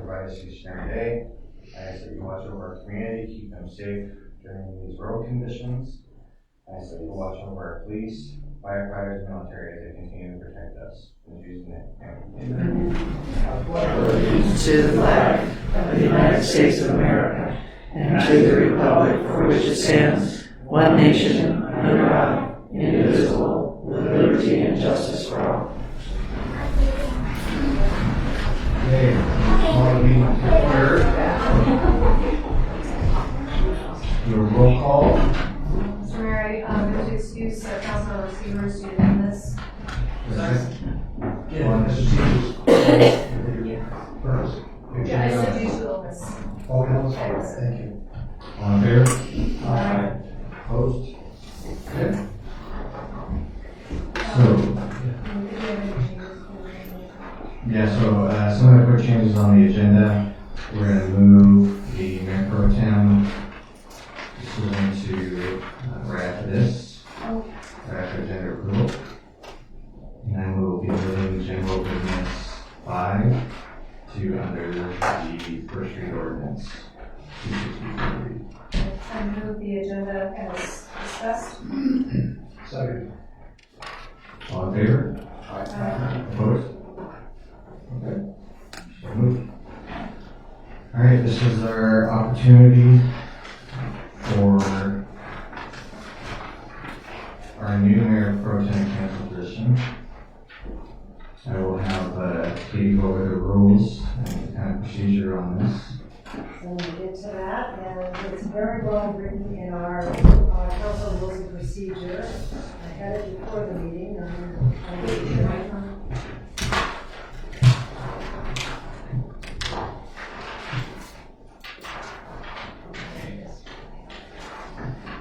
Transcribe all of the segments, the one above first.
provide us each and every day. I ask that you watch over our community, keep them safe during these road conditions. I ask that you watch over our police, firefighters, and military as they continue to protect us. In Jesus' name, amen. To the flag of the United States of America and to the republic for which it stands, one nation, under God, indivisible, with liberty and justice for all. Okay, all the meeting to order. Your roll call. Mr. Mayor, I'm going to excuse Councilmember Stevens due to illness. First. Yeah, I said due to illness. Okay, thank you. All in favor? Aye. Opposed? Okay. Some of the quick changes on the agenda. We're going to move the Mayor Pro Tem decision to right after this, right after agenda approval. And then we'll be moving general business 5 to under the first read ordinance 263. I move the agenda as discussed. Second. All in favor? Aye. Opposed? Okay. So moved. All right, this is our opportunity for our new Mayor Pro Tem council position. I will have Katie go over the rules and kind of procedure on this. So we get to that, and it's very well written in our council rules of procedure. I had it before the meeting.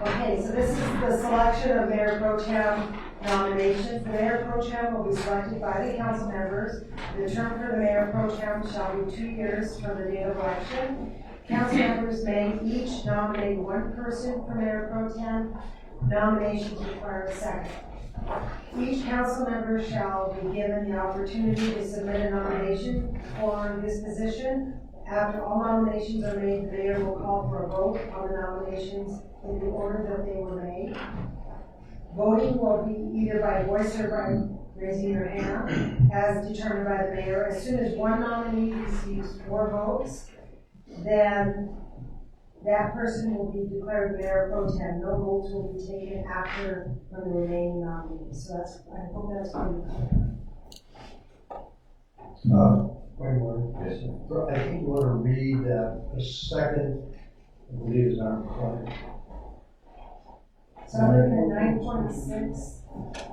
Okay, so this is the selection of Mayor Pro Tem nominations. The Mayor Pro Tem will be selected by the council members. The term for the Mayor Pro Tem shall be 2 years from the date of election. Council members may each nominate one person for Mayor Pro Tem. Nominations require a second. Each council member shall be given the opportunity to submit a nomination for this position. After all nominations are made, the mayor will call for a vote on the nominations in the order that they were made. Voting will be either by voice or by raising your hand, as determined by the mayor. As soon as one nominee receives 4 votes, then that person will be declared Mayor Pro Tem. No votes will be taken after from the remaining nominees. So I hope that's pretty clear. Point of order. Yes, sir. I think you want to read a second, I believe is not required. So I'm looking at 9.6.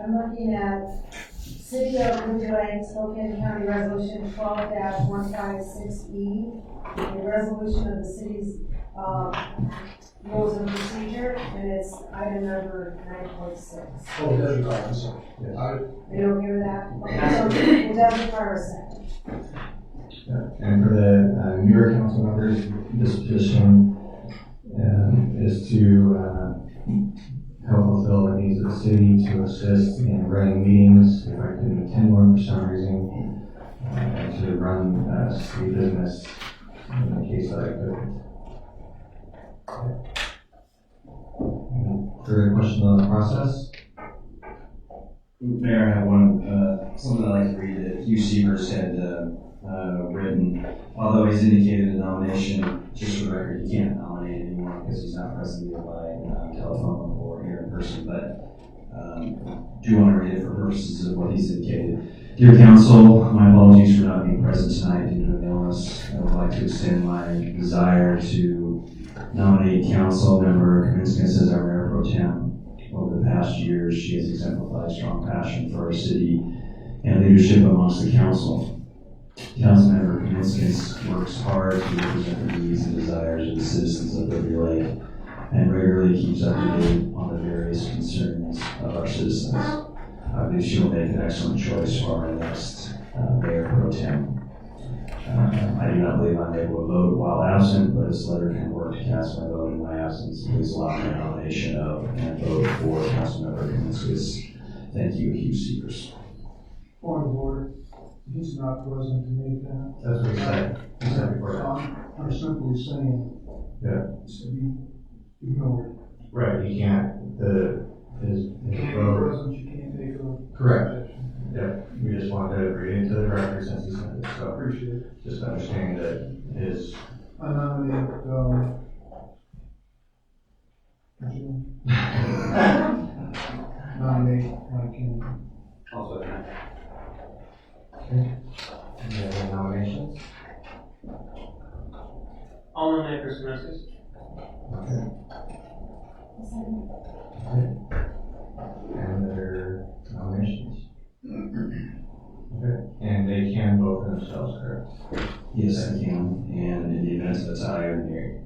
I'm looking at City of Ridgeline, Spokane County Resolution 12-156E, the resolution of the city's rules and procedure, and it's item number 9.6. Oh, it does require, I'm sorry. Yes. Are you okay with that? So it does require a second. And for the newer council members, this position is to help fulfill the needs of the city, to assist in running meetings if I couldn't attend one for some reason, and to run city business in the case that I couldn't. Any further questions on the process? Mayor, I have one, something I'd like to read that Hugh Sievers had written. Although he's indicated a nomination, just for the record, he can't nominate anyone because he's not present here by telephone or here in person, but do want to read it for purposes of what he's indicated. Dear Council, my apologies for not being present tonight due to an illness. I would like to extend my desire to nominate Council Member Kaminskis as our Mayor Pro Tem. Over the past years, she has exemplified strong passion for our city and leadership amongst the Council. Councilmember Kaminskis works hard to represent the needs and desires of the citizens of Liberty Lake and regularly keeps up to date on the various concerns of our citizens. I believe she will make an excellent choice for our next Mayor Pro Tem. I do not believe I'm able to vote while absent, but this letter can work to cast my vote in my absence. Please allow me a nomination of and vote for Councilmember Kaminskis. Thank you, Hugh Sievers. Point of order. He's not present to make that. That's what he said. He said before that. I'm simply saying. Yeah. To be ignored. Right, he can't, his Can't vote. be present, you can't take a. Correct. Yeah, we just wanted to read into the record since he sent it, so Appreciate it. just understanding that his. I nominate, Jim. Nominate Mike Kennedy. Also, Okay. Any other nominations? I'll nominate Chris Kaminsky. Okay. And other nominations? Okay, and they can vote for themselves, correct? yes, I can, and in the event of a tie, the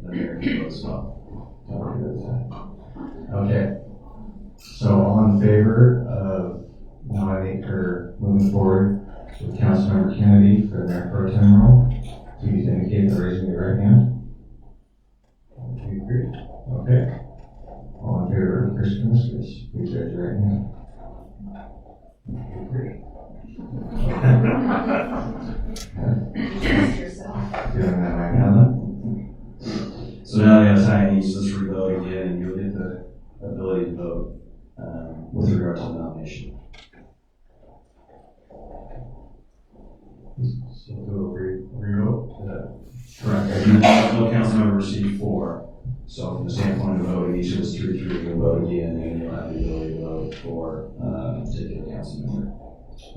mayor can vote as well. Okay, so all in favor of nominating or moving forward with Councilmember Kennedy for the mayor pro tem role, please indicate by raising your right hand. Do you agree? Okay. All in favor of Chris Kaminsky, please raise your right hand. Do you agree? Doing that right now. So now they have tie, needs let's revote again, and you'll get the ability to vote, with regard to the nomination. So do a revote? Is that Correct. No council member received 4. So from the standpoint of voting, each of us 3-3, you'll vote again, and you'll have the ability to vote for a particular council member.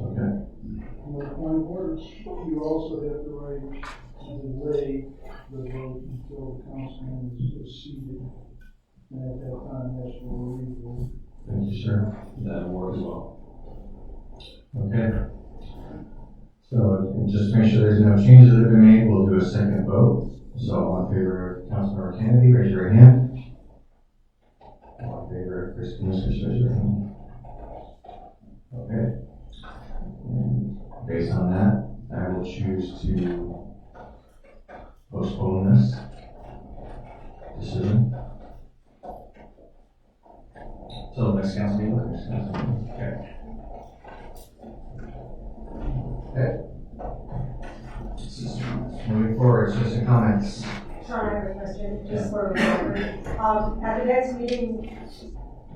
okay? With point of order, you also have the right to delay the vote until the councilman is seated. And at that time, yes, we'll revote. Thank you, sir. That will work as well. Okay. So just to make sure there's no changes that have been made, we'll do a second vote. So all in favor of Councilmember Kennedy, raise your right hand. All in favor of Chris Kaminsky, raise your hand. Okay. And based on that, I will choose to postpone this decision. So next council meeting, next council meeting. Okay. Okay. Moving forward, citizen comments. Sean, I have a question, just for the record. At the next meeting,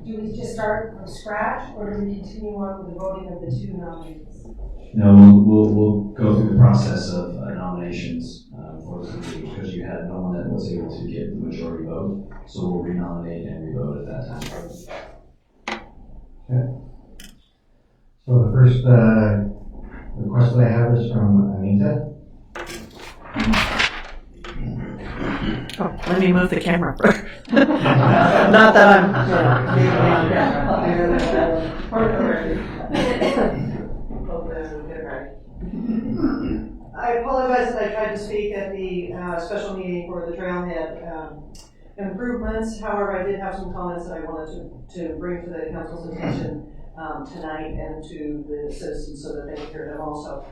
do we just start from scratch, or do we continue on with the voting of the 2 nominees? No, we'll go through the process of nominations for the committee, because you had no one that was able to get the majority vote, so we'll renominate and revote at that time. So the first request that I have is from Anita. Oh, let me move the camera first. Not that I'm. I apologize that I tried to speak at the special meeting for the trailhead improvements. However, I did have some comments that I wanted to bring to the council's attention tonight and to the citizens so that they can hear them also.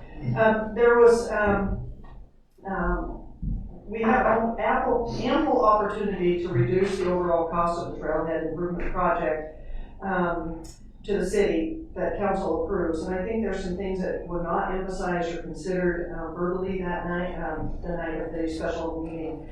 We have ample opportunity to reduce the overall cost of the trailhead improvement project to the city that council approves. And I think there's some things that were not emphasized or considered verbally that night, the night of the special meeting.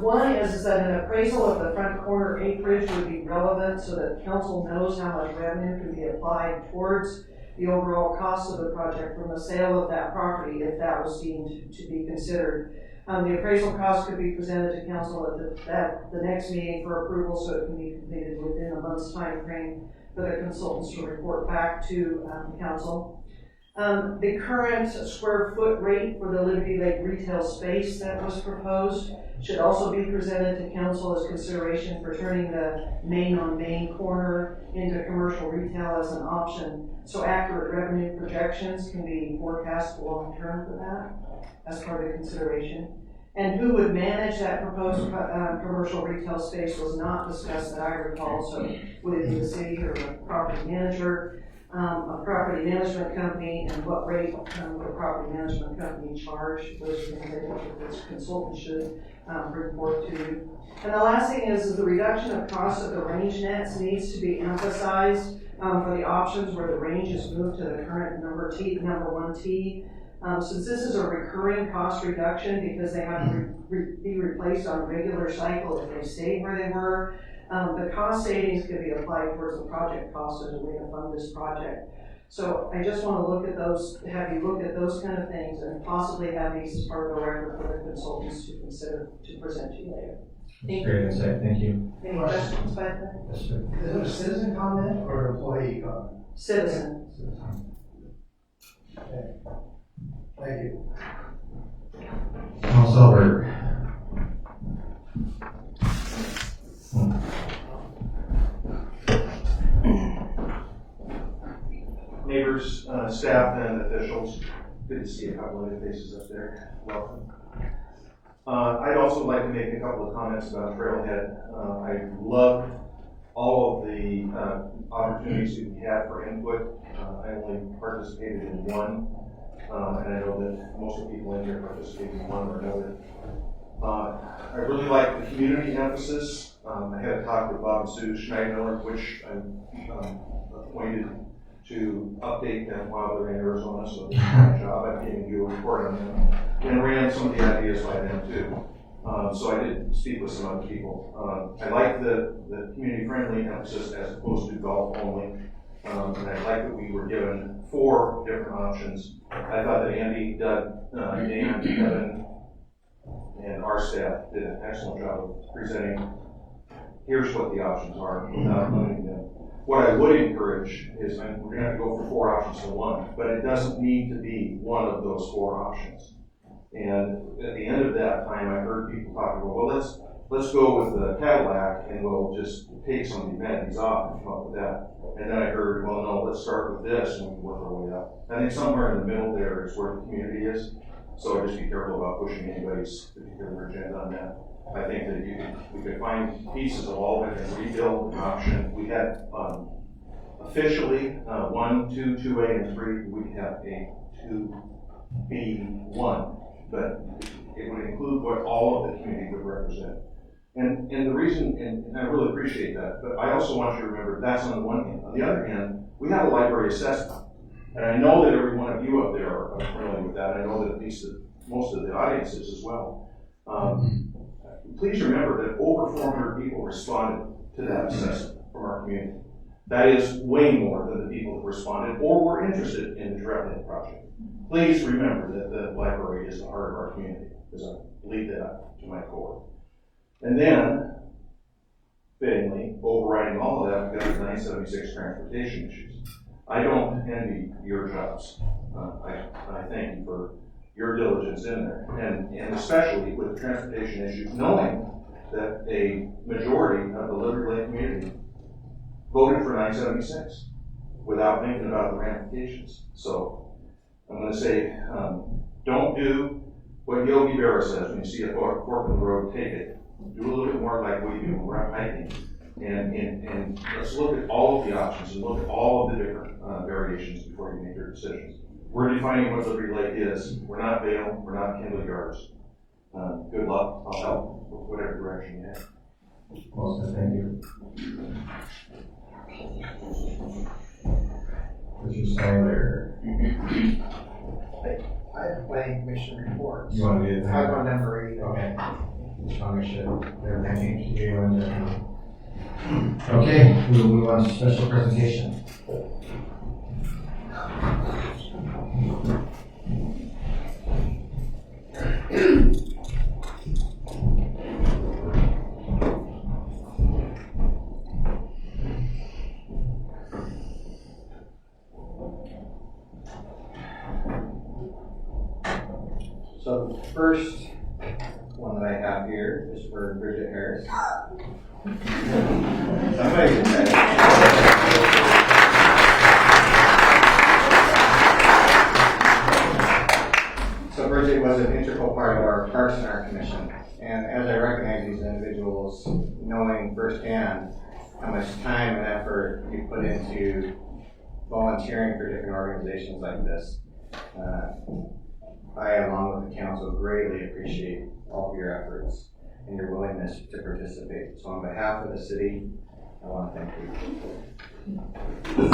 One is that an appraisal of the front corner acreage would be relevant so that council knows how much revenue can be applied towards the overall cost of the project from the sale of that property, if that was deemed to be considered. The appraisal cost could be presented to council at the next meeting for approval, so it can be completed within a month's time frame for the consultants to report back to council. The current square foot rate for the Liberty Lake retail space that was proposed should also be presented to council as consideration for turning the Main on Main corner into commercial retail as an option, so accurate revenue projections can be forecast long term for that as part of the consideration. And who would manage that proposed commercial retail space was not discussed that I recall, so would it be the city or a property manager, a property management company, and what rate would a property management company charge? Those are things I think this consultant should bring forth to you. And the last thing is the reduction of cost of the range nets needs to be emphasized for the options where the range is moved to the current number 1T. Since this is a recurring cost reduction because they have to be replaced on a regular cycle if they stayed where they were, the cost savings could be applied towards the project cost as a way to fund this project. So I just want to look at those, have you look at those kind of things and possibly have these as part of the record for the consultants to consider to present to you later. Thank you. Great insight, thank you. Any questions by that? Yes, sir. Is it a citizen comment or employee comment? Citizen. Thank you. Council Albert. Neighbors, staff, and officials, good to see a couple of new faces up there. Welcome. I'd also like to make a couple of comments about Trailhead. I loved all of the opportunities that we had for input. I only participated in one, and I know that most of the people in here participated in one or another. I really like the community emphasis. I had a talk with Bob and Sue Schneidmiller, which I'm appointed to update them while they're in Arizona, so that's my job. I'm giving you a report on them, and ran some of the ideas by them too. So I did speak with some other people. I like the community-friendly emphasis as opposed to golf only, and I like that we were given 4 different options. I thought that Andy, Doug, Dan, Kevin, and our staff did an excellent job of presenting, here's what the options are without limiting them. What I would encourage is, we're going to have to go for 4 options to 1, but it doesn't need to be one of those 4 options. And at the end of that time, I heard people talking about, well, let's go with the Cadillac and we'll just take some of the amenities off and come up with that. And then I heard, well, no, let's start with this and we can work our way up. I think somewhere in the middle there is where the community is. So just be careful about pushing anybody's particular agenda on that. I think that we could find pieces of all of it and rebuild an option. We had officially 1, 2, 2A, and 3. We have a 2B1, but it would include what all of the community would represent. And the reason, and I really appreciate that, but I also want you to remember that's on the one hand. On the other hand, we have a library assessment. And I know that every one of you up there are familiar with that. I know that at least most of the audience is as well. Please remember that over 400 people responded to that assessment from our community. That is way more than the people that responded or were interested in the Trailhead project. Please remember that the library is the heart of our community, because I believe that to my core. And then, fittingly, overriding all of that, we've got the 976 transportation issues. I don't envy your jobs. I thank you for your diligence in there, and especially with the transportation issues, knowing that a majority of the Liberty Lake community voted for 976 without thinking about the ramifications. So I'm going to say, don't do what Yogi Berra says when you see a fork in the road, take it. Do a little bit more like we do when we're out hiking, and let's look at all of the options and look at all of the different variations before you make your decisions. We're defining what Liberty Lake is. We're not Vail. We're not Kendall Yards. Good luck. I'll help with whatever direction you have. Well said, thank you. Mr. Snyder. I have planning commission reports. You want to do I that? want number 8. Okay. Just want to make sure they're matching to you and okay, we will move on to special presentation. So the first one that I have here is for Bridget Harris. Somebody can say it. So Bridget was an integral part of our Parks and Rec Commission. And as I recognize these individuals, knowing firsthand how much time and effort you put into volunteering for different organizations like this, I, along with the council, greatly appreciate all of your efforts and your willingness to participate. So on behalf of the city, I want to thank you.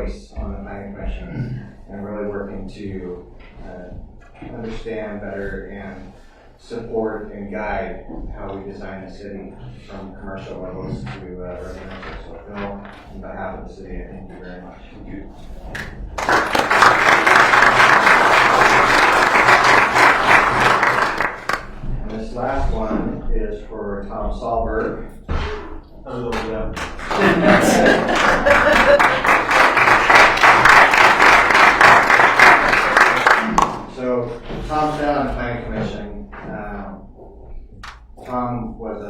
voice on the planning commission and really working to understand better and support and guide how we design the city from commercial levels to residential. So Phil, on behalf of the city, I thank you very much. Thank you. And this last one is for Tom Sahlberg. So Tom sat on the planning commission. Tom was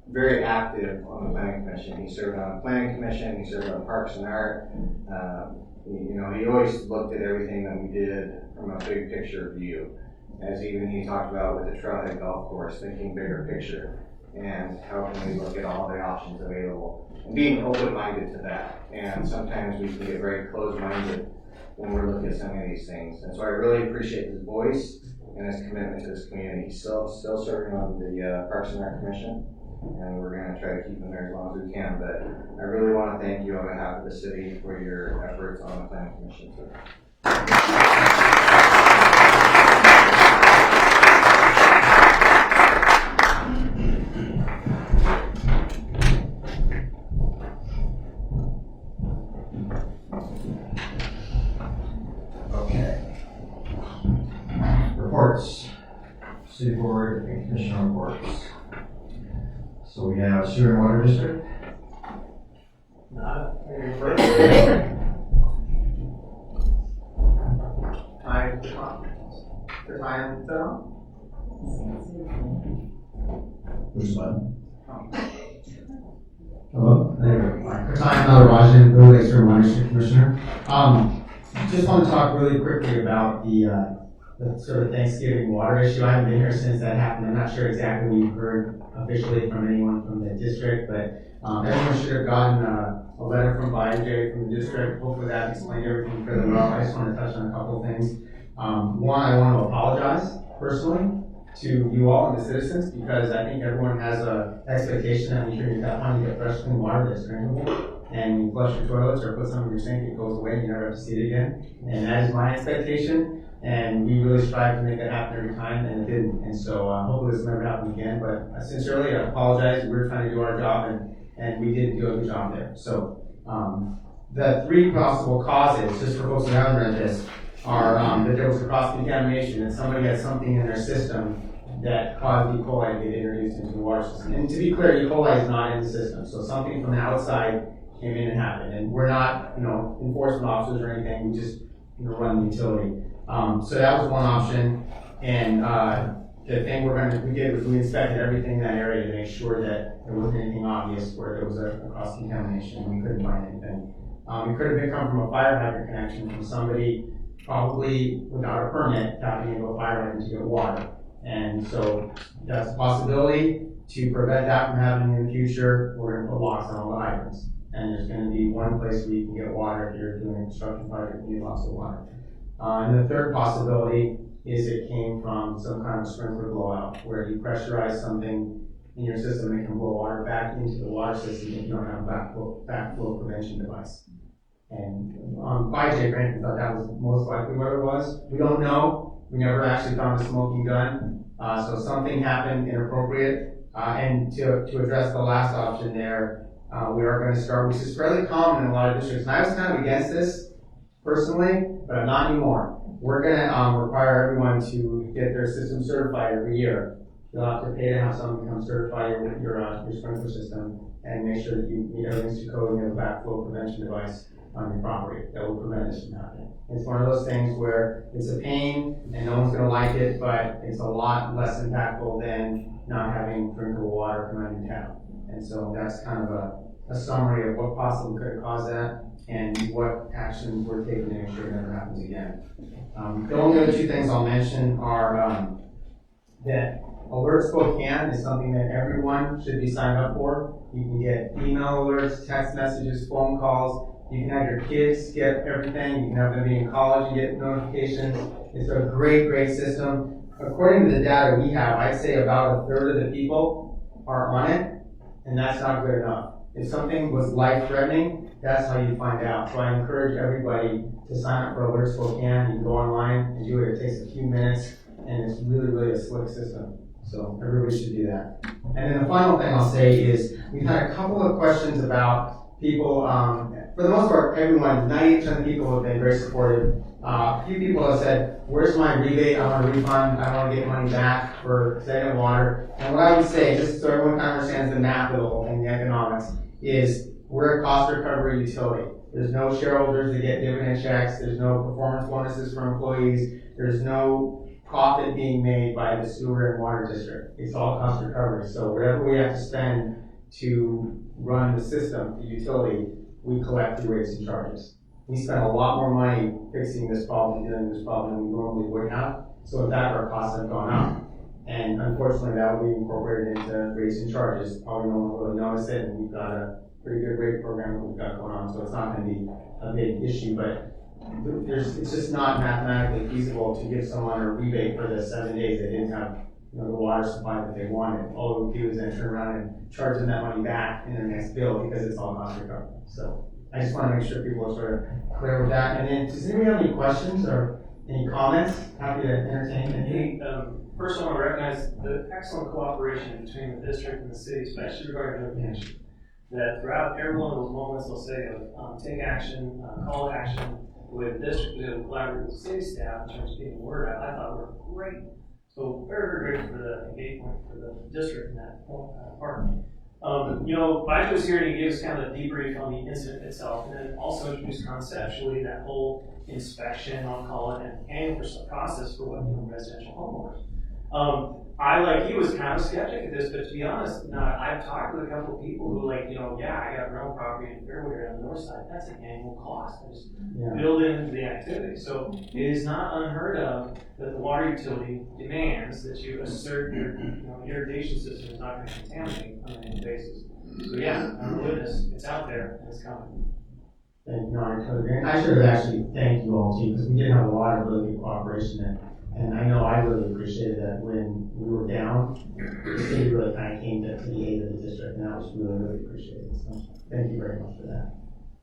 very active on the planning commission. He served on the planning commission. He served on Parks and Art. He always looked at everything that we did from a big picture view. As even he talked about with the Trailhead Golf Course, thinking bigger picture and how can we look at all the options available and being open-minded to that. And sometimes we can get very closed-minded when we're looking at some of these things. And so I really appreciate his voice and his commitment to this community. He's still serving on the Parks and Rec Commission, and we're going to try to keep him there as long as we can. But I really want to thank you on behalf of the city for your efforts on the Planning Commission. Okay. Reports. City Board and Commission reports. So we have Sewer and Water District. Time for time set on? Which one? Hello, there we go. Time Rajan, Village Sewer and Water District Commissioner. Just want to talk really quickly about the sort of Thanksgiving water issue. I haven't been here since that happened. I'm not sure exactly what you've heard officially from anyone from the district, but everyone should have gotten a letter from BioJ from the district. Hopefully that explained everything fairly well. I just want to touch on a couple of things. One, I want to apologize personally to you all and the citizens because I think everyone has an expectation that when you get fresh clean water that's drinkable and you flush your toilets or put something in your sink, it goes away and you never have to see it again. And that is my expectation. And we really strive to make that happen every time, and it didn't. And so hopefully this will never happen again. But sincerely, I apologize. We were trying to do our job, and we didn't do a good job there. So the three possible causes, just for folks who haven't read this, are that there was a cross-contamination, that somebody had something in their system that caused E. coli to get introduced into the water system. And to be clear, E. coli is not in the system. So something from the outside came in and happened. And we're not, enforcement officers or anything. We just run the utility. So that was one option, and the thing we did was we inspected everything in that area to make sure that there wasn't anything obvious where there was a cross-contamination. We couldn't find anything. It could have come from a fire hydrant connection from somebody probably without a permit tapping into a fire hydrant to get water. And so that's a possibility. To prevent that from happening in the future, we're going to put locks on all the hydrants. And there's going to be one place where you can get water if you're doing a construction project and you need lots of water. And the third possibility is it came from some kind of sprinkler blowout where you pressurize something in your system and it can blow water back into the water system if you don't have a backflow prevention device. And BioJ Grant thought that was most likely what it was. We don't know. We never actually found a smoking gun. So something happened inappropriate. And to address the last option there, we are going to start, which is fairly common in a lot of districts. And I was kind of against this personally, but I'm not anymore. We're going to require everyone to get their system certified every year. You'll have to pay to have someone come certify your sprinkler system and make sure that you meet everything's to code and you have a backflow prevention device on your property that will prevent this from happening. It's one of those things where it's a pain and no one's going to like it, but it's a lot less impactful than not having drinkable water come out of your tap. And so that's kind of a summary of what possibly could have caused that and what actions we're taking to make sure it never happens again. The only other two things I'll mention are that Alert Spokane is something that everyone should be signed up for. You can get email alerts, text messages, phone calls. You can have your kids get everything. You can have them be in college and get notifications. It's a great, great system. According to the data we have, I'd say about a third of the people are on it, and that's not good enough. If something was life-threatening, that's how you find out. So I encourage everybody to sign up for Alert Spokane. You can go online and do it. It takes a few minutes, and it's really, really a slick system. So everybody should do that. And then the final thing I'll say is we've had a couple of questions about people, for the most part, everyone, 90% of people have been very supportive. A few people have said, where's my rebate? I want a refund. I want to get money back for stagnant water. And what I would say, just so everyone kind of understands the math of it all and the economics, is we're a cost recovery utility. There's no shareholders that get dividend checks. There's no performance bonuses for employees. There's no profit being made by the sewer and water district. It's all cost recovery. So whatever we have to spend to run the system, the utility, we collect through rates and charges. We spend a lot more money fixing this problem, dealing with this problem than we normally would have. So in fact, our costs have gone up. And unfortunately, that will be incorporated into rates and charges. Probably no one will really notice it, and we've got a pretty good rate program that we've got going on, so it's not going to be a big issue. But it's just not mathematically feasible to give someone a rebate for the 7 days they didn't have, the water supply that they wanted. All we do is then turn around and charge them that money back in their next bill because it's all cost recovery. So I just want to make sure people are sort of clear with that. And then, does anybody have any questions or any comments? Happy to entertain any. First, I want to recognize the excellent cooperation between the district and the city, especially regarding notification. That throughout every one of those moments, they'll say of take action, call to action, the way the district was able to collaborate with the city staff in terms of getting the word out, I thought were great. So very, very grateful for the engagement for the district in that part. Baja was here and he gave us kind of a debrief on the incident itself, and then also introduced conceptually that whole inspection, I'll call it, and annual process for what residential homeowners. I, like he was kind of skeptic of this, but to be honest, I've talked with a couple of people who I got rental property in Fairway on the north side. That's an annual cost. I just build it into the activity. So it is not unheard of that the water utility demands that you assert your irrigation system is not going to contaminate on an annual basis. So yeah, I'm a witness. It's out there and it's coming. Thank you, I totally agree. I should have actually thanked you all too, because we did have a lot of really good cooperation. And I know I really appreciated that when we were down, the city really kind of came to the aid of the district, and that was really, really appreciated. So thank you very much for that.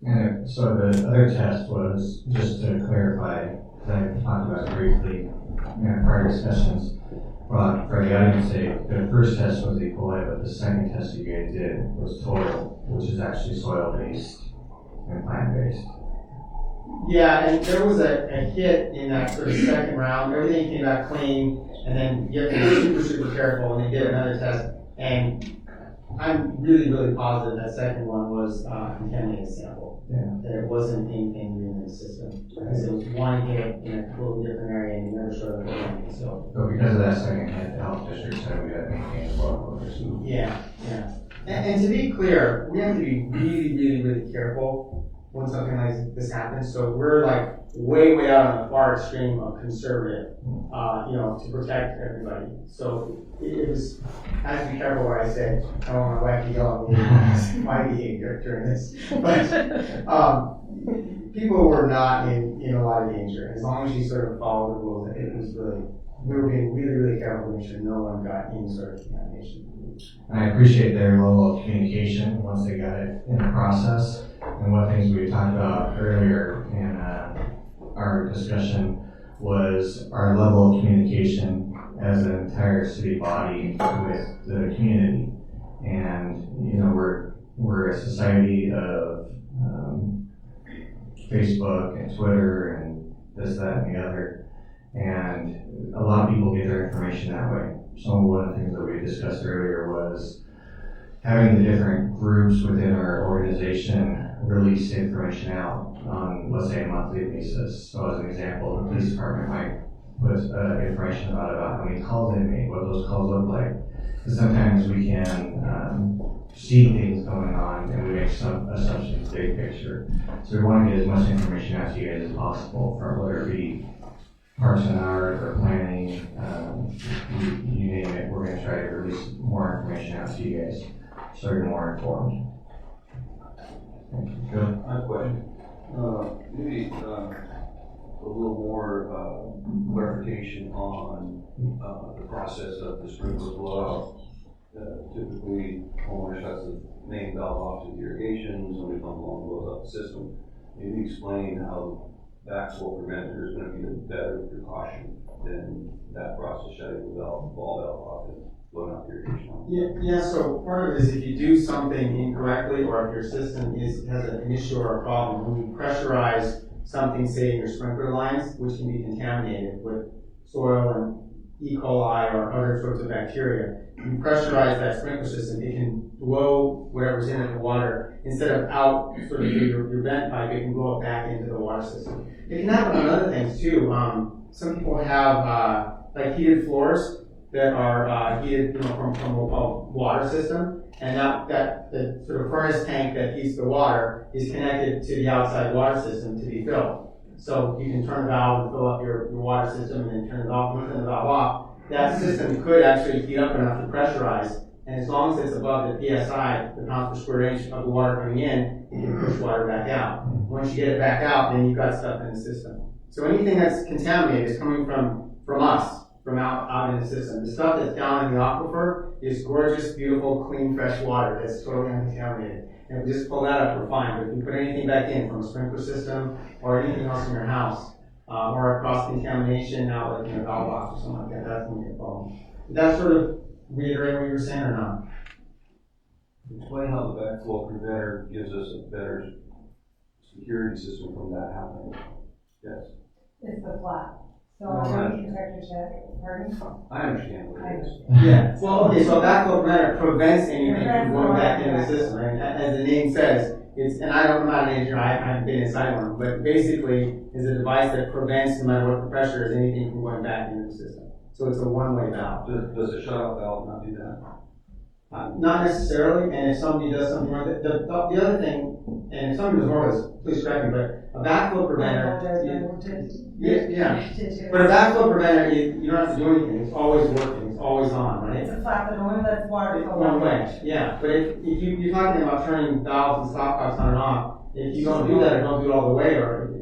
And so the other test was, just to clarify, that I talked about briefly in prior discussions, well, for the audience sake, the first test was E. coli, but the second test you guys did was soil, which is actually soil-based and plant-based. Yeah, and there was a hit in that sort of second round. Everything came back clean, and then you have to be super, super careful, and they did another test. And I'm really, really positive that second one was a contaminated sample. Yeah. That it wasn't anything in the system. Because it was one hit in a totally different area, and you never showed up again. So. But because of that second hit, the health district said we had to maintain the water quality. Yeah. And to be clear, we have to be really, really, really careful when something like this happens. So we're way out on the far extreme of conservative, to protect everybody. So it was, I have to be careful what I say. I don't want my wife to yell at me my behavior during this. But people were not in a lot of danger. As long as you sort of follow the rules, it was really, we were being really, really careful to make sure no one got any sort of contamination. And I appreciate their level of communication once they got it in the process. And one of the things we talked about earlier in our discussion was our level of communication as an entire city body with the community. And, we're a society of Facebook and Twitter and this, that, and the other. And a lot of people get their information that way. So one of the things that we discussed earlier was having the different groups within our organization release information out on, let's say, a monthly basis. So as an example, the police department might put information about how many calls they made, what those calls look like. Because sometimes we can see things going on and we make some assumptions, big picture. So we want to get as much information out to you guys as possible, from whether it be Parks and Art or planning, you name it. We're going to try to release more information out to you guys so you're more informed. Good. I have a question. Maybe a little more clarification on the process of the sprinkler blowout. typically homeowner shuts the main valve off to the irrigation, somebody comes along and blows up the system. Maybe explain how backflow preventer is gonna be the better precaution than that process, shutting the valve off and blowing up the irrigation. Yeah, so part of it is if you do something incorrectly, or if your system has an issue or a problem, when you pressurize something, say in your sprinkler lines, which can be contaminated with soil and E. coli or other sorts of bacteria, you pressurize that sprinkler system, it can blow whatever's in it, the water, instead of out sort of through your vent pipe, it can blow it back into the water system. It can happen on other things too. Some people have like heated floors that are heated, from a water system, and that the sort of furnace tank that heats the water is connected to the outside water system to be filled. So you can turn the valve and fill up your water system, and then turn it off and turn the valve off. That system could actually heat up enough to pressurize, and as long as it's above the PSI, the pounds per square inch of the water coming in, you can push water back out. Once you get it back out, then you've got stuff in the system. So anything that's contaminated is coming from us, from out in the system. The stuff that's down in the aquifer is gorgeous, beautiful, clean, fresh water that's totally uncontaminated. And if we just pull that up, we're fine. But if you put anything back in from a sprinkler system or anything else in your house, or a cross-contamination outlet in a valve box or something like that, that's going to be a problem. Did that sort of reiterate what you were saying or not? Explain how the backflow preventer gives us a better security system from that happening. Yes. It's the flat. So No, I I- don't protect your check, pardon? I understand what it is. Yeah. Well, okay, so a backflow preventer prevents anything from going back into the system. And as the name says, and I'm not an engineer, I haven't been inside one, but basically is a device that prevents, no matter what the pressure is, anything from going back into the system. So it's a one-way valve. Does the shut-off valve not do that? Not necessarily, and if somebody does something wrong, the other thing, and if somebody does wrong with this, please correct me, but a backflow preventer, yeah. But a backflow preventer, you don't have to do anything, it's always working, it's always on, right? It's a flat, but only lets water go One way, yeah, but if you're talking about turning valves and stopcocks on and off, if you don't do that or don't do it all the way, or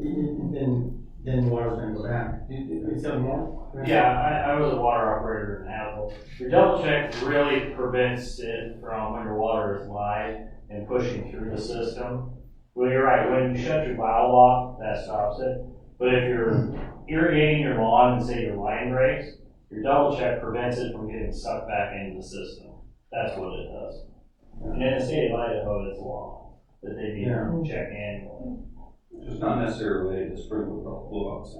then the water's gonna go back. You said more? Yeah, I was a water operator in Apple. Your double check really prevents it from underwater is wide and pushing through the system. Well, you're right, when you shut your valve off, that stops it. But if you're irrigating your lawn and say your line breaks, your double check prevents it from getting sucked back into the system. That's what it does. And in the state of Idaho, it's law that they need to check annually. It's not necessarily related to sprinkler blowouts.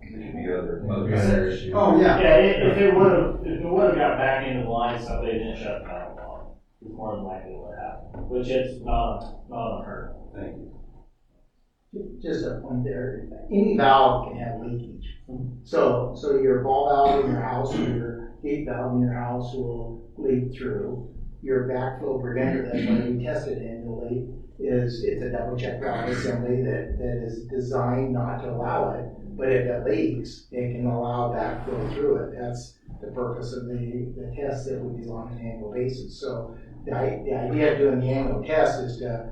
It could be other issues. Oh, yeah. Yeah, if it would have got back into the line, somebody didn't shut the valve off. It's more than likely what happened, which it's not unheard of. Thank you. Just a point there, any valve can have leakage. So your ball valve in your house or your gate valve in your house will leak through. Your backflow preventer, that's why we test it annually, it's a double check valve assembly that is designed not to allow it, but if it leaks, it can allow backflow through it. That's the purpose of the test that we do on an annual basis. So the idea of doing the annual test is to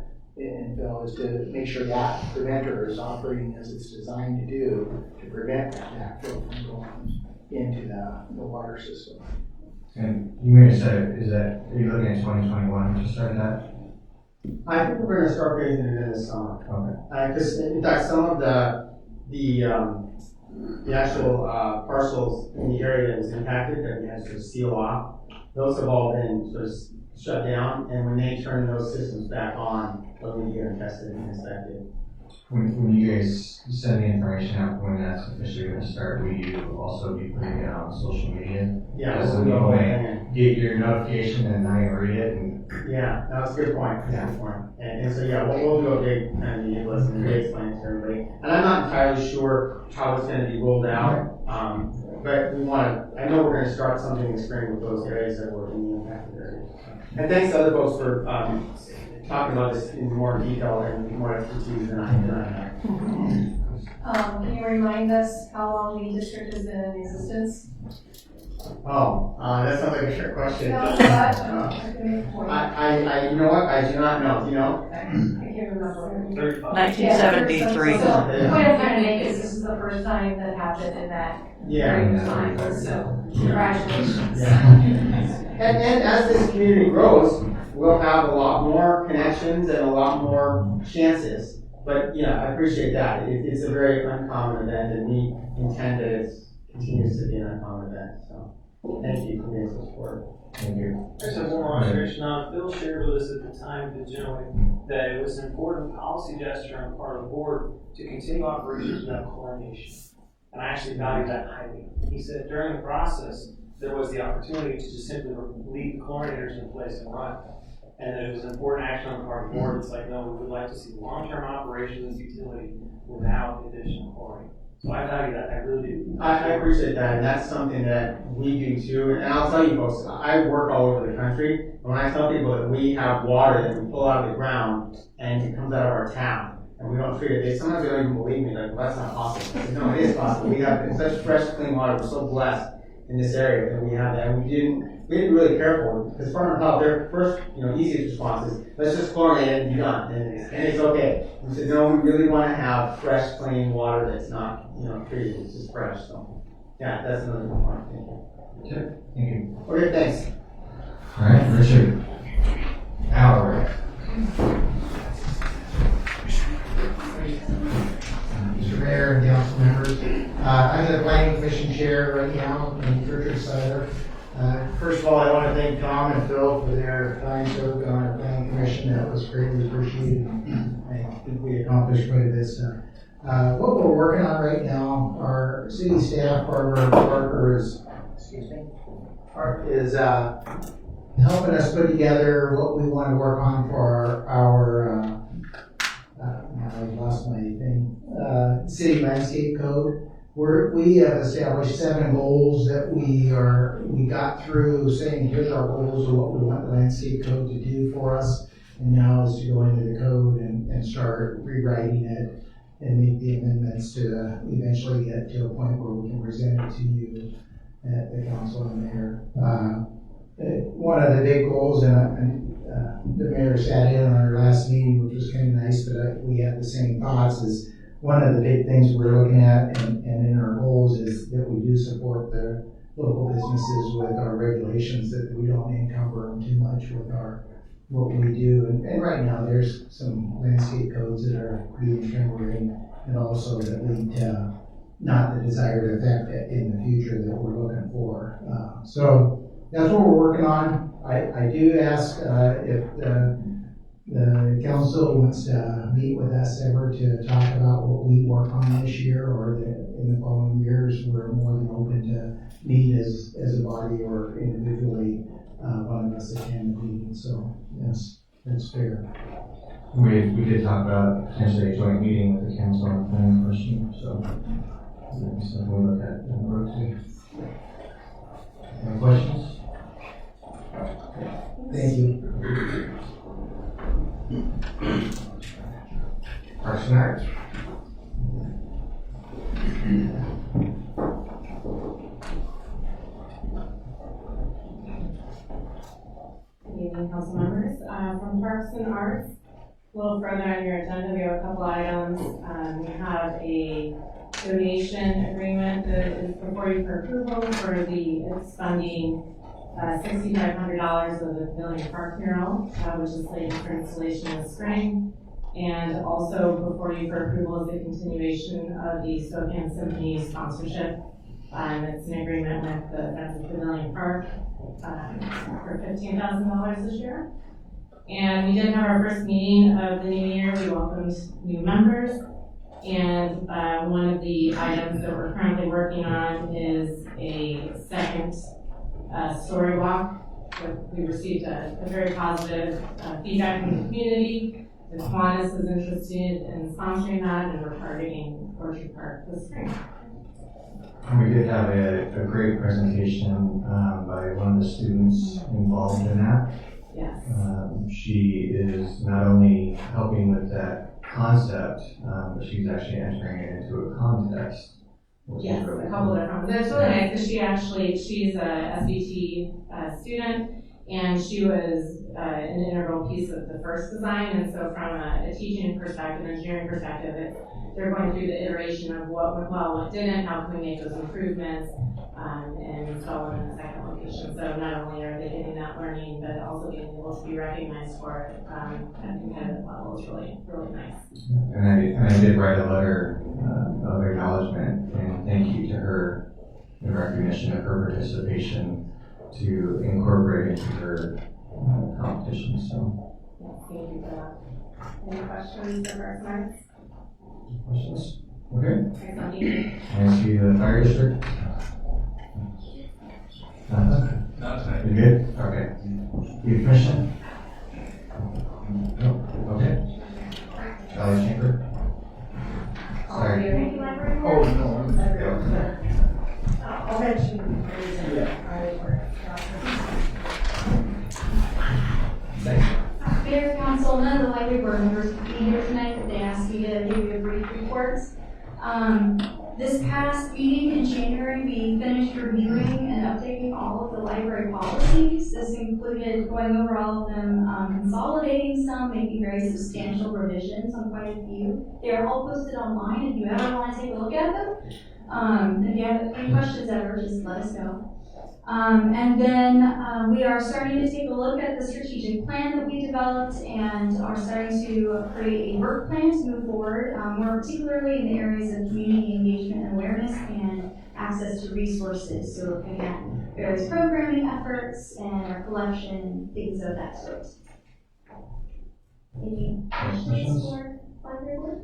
make sure that preventer is operating as it's designed to do to prevent that backflow from going into the water system. And you may have said, are you looking at 2021 to start that? I think we're gonna start phasing it in this summer. Okay. Because in fact, some of the actual parcels in the area that was impacted that we had to sort of seal off, those have all been sort of shut down, and when they turn those systems back on, they'll need to get them tested and inspected. When you guys send the information out, when that's officially going to start, will you also be putting it on social media? Yeah, so we'll people go may and get your notification and now you read it. And yeah, that's a good point. That's a good point. And so yeah, we'll do a big kind of media list and explain it to everybody. And I'm not entirely sure how it's going to be rolled out, but I know we're going to start something in the spring with those areas that were in the impacted areas. And thanks to other folks for talking about this in more detail and more expertise than I have. Can you remind us how long the district has been in existence? Oh, that sounds like a trick question. No, but, I can make a point. You know what, I do not know, do you know? I can't remember. 1973. So, the point I'm trying to make is this is the first time that happened in that Yeah. period of time, so congratulations. Yeah. And as this community grows, we'll have a lot more connections and a lot more chances. But yeah, I appreciate that. It's a very uncommon event, and we intend that it continues to be an uncommon event. So thank you for being so supportive. Thank you. I just have one more observation on, Bill shared with us at the time, generally, that it was an important policy gesture on the part of the board to continue operations without chlorination. And I actually value that highly. He said during the process, there was the opportunity to just simply leave the chlorinators in place and run. And that it was an important action on the part of the board. It's like, no, we would like to see long-term operations utility without the addition of chlorine. So I value that, I really do. I appreciate that, and that's something that we do too. And I'll tell you folks, I work all over the country. And when I tell people that we have water that we pull out of the ground and it comes out of our tap, and we don't treat it, they sometimes don't even believe me, like, well, that's not possible. I said, no, it is possible. We have such fresh, clean water. We're so blessed in this area that we have that. And we didn't be really careful, because Department of Health, their first, easiest response is, let's just chlorinate it and be done, and it's okay. We said, no, we really want to have fresh, clean water that's not, treated, it's just fresh, so. Yeah, that's another good point, thank you. Okay, thank you. Okay, thanks. All right, Richard. Albert. Mr. Mayor and council members, I'm the planning commission chair right now, in Richard Siler. First of all, I want to thank Tom and Phil for their time served on our planning commission. That was greatly appreciated. I think we accomplished quite a bit of stuff. What we're working on right now, our city staff, Barbara Parker is helping us put together what we want to work on for our I lost my thing, city landscape code. We have established 7 goals that we got through saying, here's our goals of what we want the landscape code to do for us. And now is to go into the code and start rewriting it and make the amendments to eventually get to a point where we can present it to you at the council and mayor. One of the big goals, and the mayor sat in on our last meeting, which was kind of nice, but we had the same thoughts, is one of the big things we're looking at and in our goals is that we do support the local businesses with our regulations, that we don't encumber them too much with what we do. And right now, there's some landscape codes that are pretty encumbering and also that lead to not the desired effect in the future that we're looking for. So that's what we're working on. I do ask if the council wants to meet with us ever to talk about what we work on this year or in the following years. We're more than open to meet as a body or individually. One of us attend the meeting, so yes, that's fair. We did talk about potentially a joint meeting with the council on the planning question, so that's something we'll look at in the road too. Any questions? Thank you. Parks and Arts. Good evening, council members. From Parks and Arts, a little further on your agenda, we have a couple items. We have a donation agreement that is before you for approval for it's funding $6,500 of the Pavilion Park mural, which is slated for installation this spring. And also before you for approval is the continuation of the Spokane Symphony sponsorship. It's an agreement with the Friends of Pavilion Park for $15,000 this year. And we did have our first meeting of the new year. We welcomed new members. And one of the items that we're currently working on is a second story walk. We received a very positive feedback from the community. The Kiwanis is interested in sponsoring that, and we're targeting Orchard Park this spring. And we did have a great presentation by one of the students involved in that. Yes. She is not only helping with that concept, but she's actually entering it into a contest which is Yes, really a couple cool. of different ones. It's really nice because she's a SBT student, and she was an integral piece of the first design. And so from a teaching perspective, engineering perspective, they're going through the iteration of what went well, what didn't, how can we make those improvements, and install them in the second location. So not only are they getting that learning, but also being able to be recognized for it at a competitive level is really, really nice. And I did write a letter of acknowledgement and thank you to her in recognition of her participation to incorporate into her competition. So, Yes, thank you for that. Any questions of our slides? questions? Okay. Thanks, Andy. I see the fire district. Not tonight. You good? Okay. You commission? No. Okay. Valley Chamber? Sorry. Oh, no. I'll mention. Mayor, council, none of the library board members could be here tonight, but they asked me to give you a brief report. This past meeting in January, we finished reviewing and updating all of the library policies. This included going over all of them, consolidating some, making very substantial revisions on quite a few. They are all posted online if you ever want to take a look at them. If you have any questions ever, just let us know. And then we are starting to take a look at the strategic plan that we developed and are starting to create a work plan to move forward, more particularly in the areas of community engagement and awareness and access to resources. So again, various programming efforts and our collection, things of that sort. Any questions for library board?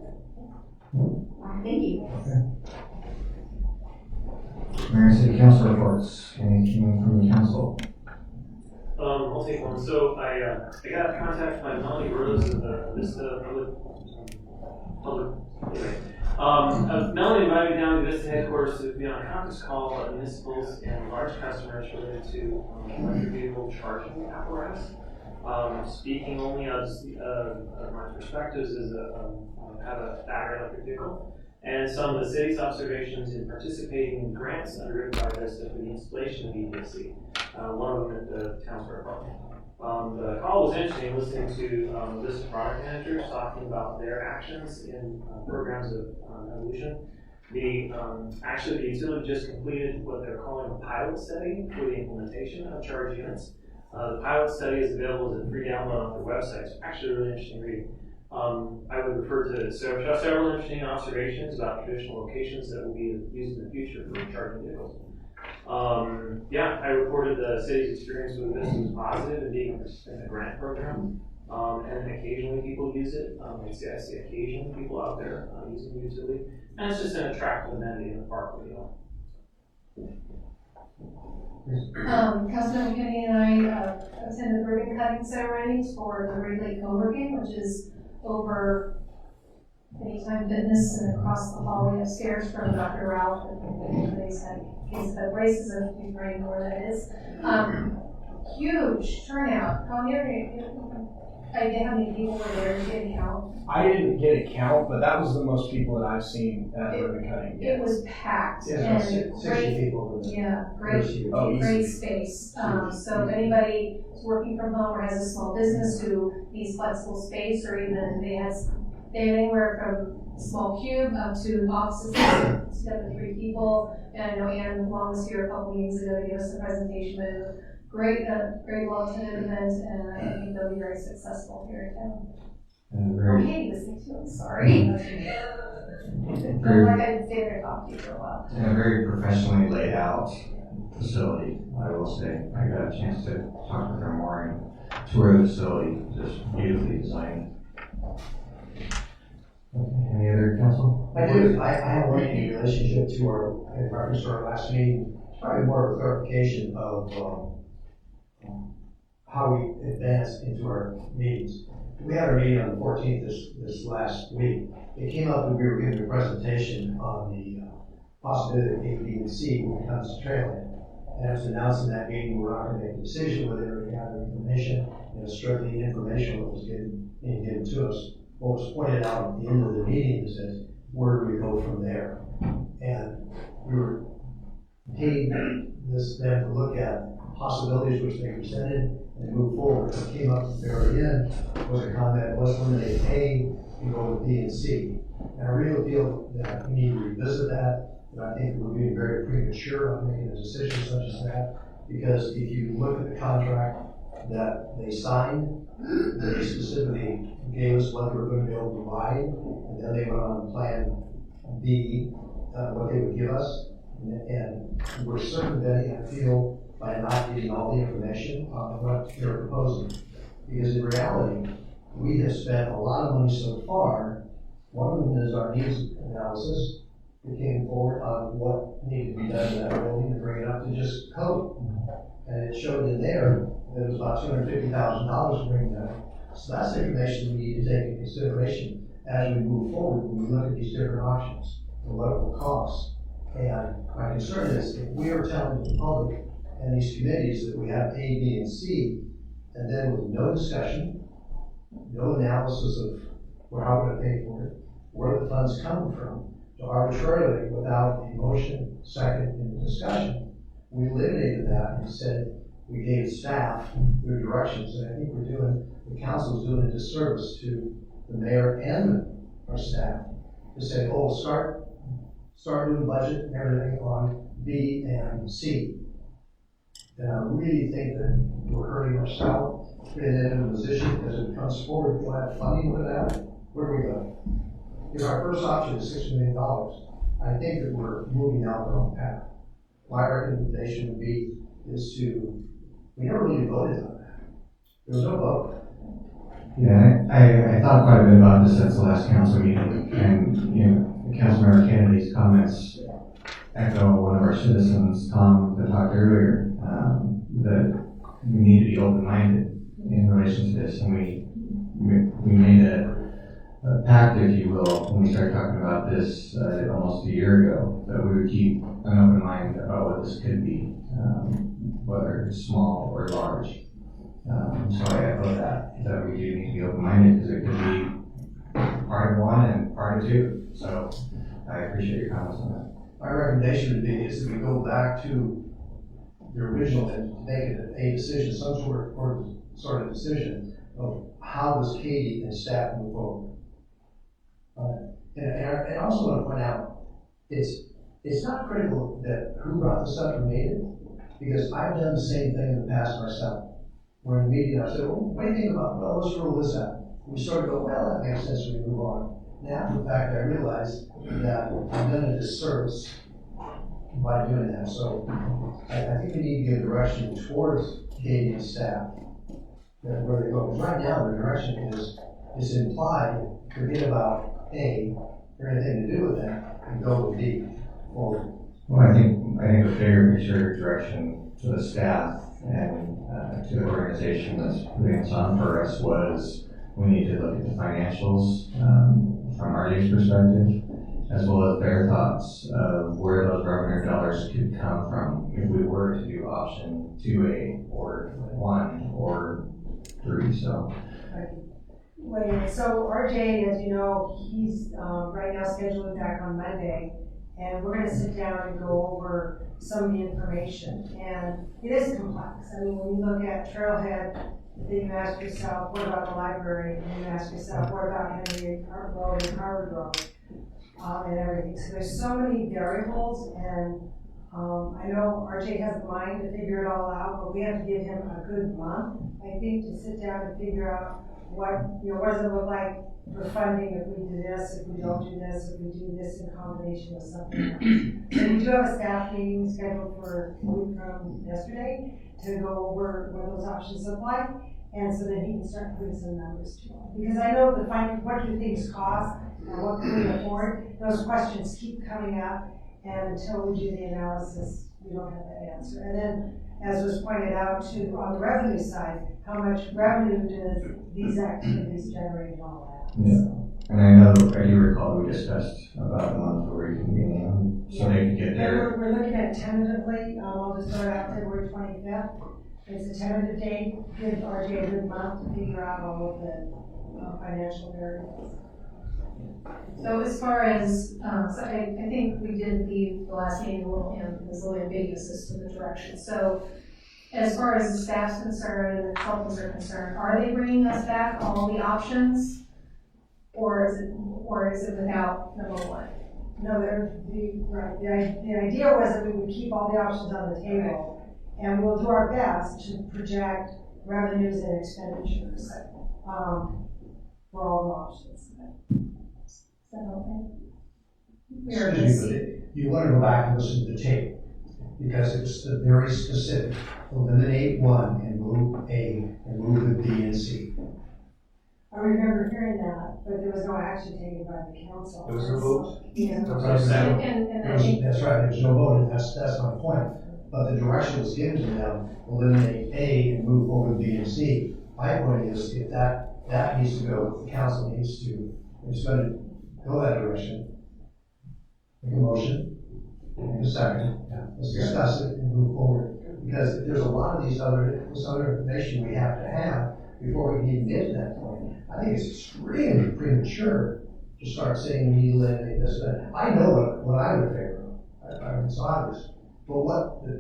Thank you. Okay. Mayor and City Council reports. Anything from the council? I'll take one. So I got contacted by Melanie Rose of the Vista anyway. Melanie invited me down to Vista headquarters to be on a conference call at municipals and large customers related to electric vehicle charging apparatus. Speaking only as my perspectives as have a battery electric vehicle. And some of the city's observations in participating in grants underwritten by Vista for the installation of EVSE, one of them at the town square park. The call was interesting, listening to Vista product managers talking about their actions in programs of evolution. Actually, the utility just completed what they're calling a pilot study for the implementation of charge units. The pilot study is available as a free download on their website. It's actually really interesting reading. I would refer to several interesting observations about traditional locations that will be used in the future for charging vehicles. I reported the city's experience with this was positive and being in a grant program, and occasionally people use it. I see occasionally people out there using the utility, and it's just an attractive amenity in the park. Councilmember Kennedy and I attended the ribbon cutting ceremonies for the Great Lake Co-working, which is over Anytime Fitness and across the hallway upstairs from Dr. Ralph. And anybody's had case of braces, and you already know where that is. Huge turnout. How many people were there? Did you get a count? I didn't get a count, but that was the most people that I've seen at ribbon cutting. It was packed. Yeah, and 60 people. Yeah, great space. So if anybody is working from home or has a small business who needs flexible space, or even they have anywhere from a small cube up to offices of 3 people. And I know Ann Long was here a couple meetings ago to give us a presentation, but it was great, well attended event, and I think they'll be very successful here in town. Okay, listening to it, sorry. I feel like I didn't stay there and talk to you for a while. And a very professionally laid out facility, I will say. I got a chance to talk with her more and tour the facility, just beautifully designed. Any other council? I do. I have one in relationship to in reference to our last meeting, probably more of a clarification of how we advance into our meetings. We had our meeting on the 14th this last week. It came up that we were giving a presentation on the possibility of A, B, and C when it comes to trailhead. And as announced in that meeting, we're not going to make a decision whether we have information, strictly information that was being given to us. What was pointed out at the end of the meeting is that where do we go from there? And we were paid them to look at possibilities which they presented and move forward. What came up at the very end was a comment, was eliminate A and go with B and C. And I really feel that we need to revisit that, and I think we're being very premature on making a decision such as that, because if you look at the contract that they signed, they specifically gave us what they were going to be able to provide, and then they went on to plan B, what they would give us. And we're circumventing, I feel, by not getting all the information on what they're proposing. Because in reality, we have spent a lot of money so far. One of them is our needs analysis. We came forward on what needed to be done in that building to bring it up to just code. And it showed in there that it was about $250,000 to bring that. So that's information we need to take into consideration as we move forward when we look at these different options and what it will cost. And my concern is if we are telling the public and these committees that we have A, B, and C, and then with no discussion, no analysis of how we're going to pay for it, where the funds come from, to arbitrarily, without a motion, second, and discussion, we eliminated that and said we gave staff their directions. And I think the council is doing a disservice to the mayor and our staff to say, oh, start doing budget and everything on B and C. And I really think that we're hurting ourselves, putting that in a position, because if it comes forward, we'll have funding for that. Where do we go? If our first option is $6 million, I think that we're moving down the wrong path. My recommendation would be we never really voted on that. There was no vote. Yeah, I thought quite a bit about this at the last council meeting, and Councilmember Kennedy's comments echo one of our citizens, Tom, that talked earlier, that we need to be open-minded in relation to this, and we made a pact, if you will, when we started talking about this almost a year ago, that we would keep an open mind about what this could be, whether it's small or large. So I echo that we do need to be open-minded, because it could be part of one and part of two. So I appreciate your comments on that. My recommendation would be is that we go back to the original and make it a decision, some sort of decision of how does Katie and staff move forward. And I also want to point out, it's not critical that who brought this up and made it, because I've done the same thing in the past myself. We're in a meeting, I said, well, what do you think about, well, let's rule this out. And we sort of go, well, that makes sense, we move on. And after the fact, I realized that I've done a disservice by doing that. So I think we need to give direction towards Katie and staff, where they go. Because right now, the direction is implied, forget about A, or anything to do with that, and go with B forward. Well, I think the bigger picture direction to the staff and to the organization that's putting this on for us was we need to look at the financials from RD's perspective, as well as their thoughts of where those revenue dollars could come from if we were to do option 2A or 1 or 3. So. Wait, so RJ, as you know, he's right now scheduled back on Monday, and we're going to sit down and go over some of the information. And it is complex. I mean, when you look at Trailhead, then you ask yourself, what about the library? And you ask yourself, what about Henry Road and Harvard Road, and everything. So there's so many variables, and I know RJ has the mind to figure it all out, but we have to give him a good month, I think, to sit down and figure out what does it look like for funding if we do this, if we don't do this, if we do this in combination with something else. So we do have a staff meeting scheduled for a week from yesterday to go over what those options look like, and so that he can start putting some numbers to it. Because I know what do things cost and what can we afford, those questions keep coming up, and until we do the analysis, we don't have that answer. And then, as was pointed out too, on the revenue side, how much revenue does these activities generate and all that? Yeah, and I do recall we discussed about the month where we can be in, so they can get there. We're looking at tentatively, I'll just start out February 25th. It's a tentative date, give RJ a good month to figure out all of the financial variables. So as far as, so I think we did leave the last meeting a little ambiguous as to the direction. So as far as the staff's concerned and the consultants are concerned, are they bringing us back all the options? Or is it without number one? No, the idea was that we would keep all the options on the table, and we'll do our best to project revenues and expenditures, for all the options. Is that okay? Excuse me, but you want to go back and listen to the tape, because it was very specific. Eliminate one and move A, and move the B and C. I remember hearing that, but there was no action taken by the council. There was no vote? Yeah. That's what I said. That's right, there was no vote, and that's my point. But the direction was given to them, eliminate A and move over to B and C. My point is, if that needs to go, the council needs to, if it's going to go that direction, make a motion, make a second, let's discuss it and move forward. Because there's a lot of this other information we have to have before we can even get to that point. I think it's extremely premature to start saying we need to eliminate this and that. I know what I would favor of. It's obvious. But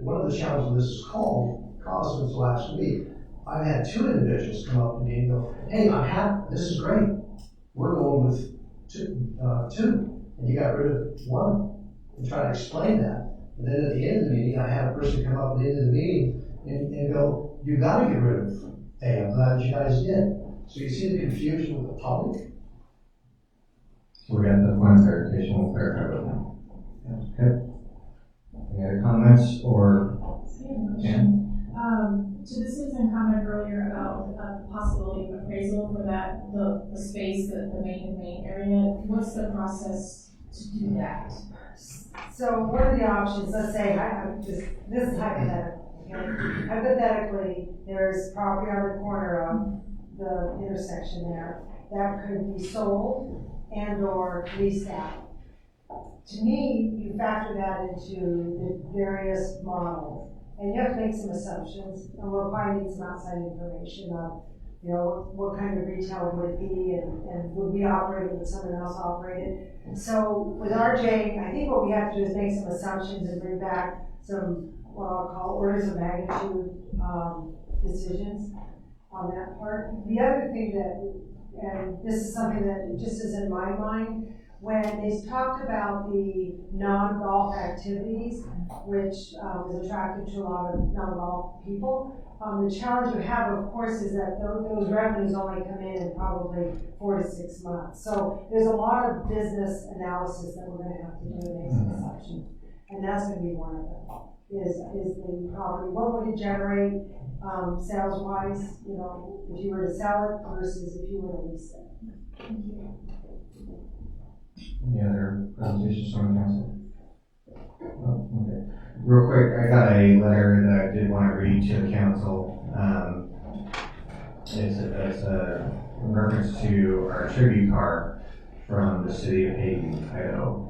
one of the challenges this is caused since last week, I've had 2 individuals come up to me and go, hey, I'm happy, this is great. We're going with two, and you got rid of one, and try to explain that. And then at the end of the meeting, I had a person come up at the end of the meeting and go, you gotta get rid of A, I'm glad you guys did. So you see the confusion with the public? So we got the point of clarification, we'll clarify with them. Okay. Any other comments or? To the citizen comment earlier about the possibility of appraisal for the space, the main area, what's the process to do that? So one of the options, let's say, this is hypothetical, okay? Hypothetically, there's property on the corner of the intersection there that could be sold and or leased out. To me, you factor that into the various models, and you have to make some assumptions, and we'll probably need some outside information of, you know, what kind of retail would it be, and would we operate it, would someone else operate it? So with RJ, I think what we have to do is make some assumptions and bring back some, what I'll call orders of magnitude decisions on that part. The other thing that, and this is something that just is in my mind, when they talked about the non-golf activities, which was attractive to a lot of non-golf people, the challenge we have, of course, is that those revenues only come in probably 4 to 6 months. So there's a lot of business analysis that we're going to have to do to make some assumptions, and that's going to be one of them. Is the property, what would it generate sales-wise? You know, if you were to sell it versus if you were to lease it. Thank you. Any other presentations from the council? Oh, okay. Real quick, I got a letter that I did want to read to the council. It's a reference to our tribute car from the city of Hayden, Idaho.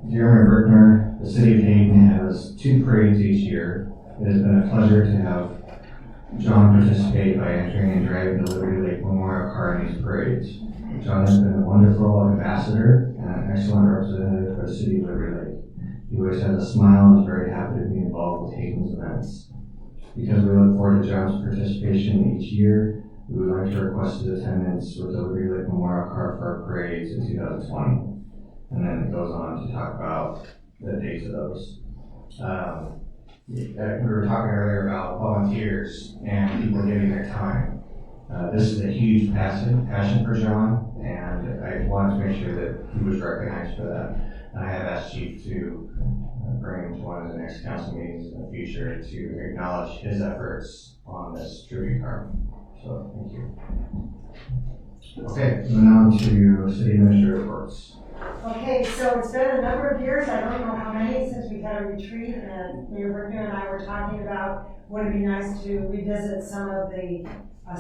Dear Mayor Berkner, the city of Hayden has 2 parades each year. It has been a pleasure to have John participate by entering and driving the Liberty Lake Memorial car in these parades. John has been a wonderful ambassador and an excellent representative for the city of Liberty Lake. He always has a smile and is very happy to be involved with Hayden's events. Because we look forward to John's participation each year, we would like to request his attendance with the Liberty Lake Memorial car for our parades in 2020. And then it goes on to talk about the dates of those. We were talking earlier about volunteers and people giving their time. This is a huge passion for John, and I wanted to make sure that he was recognized for that. And I have asked Chief to bring him to one of the next council meetings in the future to acknowledge his efforts on this tribute card. So, thank you. Okay, moving on to city administrator reports. Okay, so it's been a number of years, I don't know how many, since we had a retreat, and Mayor Berkner and I were talking about would it be nice to revisit some of the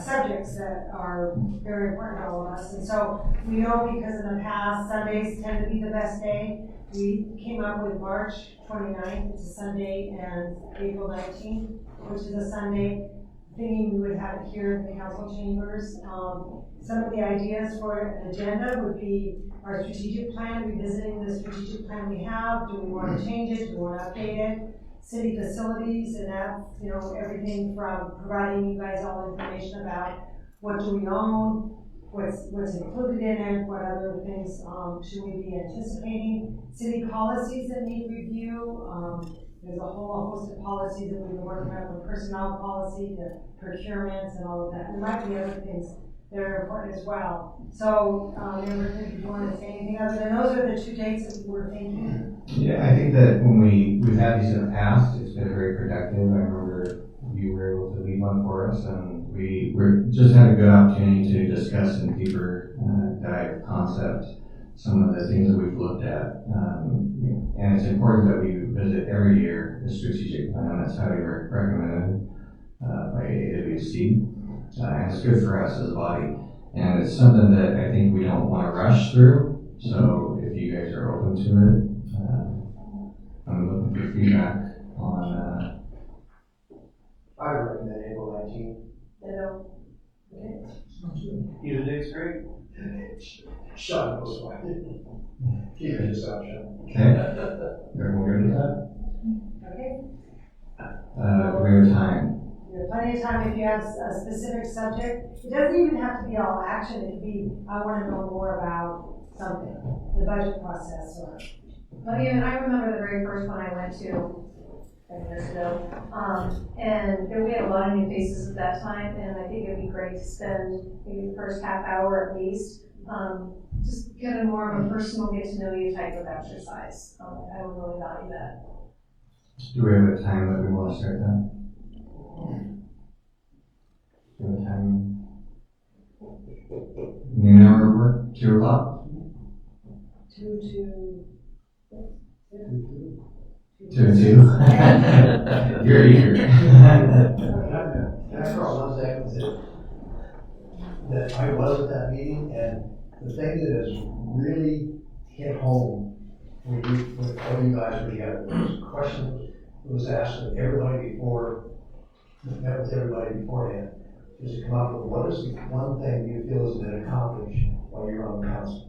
subjects that are very important to all of us. And so we know, because in the past, Sundays tend to be the best day. We came up with March 29th, it's a Sunday, and April 19th, which is a Sunday. thinking we would have it here in the council chambers. Some of the ideas for an agenda would be our strategic plan, revisiting the strategic plan we have. Do we want to change it? Do we want to update it? City facilities, and that's, you know, everything from providing you guys all information about what do we own, what's included in it, what other things should we be anticipating. City policies that need review. There's a whole host of policies that we've been working on, from personnel policy to procurements and all of that. There might be other things that are important as well. So, if you want to say anything other than those are the two dates that we were thinking. Yeah, I think that when we've had these in the past, it's been very productive. I remember you were able to lead one for us, and we just had a good opportunity to discuss in deeper dive concept some of the things that we've looked at. And it's important that we visit every year the strategic plan. That's highly recommended by AWC. And it's good for us as a body. And it's something that I think we don't want to rush through. So if you guys are open to it, I'm looking for feedback on. I recommend April 19th. Okay. Either day's great. Sean knows why. Keep it yourself, Sean. Okay. Everyone good with that? Okay. We have time. You have plenty of time if you have a specific subject. It doesn't even have to be all action. It could be, I want to know more about something, the budget process or. Well, even I remember the very first one I went to 10 years ago, and we had a lot of new faces at that time, and I think it'd be great to spend maybe the first half hour at least, just get a more of a personal get to know you type of exercise. I would really value that. Do we have a time that we want to start that? Do we have a time? Noon hour work? 2 o'clock? 2 to. 2 and 2. You're eager. That's all one second. That I was at that meeting, and the thing that has really hit home when all you guys were together was a question that was asked of everybody before, met with everybody beforehand, is to come up with what is the one thing you feel has been accomplished while you're on the council.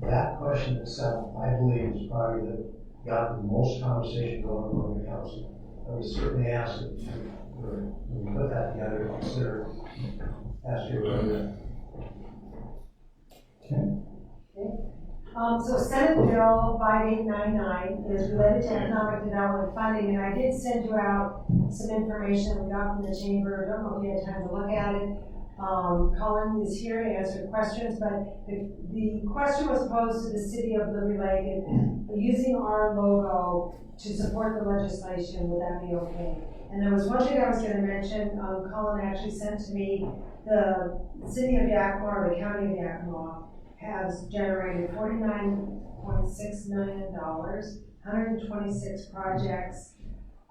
That question itself, I believe, is probably got the most conversation going on the council. I would certainly ask that when we put that together, consider asking everybody. So Senate Bill 5899 is related to economic development funding, and I did send you out some information we got from the chamber. I don't know if you had time to look at it. Colin is here to answer questions, but the question was posed to the city of Liberty Lake, and using our logo to support the legislation, would that be okay? And there was one thing I was going to mention. Colin actually sent to me the city of Yakima, or the county of Yakima, has generated $49.6 million, 126 projects,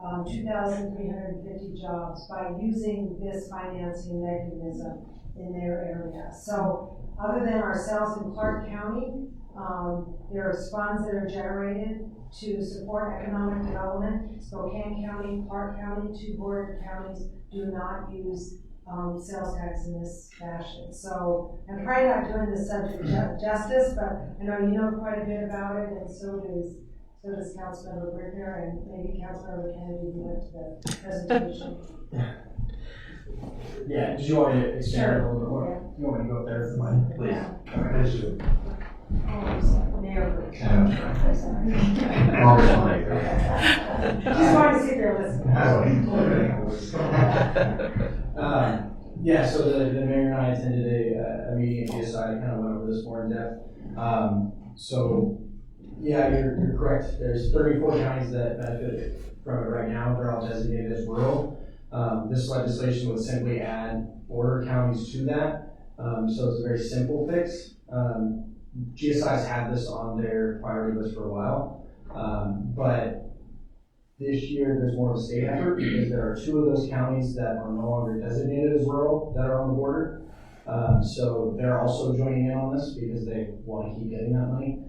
2,350 jobs by using this financing mechanism in their area. So other than ourselves in Clark County, there are funds that are generated to support economic development. Spokane County, Clark County, 2 border counties do not use sales tax in this fashion. So I'm probably not doing this subject justice, but I know you know quite a bit about it, and so does Councilmember Brickner, and maybe Councilmember Kennedy went to the presentation. Yeah, did you want me to expand a little bit more? Yeah. You want me to go up there for mine? Please. Yeah. Oh, sorry. Mayor I'll respond later. Just wanted to see if you're listening. Yeah, so the mayor and I attended a meeting at GSI, kind of went over this more in depth. So, yeah, you're correct. There's 34 counties that benefit from it right now. They're all designated as rural. This legislation would simply add border counties to that. So it's a very simple fix. GSI's had this on their priority list for a while, but this year there's more of a state effort because there are 2 of those counties that are no longer designated as rural that are on the border. So they're also joining in on this because they want to keep getting that money.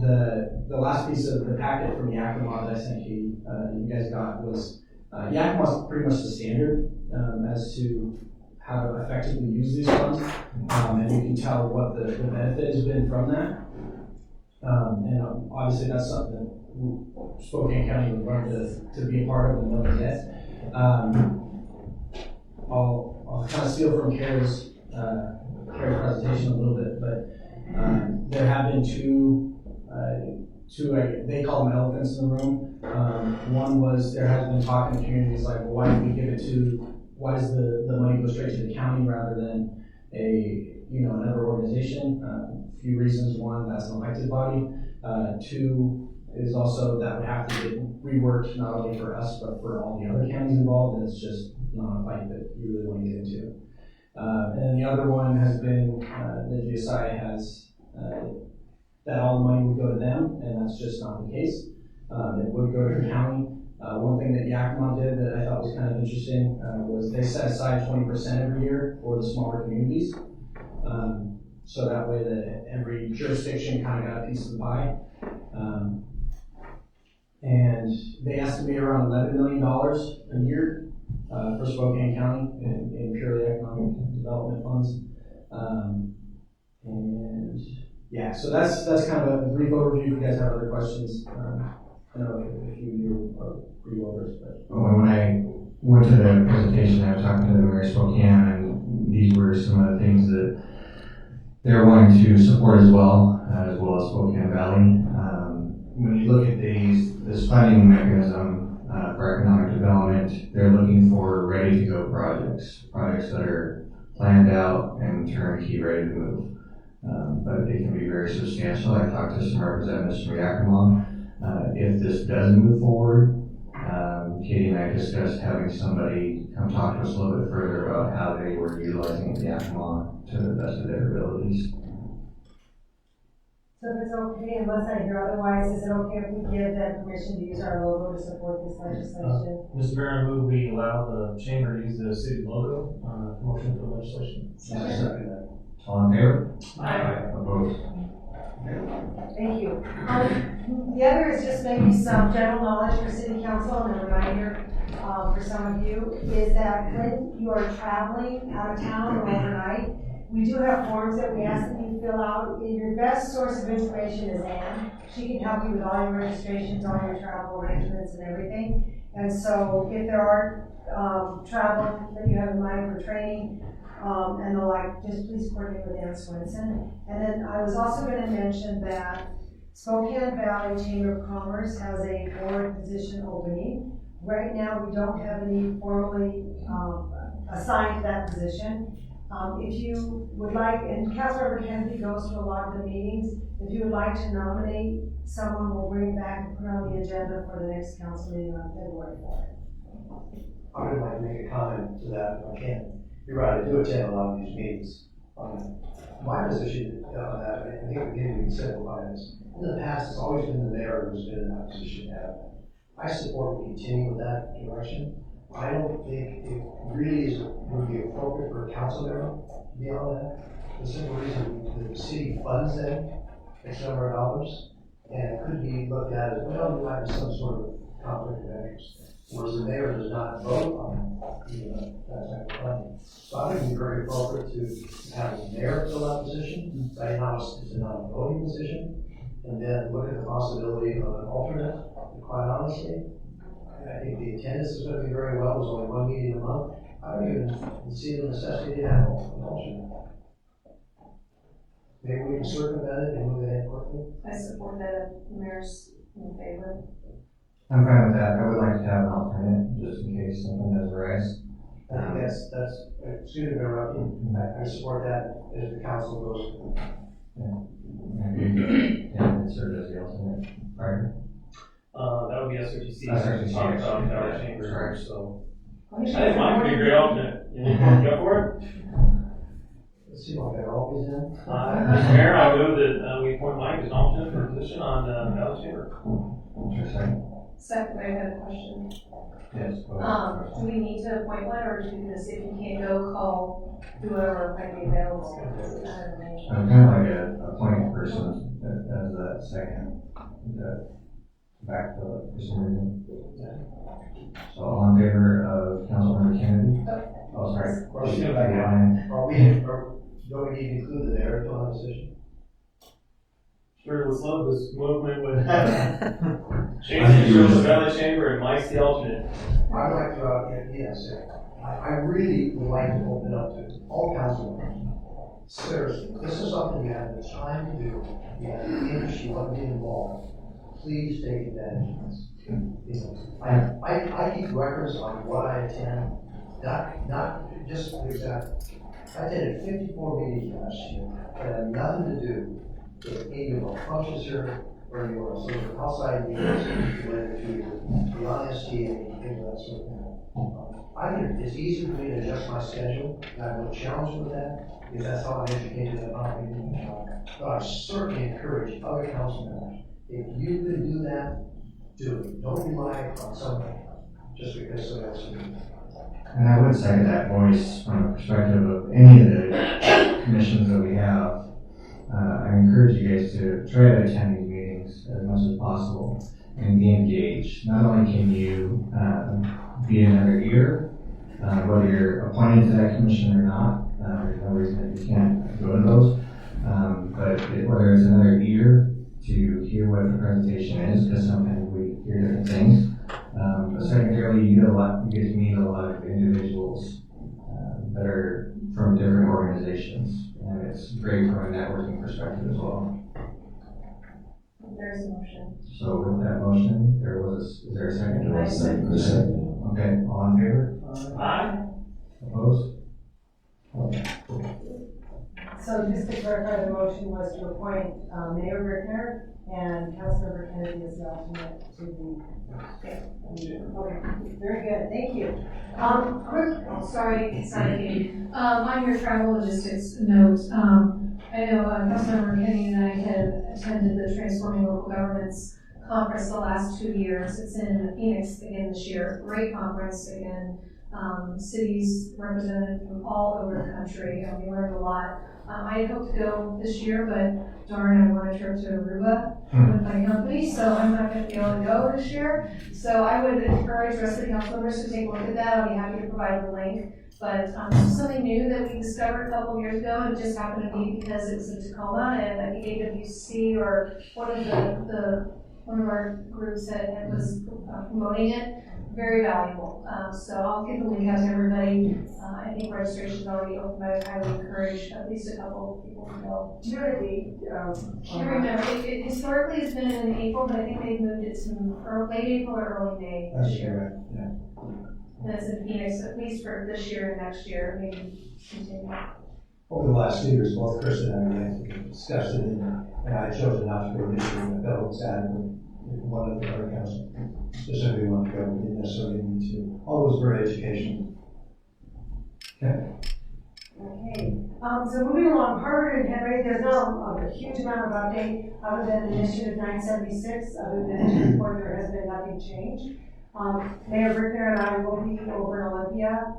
The last piece of the packet from Yakima that I sent you, you guys got was Yakima's pretty much the standard as to how to effectively use these funds, and you can tell what the benefit has been from that. And obviously that's something that Spokane County would love to be a part of and love to get. I'll kind of steal from Kara's presentation a little bit, but there have been two, they call them elephants in the room. One was there has been talk in the communities like, well, why does the money go straight to the county rather than another organization? A few reasons. One, that's an elected body. Two is also that would have to get reworked not only for us but for all the other counties involved, and it's just not a fight that you really want to get into. And the other one has been the GSI has that all the money would go to them, and that's just not the case. It would go to the county. One thing that Yakima did that I thought was kind of interesting was they set aside 20% every year for the smaller communities. So that way that every jurisdiction kind of got a piece of the pie. And they estimate around $11 million a year for Spokane County in purely economic development funds. And yeah, so that's kind of a brief overview. If you guys have other questions, I know a few of you are pretty well versed, but. When I went to the presentation, I was talking to the mayor of Spokane, and these were some of the things that they're wanting to support as well as Spokane Valley. When you look at this funding mechanism for economic development, they're looking for ready-to-go projects that are planned out and turnkey, ready to move. But they can be very substantial. I talked to some representatives from Yakima. If this doesn't move forward, Katie and I discussed having somebody come talk to us a little bit further about how they were utilizing Yakima to the best of their abilities. So if it's okay, unless I hear otherwise, is it okay if we give them permission to use our logo to support this legislation? Mr. Mayor, I move we allow the chamber to use the city logo on promotion for legislation. Second that. All in favor? Aye. Opposed? Thank you. The other is just maybe some general knowledge for city council and a reminder for some of you is that when you are traveling out of town or overnight, we do have forms that we ask that you fill out. Your best source of information is Anne. She can help you with all your registrations, all your travel arrangements and everything. And so if there are travel that you have in mind for training, and the like, just please coordinate with Ann Swenson. And then I was also going to mention that Spokane Valley Chamber of Commerce has a board position opening. Right now, we don't have any formally assigned to that position. If you would like, and Councilmember Kennedy goes to a lot of the meetings, if you would like to nominate someone, we'll bring it back and put on the agenda for the next council meeting on February 4th. I would like to make a comment to that if I can. You're right, I do attend a lot of these meetings. My position on that, I think we can simplify this. In the past, it's always been the mayor who's been in that position to have that. I support we continue with that direction. I don't think it really would be appropriate for a council member to be on that. The simple reason that the city funds them X number of dollars, and it could be looked at as, well, there might be some sort of conflict of interest. Whereas the mayor does not vote on that type of funding. So I think it would be very appropriate to have the mayor fill that position. Right now it's a non-voting position, and then look at the possibility of an alternate. Quite honestly, I think the attendance is going to be very well. There's only one meeting a month. I don't even see the necessity to have an alternate. Maybe we can circumvent it and move it in quickly. I support that if the mayor's in favor. I'm fine with that. I would like to have an alternate just in case something does arise. I think that's excuse me, interrupting. I support that as the council goes. Maybe serve as the alternate prior. That would be SRTC. SRTC. Our chamber, so. I think Mike would be a great alternate. You want to go for it? Let's see what they're always in. Mr. Mayor, I move that we appoint Mike as an alternate for a position on Valley Chamber. Interesting. Second, I had a question. Yes. Do we need to appoint one, or do you just, if you can't go, call whoever might be available? I'm kind of like a appointed person as that second, back to for some reason. So all in in favor of Councilmember Kennedy? Oh, sorry. Ryan. Don't we need to include the mayor on the decision? Sure, let's love this movement with I James think you Mitchell, were- the Valley Chamber, and Mike's the alternate. I'd like to, yes, I really would like to open up to all council members. Seriously, this is something you have the time to do, you have the interest, you want to be involved. Please take advantage of this. You know, I keep records on what I attend, not just for example. I attended 54 meetings last year that had nothing to do with any of our functions here or anywhere else. Those are outside meetings related to the honesty and things of that sort of thing. I think it's easy for me to adjust my schedule, and I have no challenge with that, because that's how I'm educated and how I'm doing my job. But I certainly encourage other council members, if you can do that, do it. Don't rely on somebody just because somebody else can do it. And I would say that voice from a perspective of any of the commissions that we have. I encourage you guys to try to attend these meetings as much as possible and be engaged. Not only can you be another ear, whether you're appointed to that commission or not, there's no reason that you can't go to those. Whether it's another ear to hear what the presentation is, because sometimes we hear different things. But secondarily, you get to meet a lot of individuals that are from different organizations, and it's great from a networking perspective as well. There's a motion. So with that motion, is there a second? I second. Okay, all in favor? Aye. Opposed? Okay. So just to clarify, the motion was to appoint Mayor Brickner and Councilmember Kennedy as the alternate to the. Okay, very good, thank you. Sorry, Katie. On your travel logistics note, I know Councilmember Kenny and I had attended the Transforming Local Governments conference the last 2 years. It's in Phoenix again this year. Great conference again. Cities represented from all over the country, and we learned a lot. I had hoped to go this year, but darn, I won a trip to Aruba with my company, so I'm not going to be able to go this year. So I would encourage the rest of the council members to take a look at that. I'll be happy to provide the link. But this is something new that we discovered a couple of years ago, and it just happened to be because it was in Tacoma, and I think AWC or one of our groups that was promoting it. Very valuable. So I'll get the link out to everybody. I think registration's already open, but I highly encourage at least a couple of people to go. Do you know the date? Can't remember. It historically has been in April, but I think they've moved it to late April or early May this year. Yeah. And it's in Phoenix, at least for this year and next year, maybe continue. Over the last 2 years, both Kristen and I discussed it, and I chose not to go this year, and I felt sad when one of the other council specifically wanted to go, we didn't necessarily need to. All was very educational. Okay. Okay, so moving along, Harvard and Henry, there's not a huge amount of update other than Initiative 976, other than to report there has been nothing changed. Mayor Brickner and I will be over in Olympia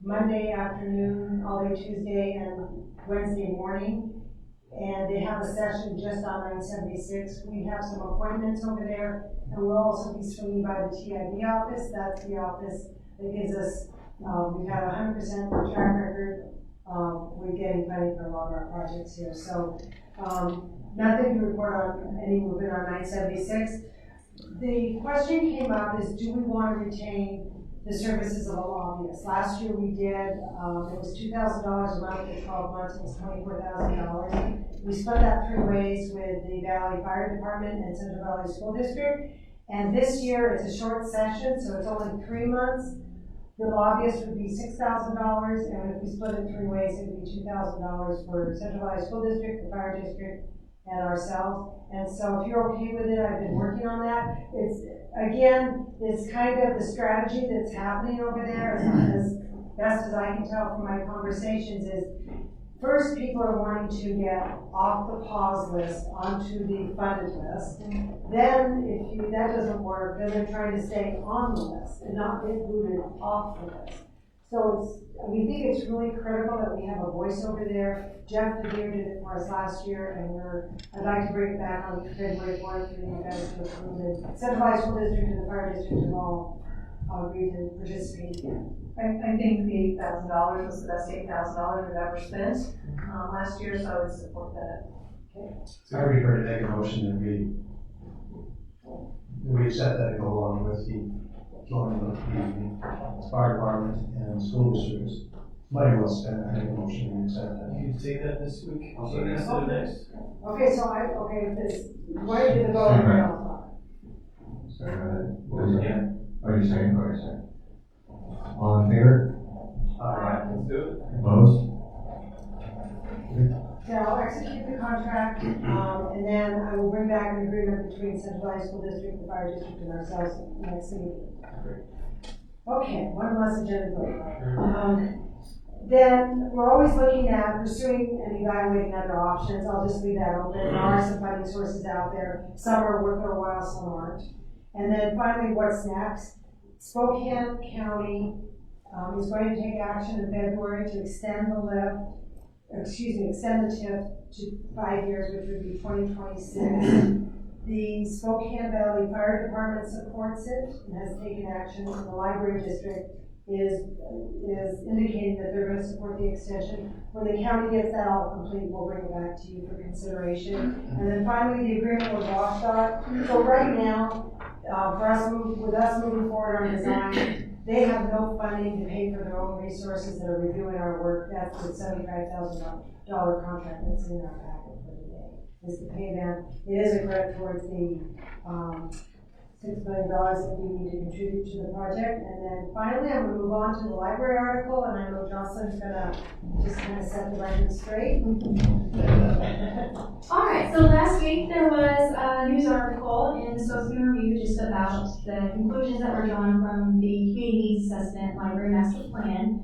Monday afternoon, all day Tuesday, and Wednesday morning. And they have a session just on 976. We have some appointments over there, and we'll also be swinging by the TIB office. That's the office that gives us, we've had a 100% track record. We're getting funding for a lot of our projects here. So nothing to report on any movement on 976. The question came up is, do we want to retain the services of a lobbyist? Last year we did, it was $2,000 a month for 12 months, it was $24,000. We split that 3 ways with the Valley Fire Department and Central Valley School District. And this year it's a short session, so it's only 3 months. The lobbyist would be $6,000, and if we split it 3 ways, it would be $2,000 for Central Valley School District, the Fire District, and ourselves. And so if you're okay with it, I've been working on that. It's kind of the strategy that's happening over there, as best as I can tell from my conversations, is first people are wanting to get off the pause list onto the funded list. Then if that doesn't work, then they're trying to stay on the list and not get booted off the list. So we think it's really critical that we have a voice over there. Jeff DeVere did it for us last year, and I'd like to bring it back on February 4th for you guys to approve it. Central Valley School District and the Fire District involved. agree to participate again. I think the $8,000 was the best $8,000 we've ever spent last year, so I would support that. I would prefer to make a motion that we accept that and go along with the fire department and school districts. Money well spent, I make a motion to accept that. You can take that this week. I'll Take that to the next. Okay, so why did the vote now? Sorry, what was that? Oh, you're saying, go ahead, sorry. All in favor? Let's do it. Opposed? So I'll execute the contract, and then I will bring back an agreement between Central Valley School District, the fire district, and ourselves next meeting. Okay, one last agenda vote. Then we're always looking at pursuing and evaluating other options. I'll just leave that open. There are some funding sources out there. Some are worth their while, some aren't. And then finally, what's next? Spokane County is going to take action in February to extend the TIF to 5 years, which would be 2026. The Spokane Valley Fire Department supports it and has taken action. The library district is indicating that they're going to support the extension. When the county gets that all complete, we'll bring it back to you for consideration. And then finally, the agreement with WashDOT. So right now, with us moving forward on design, they have no funding to pay for their own resources that are reviewing our work. That's the $75,000 contract that's in our packet for today, is to pay them. It is a credit towards the $6 million that we need to contribute to the project. And then finally, I'm going to move on to the library article, and I know Jocelyn's going to just kind of set the record straight. All right, so last week there was a news article in the Spokesman Review just about the conclusions that were drawn from the Community Needs Assessment Library Master Plan.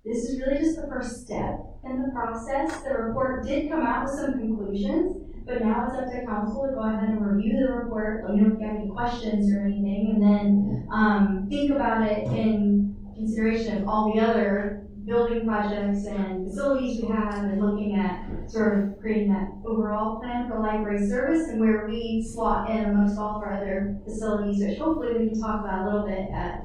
This is really just the first step in the process. The report did come out with some conclusions, but now it's up to council to go ahead and review the report, let me know if you have any questions or anything, and then think about it in consideration of all the other building projects and facilities we have, and looking at sort of creating that overall plan for library service and where we slot in amongst all of our other facilities, which hopefully we can talk about a little bit at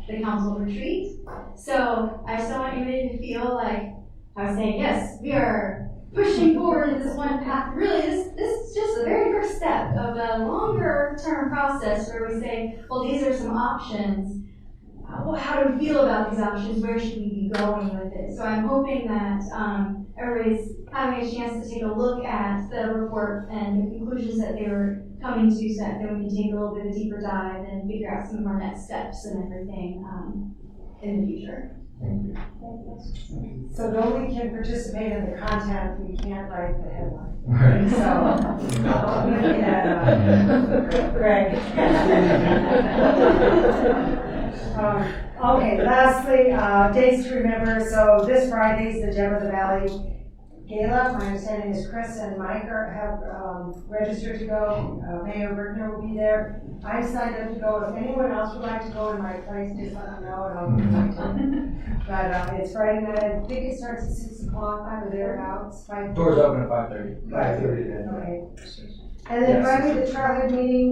the council retreat. So I just don't want anybody to feel like I was saying, yes, we are pushing forward in this one path. Really, this is just the very first step of a longer term process where we say, well, these are some options. How do we feel about these options? Where should we be going with it? So I'm hoping that everybody's having a chance to take a look at the report and the conclusions that they were coming to, so that then we can take a little bit of a deeper dive and figure out some of our next steps and everything in the future. So nobody can participate in the content, we can't write the headline. Right. So, I'm looking at Greg. Okay, lastly, dates to remember. So this Friday is the Gem of the Valley Gala. My understanding is Chris and Mike have registered to go. Mayor Berkner will be there. I'm signed up to go. If anyone else would like to go in my place, just let them know and I'll invite them. But it's Friday night. I think it starts at 6 o'clock or thereabouts. Doors open at 5:30. 5:30. Okay. And then finally, the Trailhead meeting,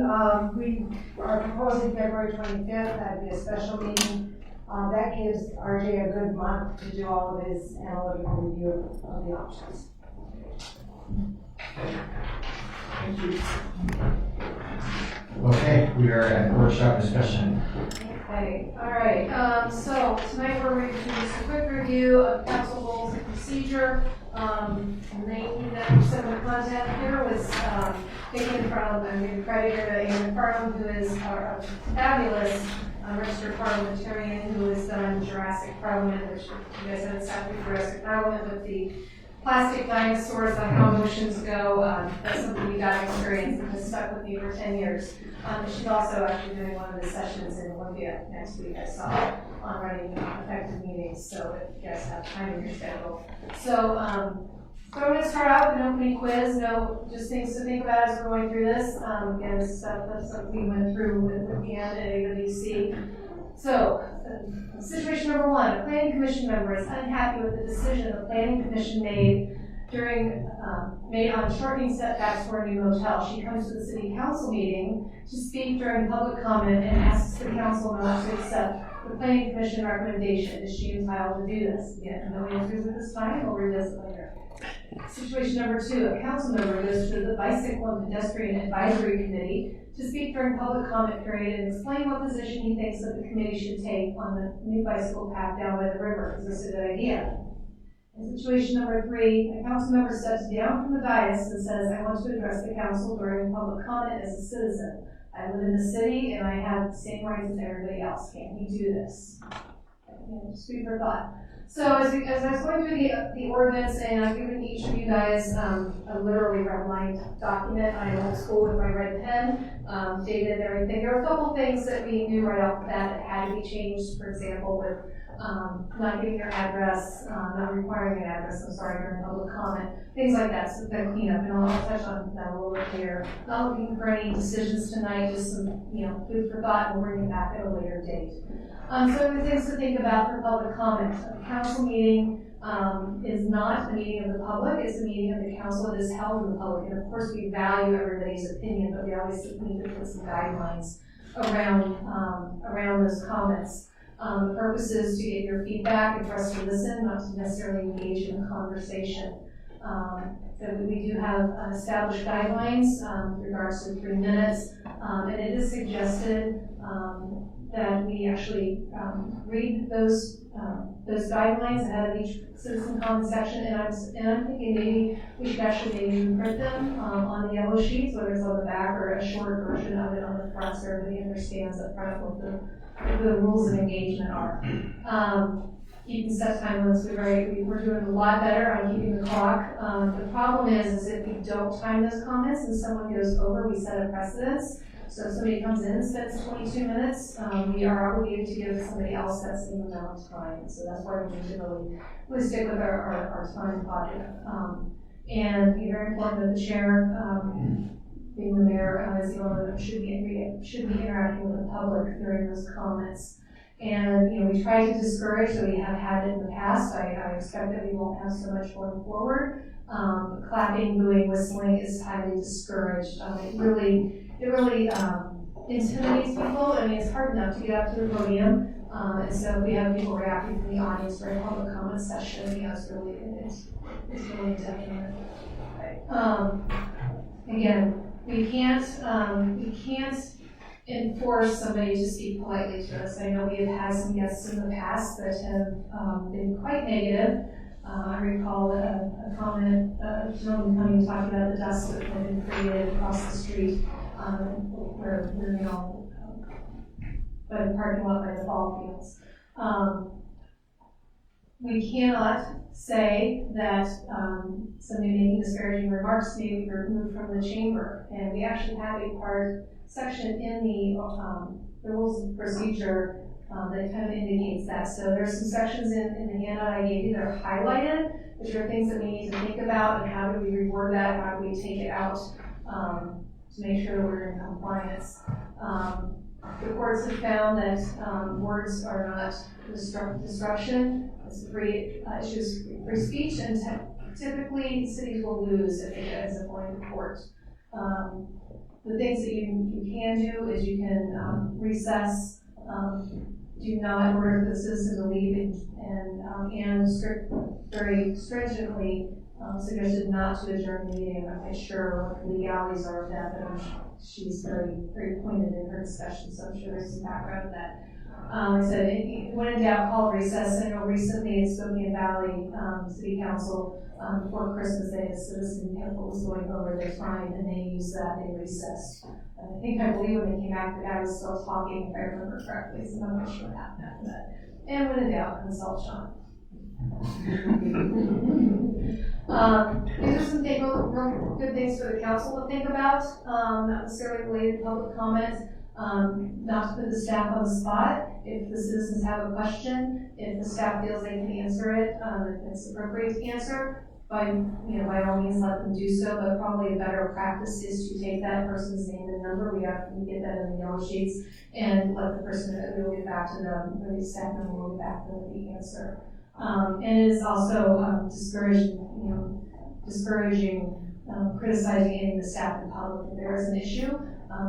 we are proposing February 25th. That'd be a special meeting. That gives RJ a good month to do all of his analytical review of the options. Thank you. Okay, we are at workshop discussion. Okay, all right. So tonight we're going to do just a quick review of council goals and procedure. 99% of the content here was taken from, I'm giving credit here to Amy Farnham, who is a fabulous registered parliamentarian who has done Jurassic Parliament, which you guys have exactly Jurassic Parliament with the plastic dinosaurs on how motions go. That's something we got experience and has stuck with me for 10 years. She's also actually doing one of the sessions in Olympia next week, I saw, on running effective meetings, so if you guys have time in your schedule. So I'm going to start out with an opening quiz, just things to think about as we're going through this. Again, this stuff that's something we went through with the end at AWC. So, situation number one, a planning commission member is unhappy with the decision the planning commission made made on shortening setbacks for a new motel. She comes to the city council meeting to speak during public comment and asks the council not to accept the planning commission recommendation. Is she entitled to do this? Again, no answers at this time, we'll revisit later. Situation number 2, a council member goes to the Bicycle and Pedestrian Advisory Committee to speak during public comment period and explain what position he thinks that the committee should take on the new bicycle path down by the river. Is this a good idea? In situation number 3, a council member steps down from the dais and says, I want to address the council during public comment as a citizen. I live in the city and I have the same rights as everybody else. Can we do this? Just food for thought. So as I was going through the ordinance, and I've given each of you guys a literally redlined document. I'm old school with my red pen, dated and everything. There were a couple things that we knew right off the bat that had to be changed. For example, with not giving your address, not requiring an address, during public comment, things like that, so that cleanup, and I'll touch on that a little bit here. Not looking for any decisions tonight, just some, food for thought, and we'll bring it back at a later date. So the things to think about for public comment. A council meeting is not a meeting of the public, it's a meeting of the council that is held in the public. And of course, we value everybody's opinion, but we always need to put some guidelines around those comments. The purpose is to get your feedback and for us to listen, not to necessarily engage in a conversation. So we do have established guidelines with regards to 3 minutes, and it is suggested that we actually read those guidelines ahead of each citizen comment section, and I'm thinking maybe we should actually maybe print them on the yellow sheets, whether it's on the back or a short version of it on the front, so everybody understands up front what the rules of engagement are. Keeping set time limits, we're doing a lot better on keeping the clock. The problem is if we don't time those comments and someone goes over, we set a precedence. So if somebody comes in and spends 22 minutes, we are obligated to give somebody else that same amount of time. So that's why we need to really stick with our time pocket. And it's very important that the chair, being the mayor, is the one that should be interacting with the public during those comments. And we try to discourage, so we have had it in the past. I expect that we won't have so much going forward. Clapping, booing, whistling is highly discouraged. It really intimidates people. I mean, it's hard enough to get up to the podium, and so if we have people reacting from the audience during a public comment session, it's really definite. Again, we can't enforce somebody to speak politely to us. I know we have had some guests in the past that have been quite negative. I recall a comment, someone coming and talking about the dust that had been created across the street, where by the parking lot by the ball fields. We cannot say that somebody making disparaging remarks may be removed from the chamber, and we actually have a part section in the rules of procedure that kind of indicates that. So there's some sections in the handout I gave you that are highlighted, which are things that we need to think about, and how do we reward that, how do we take it out to make sure that we're in compliance. The courts have found that words are not disruption. It's issues free speech, and typically cities will lose if it ends up going to court. The things that you can do is you can recess, do not order the citizen to leave, and very stringently suggested not to adjourn the meeting. I'm not quite sure what the legalities are of that, but she's very, very pointed in her discussion, so I'm sure there's some background of that. So when in doubt, call recess. I know recently in Spokane Valley City Council, before Christmas, they had a citizen temple was going over their time, and they used that, they recessed. I believe when they came back, the guy was still talking, if I remember correctly, so I'm not sure what happened after that. And when in doubt, consult Sean. These are some real good things for the council to think about, not necessarily related to public comment. Not to put the staff on the spot. If the citizens have a question, if the staff feels they can answer it, if it's appropriate to answer, by all means let them do so, but probably a better practice is to take that person's name and number, we get that in the yellow sheets, and let the person, we'll get back to them, or the staff member will get back to them with the answer. And it is also discouraged, discouraging, criticizing any of the staff in public. If there is an issue,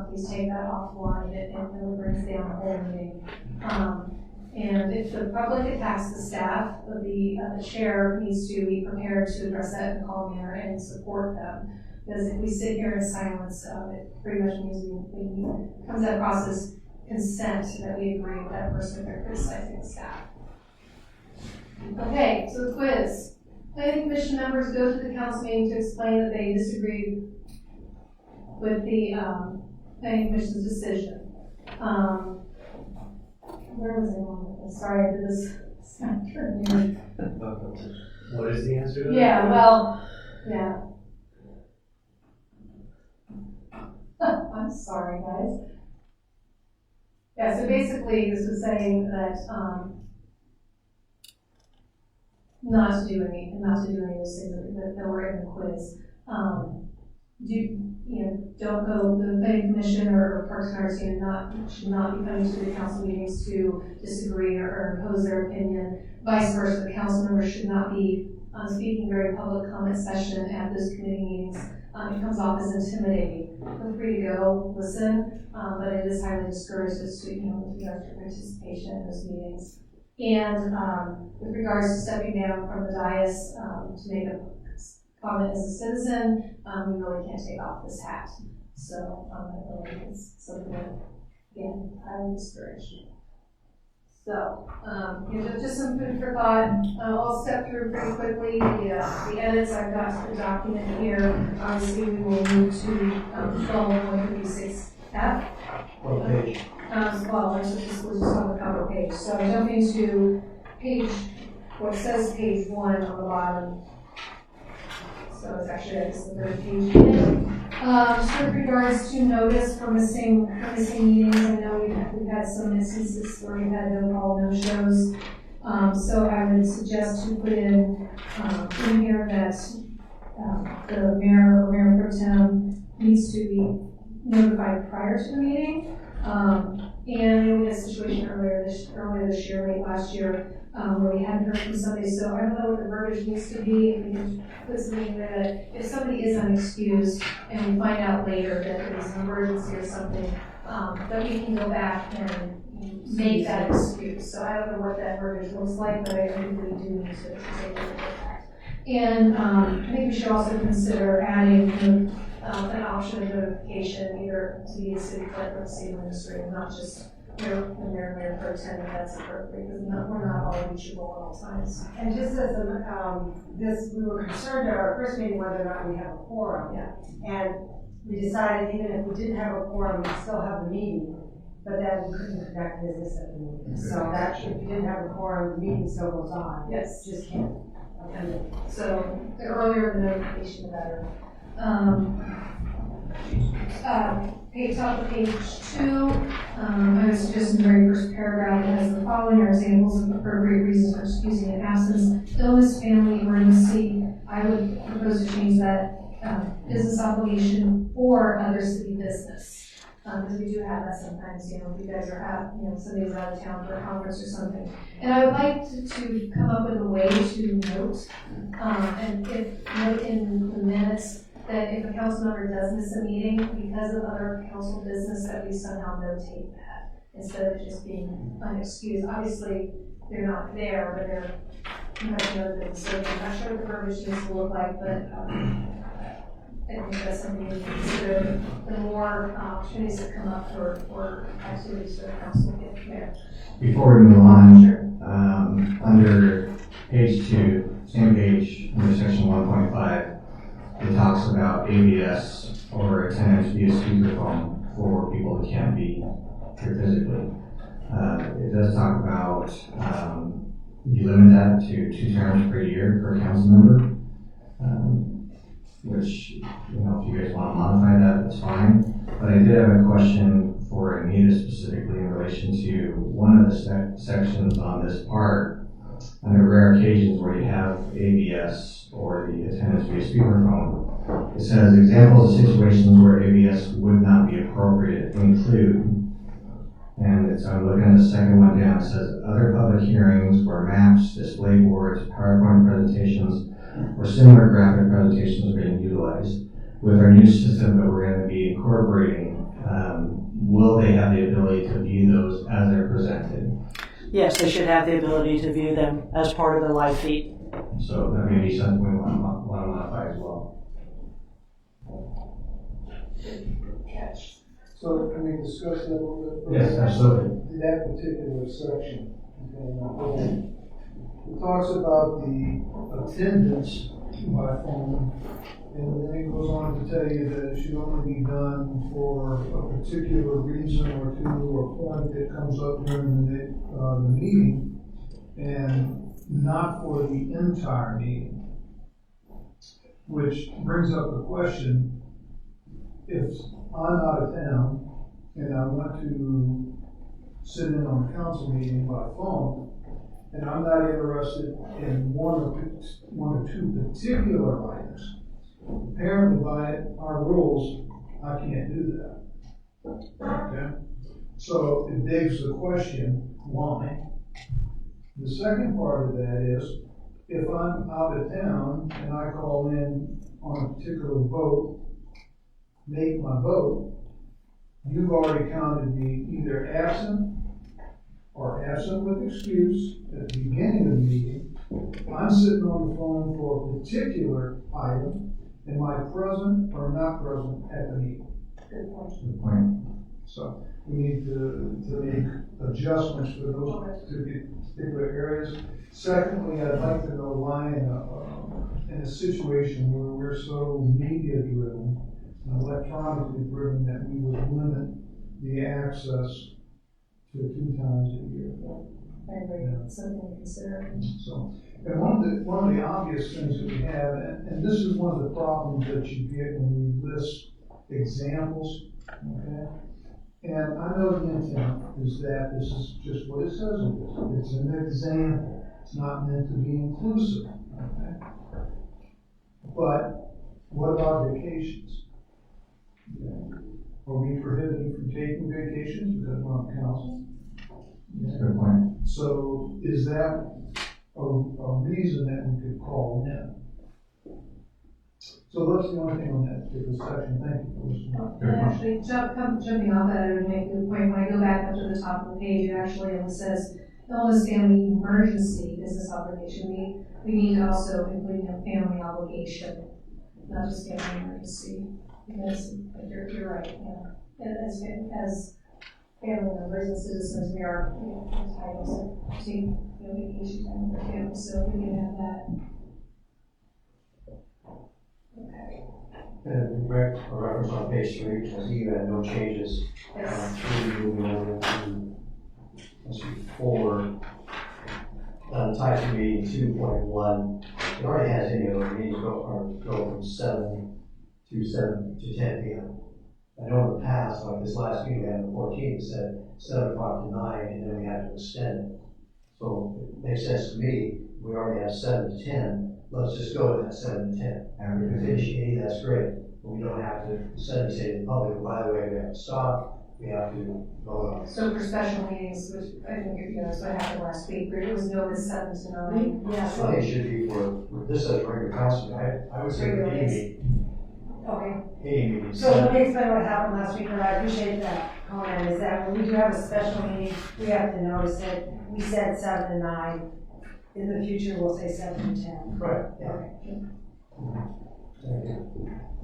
please take that offline and really brings down the whole meeting. And if the public attacks the staff, the chair needs to be prepared to address that in a calm manner and support them. Because if we sit here in silence, it pretty much means we comes across as consent that we agree with that person if they're criticizing the staff. Okay, so the quiz. Planning Commission members go to the council meeting to explain that they disagree with the Planning Commission's decision. Where was I going with this? Sorry, I did this. What is the answer to that? Yeah, well, yeah. I'm sorry, guys. Yeah, so basically this was saying that not to do any of those things that were in the quiz. Don't go, the planning commission or Parks and Arts should not be coming to the council meetings to disagree or impose their opinion. Vice versa, the council members should not be speaking during public comment session at those committee meetings. It comes off as intimidating. Feel free to go listen, but it is highly discouraged as to, with regards to participation in those meetings. And with regards to stepping down from the dais to make a comment as a citizen, we really can't take off this hat. So I really think it's something that, again, highly discouraged. So, just some food for thought. I'll step through pretty quickly the edits. I've got the document here. Obviously, we will move to 12.136F. What page? Well, we're just on the cover page. So jumping to page, what says page 1 on the bottom. So it's actually, I guess, the third page. Just with regards to notice for missing meetings, I know we've had some instances where we've had no call, no shows. So I would suggest to put in here that the mayor or mayor pro tem needs to be notified prior to the meeting. And we had a situation earlier this year, late last year, where we hadn't heard from somebody. So I don't know what the verbiage needs to be. If we can put something in there that if somebody is unexcused and we find out later that there's an emergency or something, that we can go back and make that excuse. So I don't know what that verbiage looks like, but I think we do need to take a look at that. And I think we should also consider adding an option of notification either to the city clerk or the city administrator, not just when they're mayor pro tem, if that's appropriate, because we're not all reachable at all times. And just as we were concerned at our first meeting whether or not we have a quorum. Yeah. And we decided even if we didn't have a quorum, we'd still have the meeting, but then we couldn't conduct business at the meeting. So that if you didn't have a quorum, the meeting still goes on. Yes. Just can't. Okay. So the earlier the notification, the better. Top of page 2, I would suggest in the very first paragraph, it has the following are examples of appropriate reasons for excusing an absence: illness, family, emergency. I would propose to change that business obligation or other city business. Because we do have that sometimes, if you guys are out, somebody's out of town for a conference or something. And I would like to come up with a way to note, and note in the minutes that if a council member does miss a meeting because of other council business, that we somehow notate that instead of just being unexcused. Obviously, they're not there, but they're so I'm not sure what the verbiage needs to look like, but I think that's something we can consider. The more opportunities that come up for activities for the council get there. Before we move on, under page 2, same page, under section 1.5, it talks about ABS or attendance via speakerphone for people that can't be here physically. It does talk about you limit that to 2 terms per year per council member, which, if you guys want to modify that, that's fine. But I did have a question for Anita specifically in relation to one of the sections on this part. Under rare occasions where you have ABS or the attendance via speakerphone, it says examples of situations where ABS would not be appropriate include, and I'm looking at the second one down, it says other public hearings where maps, display boards, PowerPoint presentations, or similar graphic presentations are being utilized. With our new system that we're going to be incorporating, will they have the ability to view those as they're presented? Yes, they should have the ability to view them as part of the live feed. So that may be something we want to modify as well. So can we discuss that a little bit? Yes, absolutely. That particular section, okay, it talks about the attendance by phone, and then it goes on to tell you that it should only be done for a particular reason or two or point that comes up during the meeting, and not for the entire meeting. Which brings up the question, if I'm out of town and I want to sit in on a council meeting by phone, and I'm not interested in one or two particular items, apparently by our rules, I can't do that. Okay? So it begs the question, why? The second part of that is, if I'm out of town and I call in on a particular vote, make my vote, you've already counted me either absent or absent with excuse at the beginning of the meeting. I'm sitting on the phone for a particular item. Am I present or not present at the meeting? Good point. Good point. So we need to make adjustments for those two particular areas. Secondly, I'd like to know why in a situation where we're so media driven, electronically driven, that we would limit the access to 2 times a year. I agree, something to consider. So, and one of the obvious things that we have, and this is one of the problems that you get when we list examples, okay? And I know the intent is that this is just what it says it is. It's an example. It's not meant to be inclusive, okay? But what about vacations? Okay. Are we prohibited from taking vacations because we're on council? That's a good point. So is that a reason that we could call in? So that's the only thing on that particular section. Thank you for listening. And actually, jumping off that, I would make a good point. When I go back up to the top of the page, it actually only says illness, family, emergency, business obligation. We need to also include family obligation, not just family emergency. Because you're right, as family members and citizens, we are entitled to take vacation time with our family, so we can have that. Okay. And a reference on page 3, I see you had no changes. Yes. Moving over to, let's see, 4, type 2 meeting 2.1. It already has any of those meetings go from 7 to 10 p.m. I know in the past, like this last meeting, we had the 14th, it said 7 o'clock to 9, and then we had to extend it. So it makes sense to me. We already have 7 to 10. Let's just go with that 7 to 10. And if we finish 80, that's great. But we don't have to suddenly say to the public, by the way, we have to stop. We have to vote on it. So for special meetings, which I think that's what happened last week, where it was noticed 7 to 9. I think it should be for this as regular council. I would say for meeting. Okay. Meeting. So let me explain what happened last week, and I appreciate that comment, is that when we do have a special meeting, we have to notice it. We said 7 to 9. In the future, we'll say 7 to 10. Right. Okay.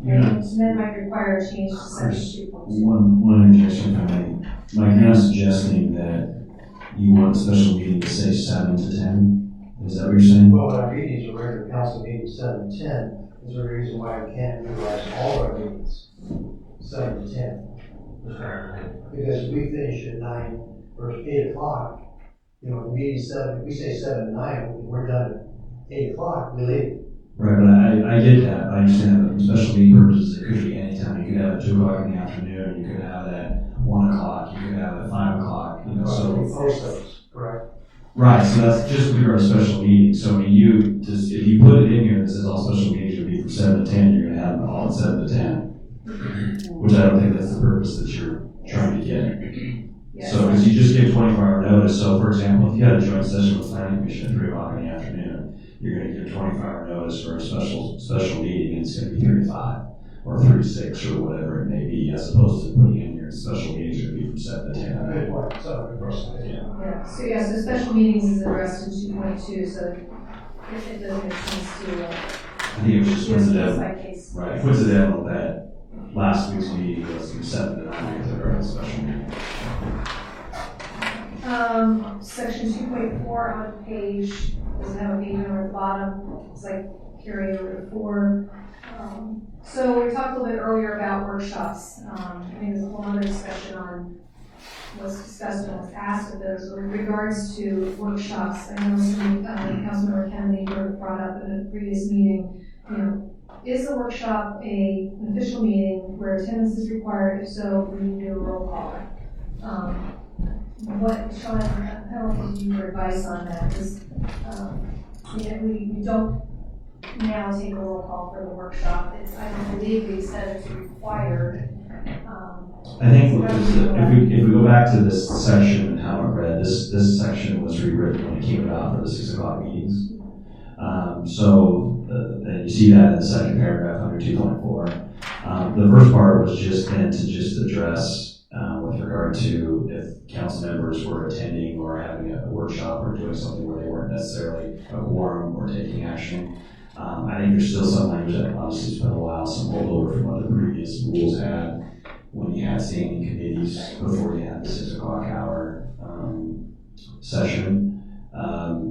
And that might require a change to section 2.2. One objection, if I may. Mike, you're not suggesting that you want a special meeting to say 7 to 10? Is that what you're saying? Well, what I'm reading is a regular council meeting 7 to 10. There's a reason why we can't utilize all our meetings 7 to 10. Because if we finish at 9 or 8 o'clock, the meeting 7, if we say 7 to 9, we're done at 8 o'clock, we leave. Right, but I get that. I understand that for special meeting purposes, it could be any time. You could have it 2 o'clock in the afternoon, you could have it at 1 o'clock, you could have it at 5 o'clock, so. Post those, correct? Right, so that's just with regard to special meetings. So I mean, if you put it in here that says all special meetings would be from 7 to 10, you're gonna have them all at 7 to 10. Which I don't think that's the purpose that you're trying to get. Yes. So, because you just give 24-hour notice, so for example, if you had a joint session with the planning commission at 3 o'clock in the afternoon, you're gonna give 24-hour notice for a special meeting, and it's gonna be 3 to 5, or 3 to 6, or whatever it may be, as opposed to putting in your special meetings are gonna be from 7 to 10. Good point, so, good person, Yeah, so special meetings is addressed in 2.2, so it doesn't make sense to, I think it was just coincidental, by case. right, coincidental that last week's meeting was from 7 to 9, because they're a special meeting. Section 2.4 on page, doesn't have a page number at the bottom, it's like carried over to 4. So we talked a little bit earlier about workshops. I think there's a whole other discussion on what's discussed and what's asked of those. But in regards to workshops, I know some Councilmember Kennedy brought up in a previous meeting, is a workshop an official meeting where attendance is required? If so, we need to do a roll call. Sean, I don't think you your advice on that, because we don't now take a roll call for the workshop. I don't believe we said it's required. I think if we go back to this section and how it read, this section was rewritten when it came about for the 6 o'clock meetings. And you see that in the second paragraph under 2.4. The first part was just meant to just address with regard to if council members were attending or having a workshop or doing something where they weren't necessarily a quorum or taking action. I think there's still some language that obviously it's been a while, some holdover from what the previous rules had when you had standing committees before you had the 6 o'clock hour session.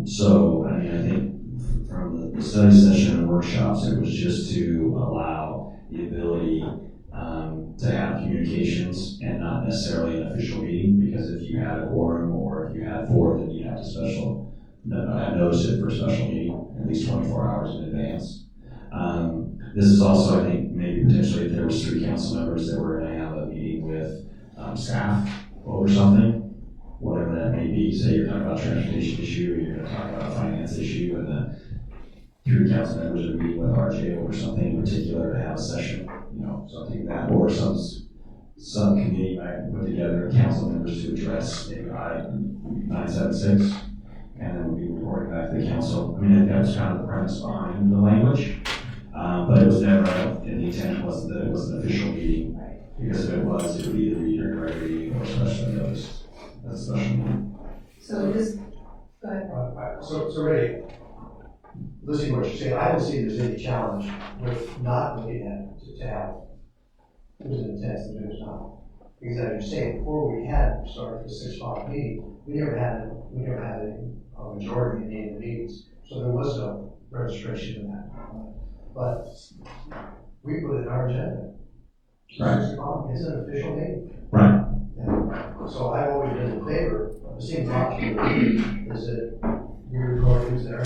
So, I mean, I think from the study session and workshops, it was just to allow the ability to have communications and not necessarily an official meeting, because if you had a quorum or if you had 4, then you'd have to notice it for a special meeting at least 24 hours in advance. This is also, I think, maybe potentially if there was 3 council members that were going to have a meeting with staff over something, whatever that may be. Say you're talking about a transportation issue, or you're going to talk about a finance issue, and the 3 council members are meeting with RJ over something in particular to have a session, something like that, or some committee might put together council members to address maybe item 976, and then we'll be reporting back to the council. I mean, I think that was kind of the premise behind the language, but it was never, and the intent wasn't that it was an official meeting, because if it was, it would either be during a regular meeting or special notice. That's a special meeting. So just, go ahead. So Ray, listening to what you're saying, I don't see there's any challenge with not looking at to have there's an intent to do this now. Because as you're saying, before we had started the 6 o'clock meeting, we never had a majority in any of the meetings, so there was no registration in that. But we put it in our agenda. Right. 6 o'clock is an official meeting. Right. So I've always been in favor of the same option is that we record who's there.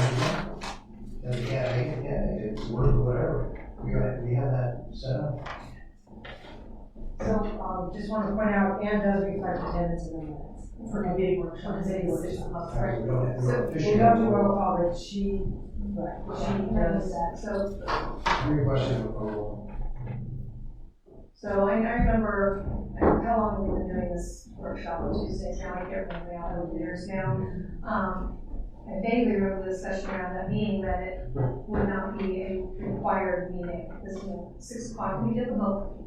And we can't make it, it's worth or whatever. We have that set up. So, just want to point out, Ann does reflect attendance in the minutes for a meeting workshop, it's 6 o'clock, right? So, we don't do roll call, but she does that, so. Your question. So I remember, how long have we been doing this workshop on Tuesdays now? I can't remember how many years now. I vaguely remember the discussion around that meeting that it would not be a required meeting. This 6 o'clock, we did the vote.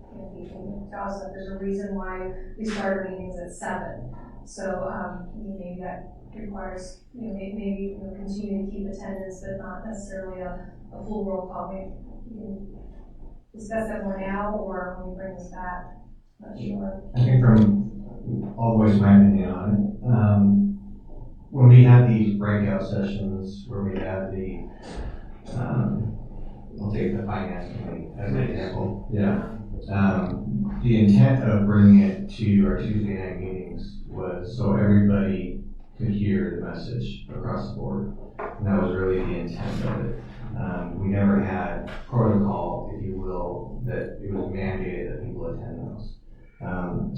There's a reason why we started meetings at 7. So maybe that requires, maybe continue to keep attendance, but not necessarily a full roll call. Maybe discuss that more now, or when we bring this back. Not sure. I think I'll voice my opinion on it. When we have these breakout sessions where we have I'll take the finance committee as an example. Yeah. The intent of bringing it to our Tuesday night meetings was so everybody could hear the message across the board. And that was really the intent of it. We never had protocol, if you will, that it was mandated that people attend those.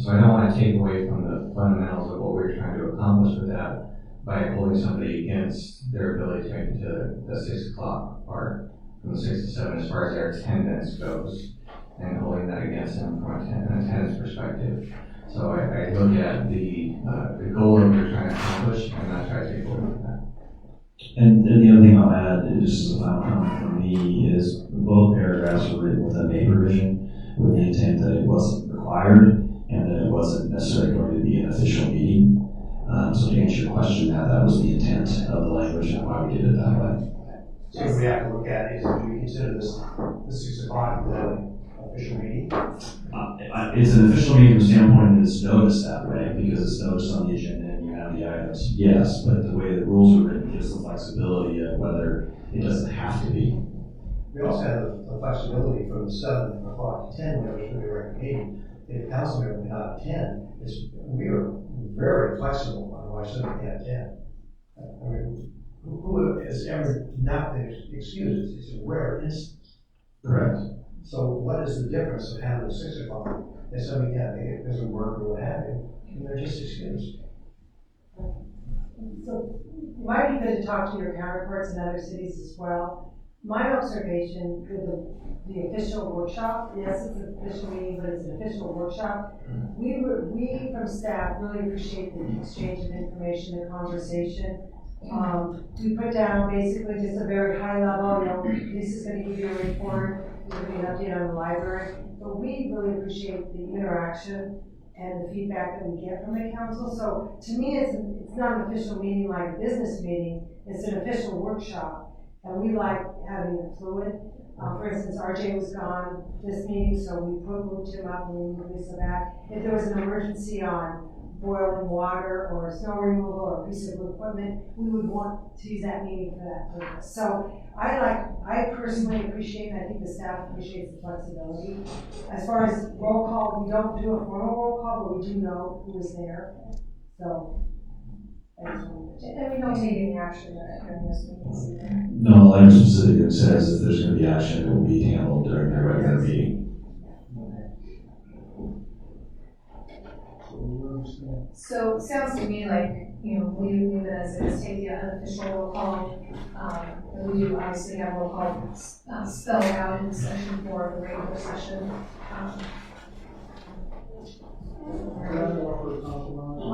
So I don't want to take away from the fundamentals of what we were trying to accomplish with that by holding somebody against their ability to make it to the 6 o'clock part from the 6 to 7 as far as their attendance goes, and holding that against them from an attendance perspective. So I look at the goal that we're trying to accomplish and not try to take away from that. And the other thing I'll add, just as a final comment from me, is both paragraphs are written with a May provision, with the intent that it wasn't required and that it wasn't necessarily going to be an official meeting. So to answer your question, that was the intent of the language and why we did it that way. So we have to look at is, do we consider this the 6 o'clock the official meeting? It's an official meeting from the standpoint that it's noticed that way because it's noticed on the agenda and you have the items. Yes, but the way the rules are written gives the flexibility of whether it doesn't have to be. We also have the flexibility from 7 o'clock to 10 whenever it's really regular meeting. If a council member cannot attend, we are very flexible on why somebody can't attend. I mean, who has ever not been excused? It's a rare instance. Correct. So what is the difference of having a 6 o'clock if somebody can't make it because of work or what have you, and they're just excused? So it might be good to talk to your counterparts in other cities as well. My observation with the official workshop, yes, it's an official meeting, but it's an official workshop. We from staff really appreciate the exchange of information, the conversation. We put down basically just a very high level, this is going to give you a report, there's going to be an update on the library. But we really appreciate the interaction and the feedback that we get from the council. So to me, it's not an official meeting like a business meeting, it's an official workshop. And we like having it fluid. For instance, RJ was gone this meeting, so we moved him up and we moved Lisa back. If there was an emergency on boiling water or snow removal or a piece of equipment, we would want to use that meeting for that purpose. So I personally appreciate, and I think the staff appreciates the flexibility. As far as roll call, we don't do a formal roll call, but we do know who is there. So. And we don't take any action during this meeting either. No, the language specifically says if there's going to be action, it will be handled during the regular meeting. So it sounds to me like, we leave it as it is, take the unofficial roll call. And we do obviously have roll call spelled out in section 4 of the regular session.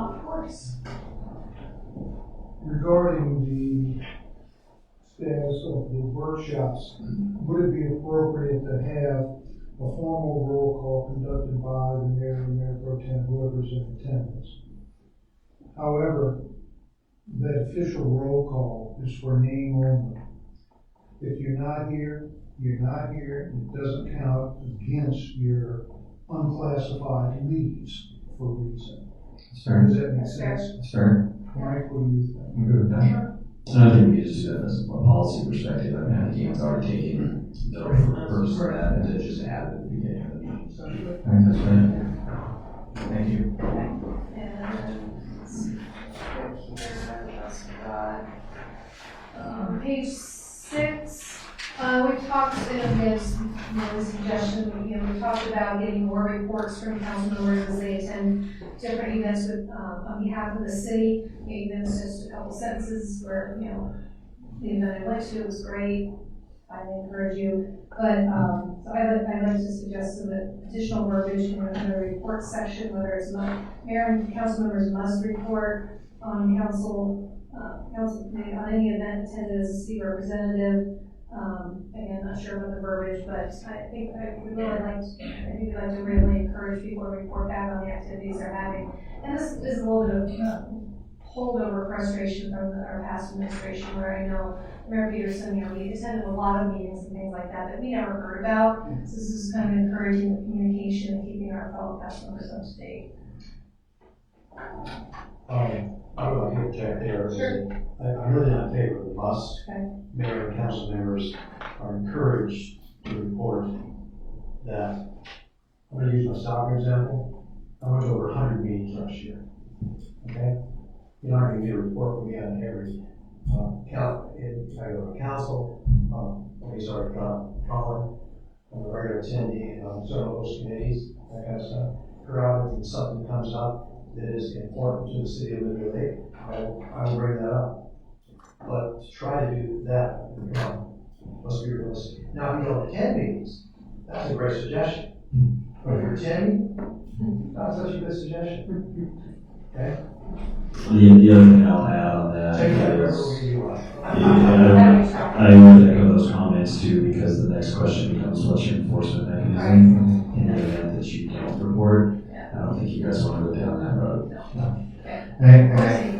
Of course. Regarding the status of the workshops, would it be appropriate to have a formal roll call conducted by the mayor and mayor pro tem, whoever's in attendance? However, that official roll call is for name only. If you're not here, you're not here. It doesn't count against your unclassified leaves for a reason. Does that make sense? That's fair. Mike, what do you think? I'm good with that. And I think we could just do that as from a policy perspective. I mean, I think Ian's already taken the purpose for that and to just add it at the beginning of the meeting. So I think that's right. Thank you. Page 6, we talked, and there's no suggestion, we talked about getting more reports from council members as they attend different events with, on behalf of the city. Even if it's just a couple sentences where, the event I went to was great. I encourage you. But so I'd like to suggest some additional verbiage in the report section, whether it's mayor and council members must report on council committee on any event attended as a city representative. Again, not sure about the verbiage, but I think we'd like to really encourage people to report back on the activities they're having. And this is a little bit of holdover frustration from our past administration, where I know Mayor Peterson, we attended a lot of meetings and things like that we never heard about. So this is kind of encouraging the communication and keeping our fellow council members up to date. I would like to interject there. Sure. I'm really not in favor of the must. Okay. Mayor and council members are encouraged to report that. I'm going to use myself for example. I went to over 100 meetings last year. Okay? You're not going to get a report from me on every I go to council, Colin, I'm a regular attendee on several of those committees, that kind of stuff. Periodically, when something comes up that is important to the city of Liberty Lake, I will bring that up. But to try to do that, must be realistic. Now, if you don't attend meetings, that's a great suggestion. But if you're attending, not such a good suggestion. Okay? The other thing I'll add on that Take that is, wherever you want. I would echo those comments too, because the next question becomes, what's your enforcement mechanism in the event that you don't report? I don't think you guys want to go down that road.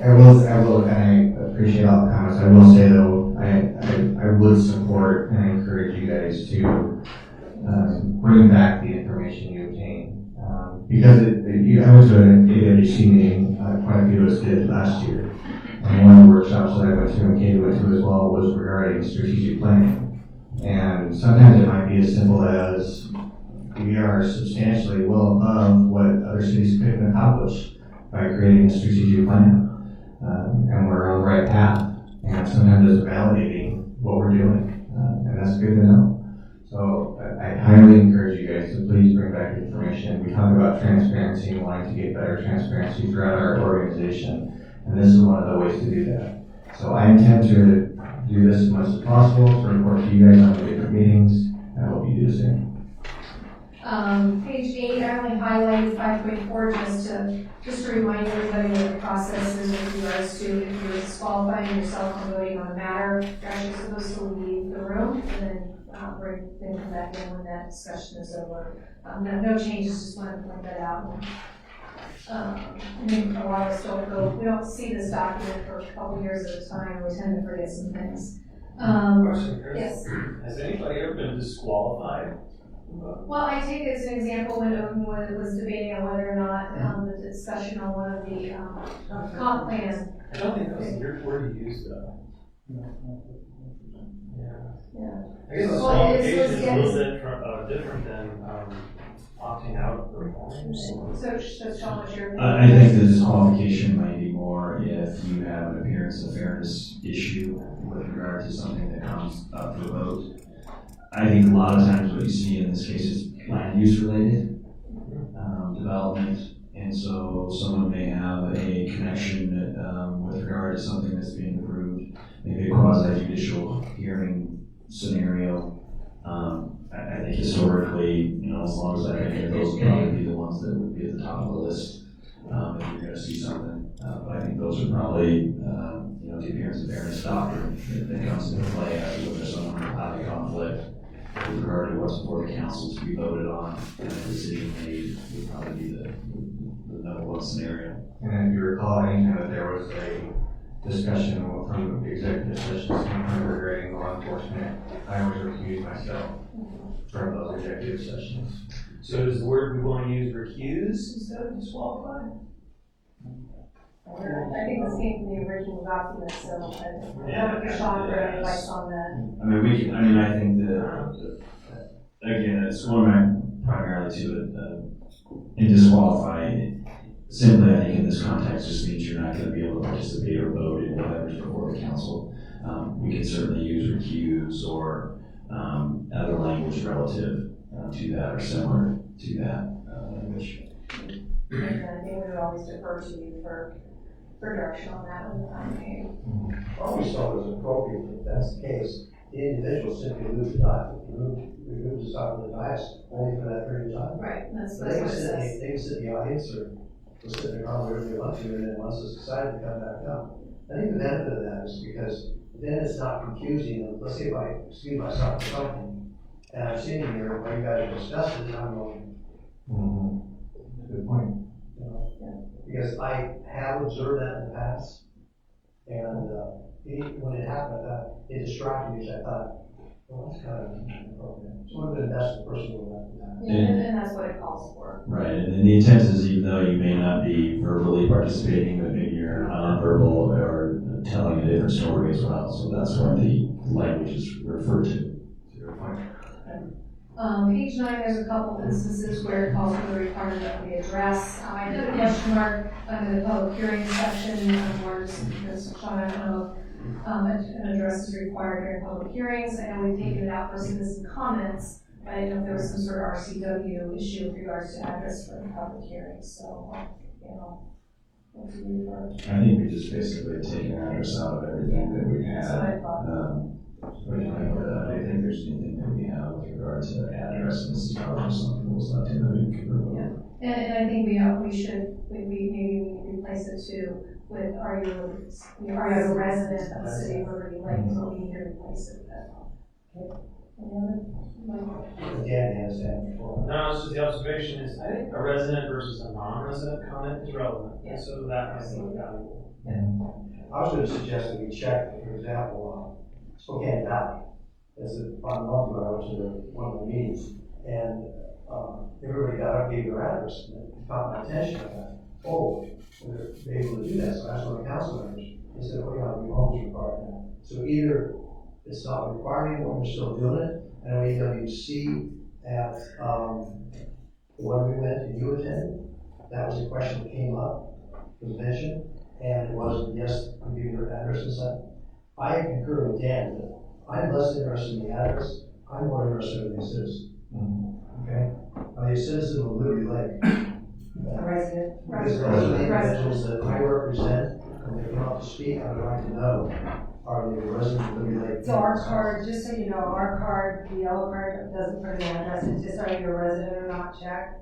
I will, and I appreciate all the comments. I will say though, I would support and encourage you guys to bring back the information you obtained. Because I went to an AWC meeting, quite a few of us did last year. And one of the workshops that I went to and Katie went to as well was regarding strategic planning. And sometimes it might be as simple as we are substantially well above what other cities could accomplish by creating a strategic plan. And we're on the right path. And sometimes it's validating what we're doing. And that's good to know. So I highly encourage you guys to please bring back the information. We talk about transparency and wanting to get better transparency throughout our organization. And this is one of the ways to do that. So I intend to do this as much as possible, to report to you guys on the different meetings. I hope you do the same. Page 8, I only highlighted 5.4 just to remind everybody what the process is with regards to if you're disqualifying yourself from voting on a matter, you're actually supposed to leave the room and then come back in when that discussion is over. No changes, just wanted to point that out. I mean, a lot of us don't go, we don't see this document for a couple years at a time, we tend to forget some things. Question, Chris. Yes. Has anybody ever been disqualified? Well, I take it as an example when Oakwood was debating on whether or not the discussion on one of the comp plans. I don't think that was your word you used though. Yeah. I guess the Well, qualification is a little bit different than opting out of the So Sean, what's your? I think the disqualification might be more if you have an appearance of fairness issue with regard to something that comes up for vote. I think a lot of times what you see in this case is land use related development, and so someone may have a connection with regard to something that's being approved, maybe a quasi-judicial hearing scenario. I think historically, as long as I can hear, those would probably be the ones that would be at the top of the list if you're going to see something. But I think those are probably, the appearance of fairness doctrine that comes into play as whether someone will have a conflict with regard to what's before the council to be voted on and a decision made would probably be the number one scenario. And if you recall, anytime that there was a discussion from the executive sessions regarding law enforcement, I always recuse myself from those executive sessions. So is the word we want to use recuse instead of disqualified? I think this came from the original document, so I don't know if Sean or any advice on that. I think that, again, it's going back primarily to it, in disqualified, simply I think in this context just means you're not going to be able to participate or vote in whatever's before the council. We can certainly use recuse or other language relative to that or similar to that language. And I think we would always defer to you for direction on that when the time came. I always thought it was appropriate if that's the case, the individual simply remove the side of the dais only for that period of time. Right, that's They what can it sit, says. they can sit in the audience or sit in their car wherever they want to, and then once it's decided to come back up. I think the benefit of that is because then it's not confusing. Let's say if I excuse myself for something, and I'm sitting here while you guys are discussing it, I'm going, Good point. Because I have observed that in the past, and when it happened, it distracted me, so I thought, well, that's kind of inappropriate. So it would have been best the person would have left that. And that's what it calls for. Right, and the intent is even though you may not be verbally participating, but maybe you're nonverbal or telling a different story as well. So that's what the language is referred to. Page 9, there's a couple instances where it calls for the requirement of the address. I put a question mark under the public hearing section, where Sean, I don't know if an address is required during public hearings. I know we've taken it out for citizen comments, but I didn't know if there was some sort of RCW issue with regards to address for the public hearings. So, what do you prefer? I think we just basically taken address out of everything that we had. That's what I thought. I think there's anything that we have with regard to address, and this is probably something that was not in the can remove. And I think we should, maybe we replace replace it to with, are you a resident of the city of Liberty Lake, so we need to replace it with that. Okay. Dan has that before. No, it's just the observation is, I think a resident versus a non-resident comment is relevant, and so that might be valuable. I was gonna suggest that we check, for example, Spokane Valley. As a, about a month ago, I went to one of the meetings, and everybody got up, gave their address, and it caught my attention. I thought, oh, they're able to do that, so I asked one of the council members. They said, oh yeah, we always require that. So either it's not required anymore, we're still doing it. I know EWC at the one we went and you attended, that was a question that came up, was mentioned, and it was, yes, we give your address and stuff. I concur with Dan that I'm less interested in the address, I'm more interested in the citizen. Okay? Are they a citizen of Liberty Lake? A resident. Because those are the individuals that I represent, when they come up to speak, I would like to know, are they a resident of Liberty Lake? So our card, just so you know, our card, the yellow card, doesn't put an address, it's just are you a resident or not checked.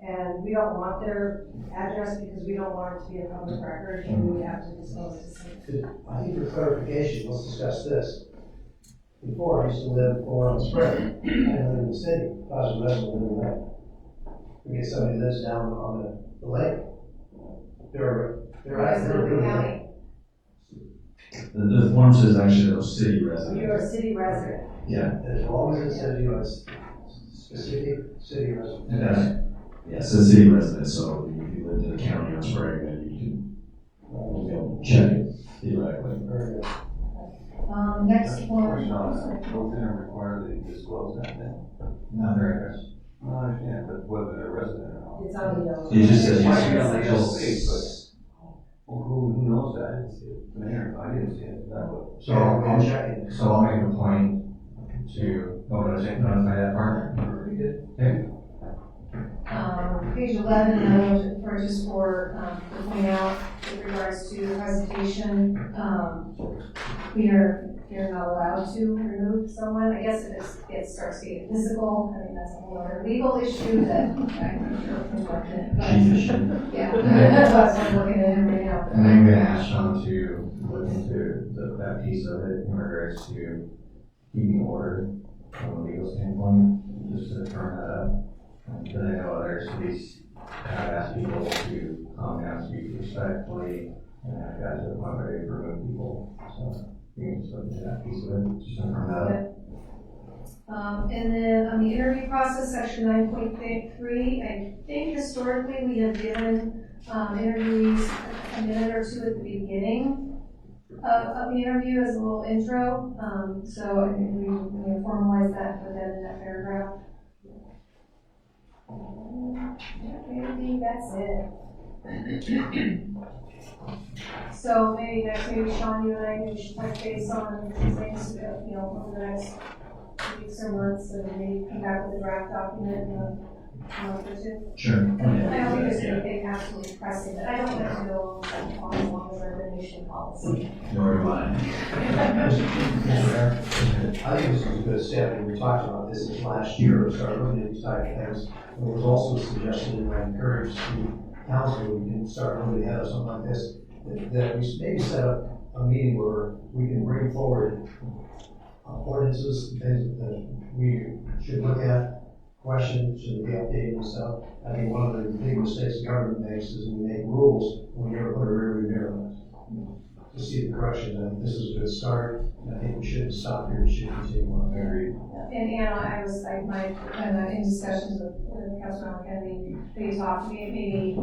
And we don't want their address because we don't want it to be a public record, and we have to disclose it to someone. I think for clarification, let's discuss this. Before, I used to live over on the Spring, I didn't live in the city, I was a resident of Liberty Lake. We get somebody who lives down on the lake. They're Liberty Lake. The form says actually they're city residents. You're a city resident. Yeah. As long as it says you are a specific city resident. It does. Yeah, it says city residents, so if you live in the county or Sprague, then you can check it theoretically. Next one. Question on that, don't they require that you disclose that then? Not their address. I understand, but whether they're resident or not. It's on the yellow. It just says Might be yes. on the yellow page, but well, who knows that? I didn't see it. Mayor, I didn't see it. That was. So I'll make a point to notify that partner. Okay. Page 11, or just to point out with regards to the presentation, you're not allowed to remove someone. I guess if it starts getting physical, I mean, that's a whole other legal issue that I'm not sure if we're working it. But, yeah, that's why I'm looking at it right now. And I'm gonna ask Sean to look into that piece of it in regards to keeping order from a legal standpoint, just to firm that up. Because I know other cities have asked people to calm down, speak respectfully, and I've got to the point where they remove people. So you can just look into that piece of it, just to firm that up. And then on the interview process, section 9.3, I think historically we have given interviewees a minute or two at the beginning of the interview as a little intro. So I think we formalize that, put that in that paragraph. I think that's it. So maybe Sean, you and I should touch base on some things, over the next weeks or months, and maybe come back with a draft document in a month or two. Sure. I don't think there's anything absolutely pressing, but I don't want to go on as long as our donation policy. Nor do I. I think this is a good step, and we talked about this last year, started looking at these type of things. There was also a suggestion, and I encourage the council, we can start looking ahead of something like this, that we maybe set up a meeting where we can bring forward ordinances, things that we should look at, questions, should be updated and stuff. I think one of the big mistakes the government makes is we make rules when we never put a rearview mirror on it. To see the correction, and this is a good start, and I think we shouldn't stop here, we should continue on. Very. And Anna, I was like, in discussions with Councilmember Kennedy, they talked to me, maybe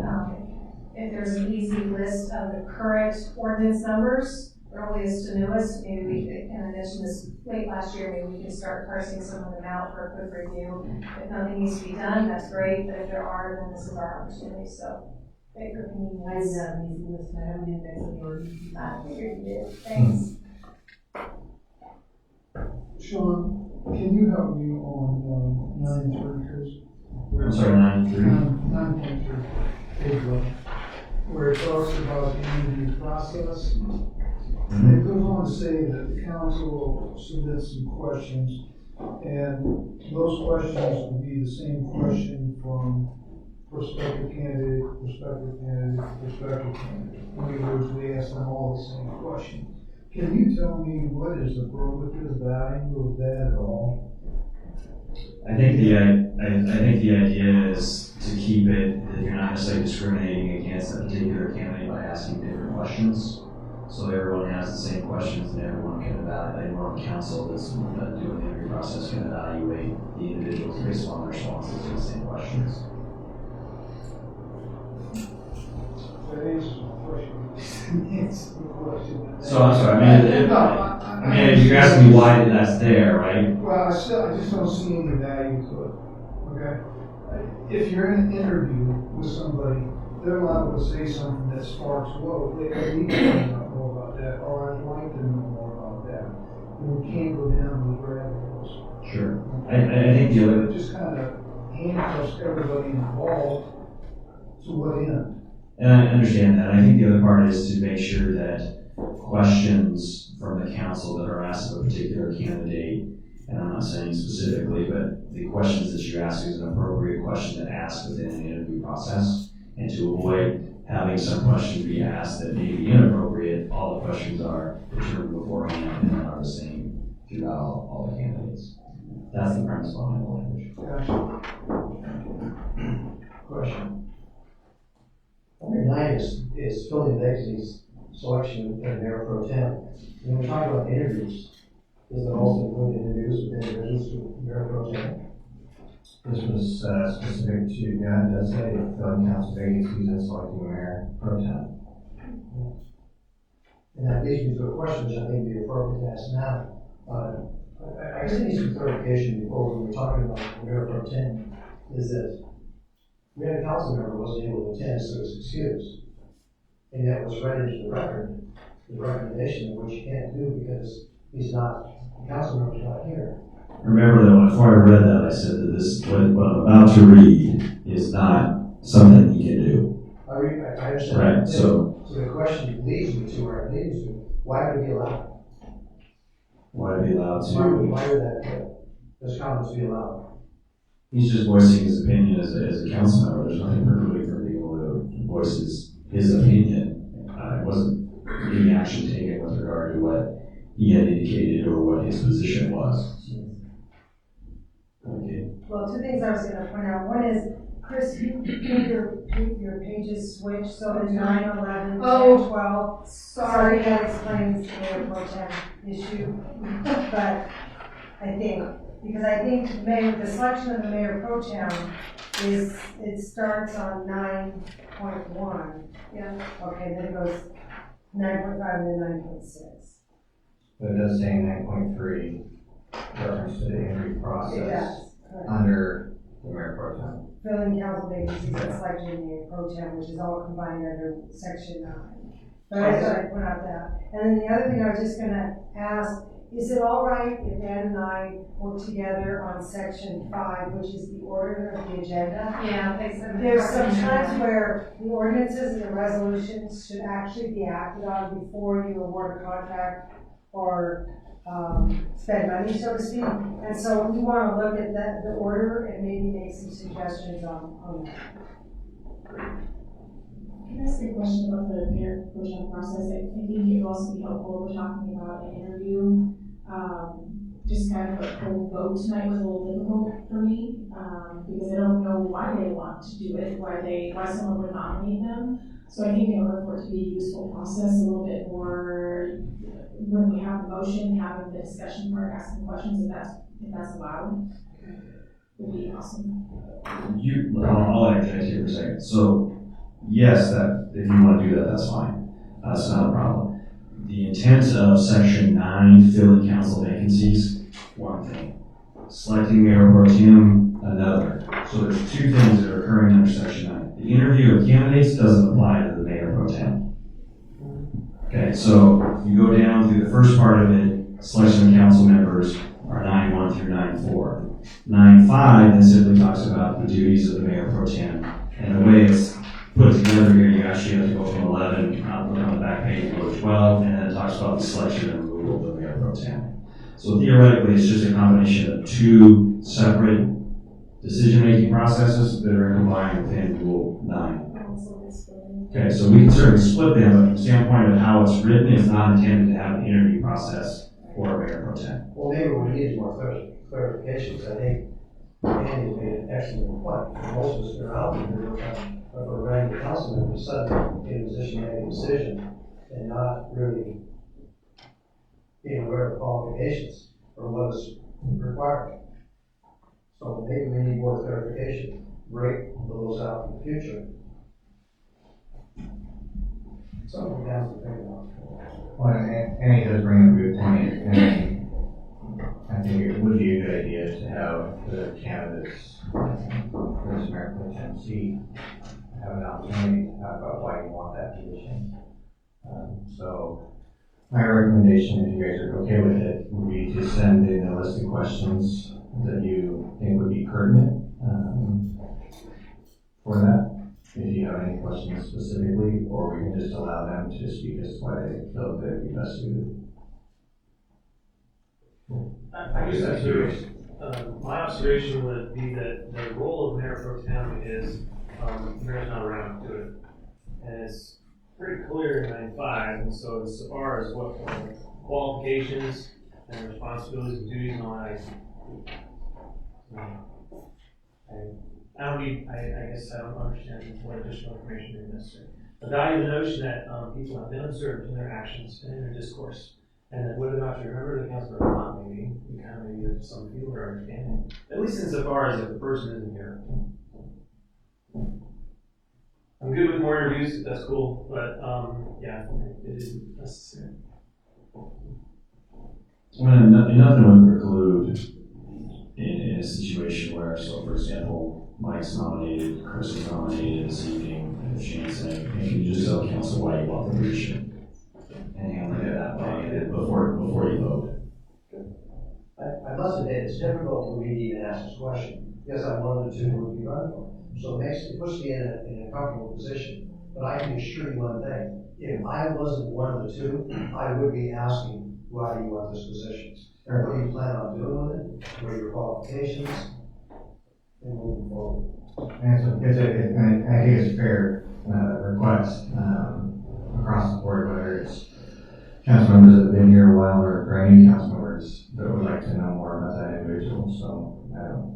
if there's an easy list of the current ordinance numbers, earliest to newest, maybe we could, and I mentioned this late last year, maybe we can start parsing some of them out for a quick review. If nothing needs to be done, that's great, but if there are, then this is our opportunity, so. Thank you for being I did have an easy list, I don't think there's any ordinance. I figured you did, thanks. Sean, can you help me on 9.3, Chris? I'm sorry, 9.3? 9.3, page 11, where it talks about the interview process. It goes on to say that the council submits some questions, and those questions will be the same question from prospective candidate, prospective candidate, prospective candidate. In other words, we ask them all the same question. Can you tell me what is the probative value of that at all? I think the idea is to keep it that you're not necessarily discriminating against a particular candidate by asking different questions. So everyone has the same questions and everyone can evaluate, everyone on council that's doing the interview process can evaluate the individuals based on their responses to the same questions. That answers my question. Answers the question. So I'm sorry, I mean, if you're asking me why that's there, right? Well, I just don't see any value to it, okay? If you're in an interview with somebody, they're liable to say something that sparks, whoa, they need to know more about that, or I'd like to know more about that. And we can't go down those rabbit holes. Sure. I think the other... It just kind of handcuffs everybody involved to what end? And I understand that. I think the other part is to make sure that questions from the council that are asked of a particular candidate, and I'm not saying specifically, but the questions that you ask is an appropriate question to ask within an interview process, and to avoid having some question be asked that may be inappropriate. All the questions are determined beforehand and are the same throughout all the candidates. That's the premise behind the language. Question. Number 9 is filling vacancies, selection of mayor pro tem. When we're talking about interviews, does it also include interviews with individuals with mayor pro tem? This was specific to, yeah, it does say filling council vacancies and selecting mayor pro tem. And that leads me to a question which I think would be appropriate to ask now. I guess it needs some clarification before we were talking about mayor pro tem, is that we had a council member who wasn't able to attend, so was excused. And yet was read into the record, the recommendation of what you can't do because he's not, the council member's not here. Remember that before I read that, I said that this, what I'm about to read is not something you can do. I understand. Right, so the question leads me to where it leads to, why would it be allowed? why to be allowed to? Why would those comments be allowed? He's just voicing his opinion as a council member. There's nothing precluding for people to voice his opinion. It wasn't any action taken with regard to what he had indicated or what his position was. Okay. Well, 2 things I was gonna point out. One is, Chris, you your pages switched, so the 9, 11, 10, 12. Sorry, that explains the mayor pro tem issue. But I think the selection of the mayor pro tem it starts on 9.1. Yeah. Okay, then it goes 9.5 and then 9.6. But it does say 9.3, reference to the interview process. It does. Under the mayor pro tem. Filling council vacancies and selecting the mayor pro tem, which is all combined under section 9. But I thought I'd put out that. And then the other thing I was just gonna ask, is it all right if Ed and I work together on section 5, which is the order of the agenda? Yeah, There's some times where the ordinances and the resolutions should actually be acted on before you award a contract or spend money, so to speak. And so we want to look at the order and maybe make some suggestions on that. Can I ask a question about the mayor pro tem process? I think it would also be helpful. We're talking about an interview. Just kind of a cold vote tonight was a little difficult for me because I don't know why they want to do it, why someone would nominate them. So I think in order for it to be a useful process, a little bit more when we have the motion, having the discussion part, asking questions, if that's allowed, would be awesome. I'll interject here for a second. So yes, that if you want to do that, that's fine. That's not a problem. The intent of section 9, filling council vacancies, one thing. Selecting mayor pro tem, another. So there's 2 things that are occurring under section 9. The interview of candidates doesn't apply to the mayor pro tem. Okay, so you go down through the first part of it, selection of council members are 9.1 through 9.4. 9.5 then simply talks about the duties of the mayor pro tem. And the way it's put together here, you actually have to go from 11, on the back page, go to 12, and then it talks about the selection and removal of the mayor pro tem. So theoretically, it's just a combination of 2 separate decision-making processes that are combined within Rule 9. Okay, so we can certainly split them, but from the standpoint of how it's written, it's not intended to have an interview process for a mayor pro tem. Well, maybe we need more clarifications. I think Andy's made an excellent point. Most of us are out there, but for a random council member, suddenly in a position to make a decision and not really being aware of the qualifications or what is required. So maybe we need more clarification. Break those out in the future. Something we have to think about. Well, Annie does bring up a good point, and I think it would be a good idea to have the candidates for this mayor pro tem seat have an opportunity to talk about why you want that position. So my recommendation, if you guys are okay with it, would be to send in a list of questions that you think would be pertinent for that. If you have any questions specifically, or we can just allow them to speak as to why they feel that they'd be best suited. I guess that's curious. My observation would be that the role of mayor pro tem is, mayor's not around to it. And it's pretty clear in 9.5, and so as far as what qualifications and responsibilities and duties and all that, I guess I don't understand what additional information is necessary. I value the notion that people have been observed in their actions and in their discourse, and that whether or not you remember the council or not, maybe you kind of maybe some people are understanding. At least insofar as if the person isn't here. I'm good with more interviews if that's cool, but yeah, it isn't necessary. Well, nothing would preclude in a situation where, so for example, Mike's nominated, Chris is nominated this evening, if Shane's saying, can you just tell council why you want the position? And handle it that way before you vote. I must admit, it's difficult for me to even ask this question, because I'm one of the two who would be running for it. So it puts me in a comfortable position. But I can assure you one thing, if I wasn't one of the two, I would be asking, why do you want this position? Or what do you plan on doing with it? What are your qualifications? And moving forward. And I think it's a fair request across the board, whether it's council members that have been here a while or any council members that would like to know more about that individual. So I don't.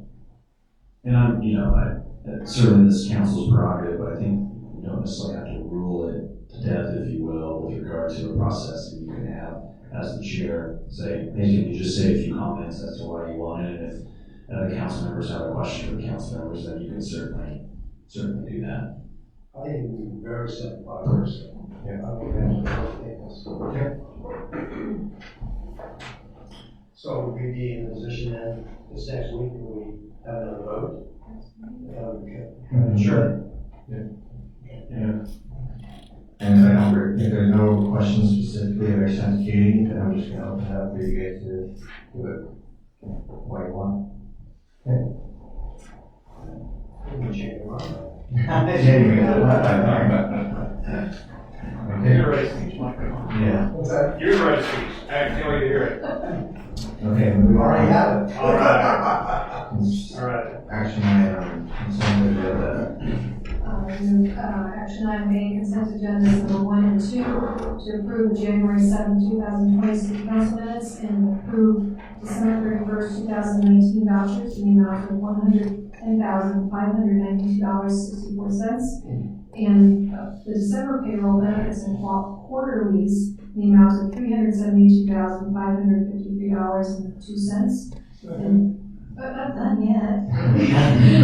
And certainly this council's prerogative, but I think you don't necessarily have to rule it to death, if you will, with regard to a process that you can have as the chair. Say, hey, can you just say a few comments as to why you want it? And if the council members have a question for the council members, then you can certainly do that. I think it would be very simple, person. Yeah, I would have to Okay. So would we be in a position then this next week when we have another vote? Sure. Yeah. And I don't, if there's no questions specifically that I sent to Katie, then I'm just going to open it up for you guys to do it what you want. Okay. We can change your mind. You're right, speech, Mike. Yeah. What's that? You're right, speech. I can't wait to hear it. Okay, moving on. Already have it. All right. All right. Action item, consent agenda. Action item A, consent agenda number 1 and 2, to approve January 7, 2020 city council minutes and approve December 31st, 2019 vouchers in the amount of $110,592.64. And the December payroll benefits and quarterlies in the amount of $372,553.02. But not done yet.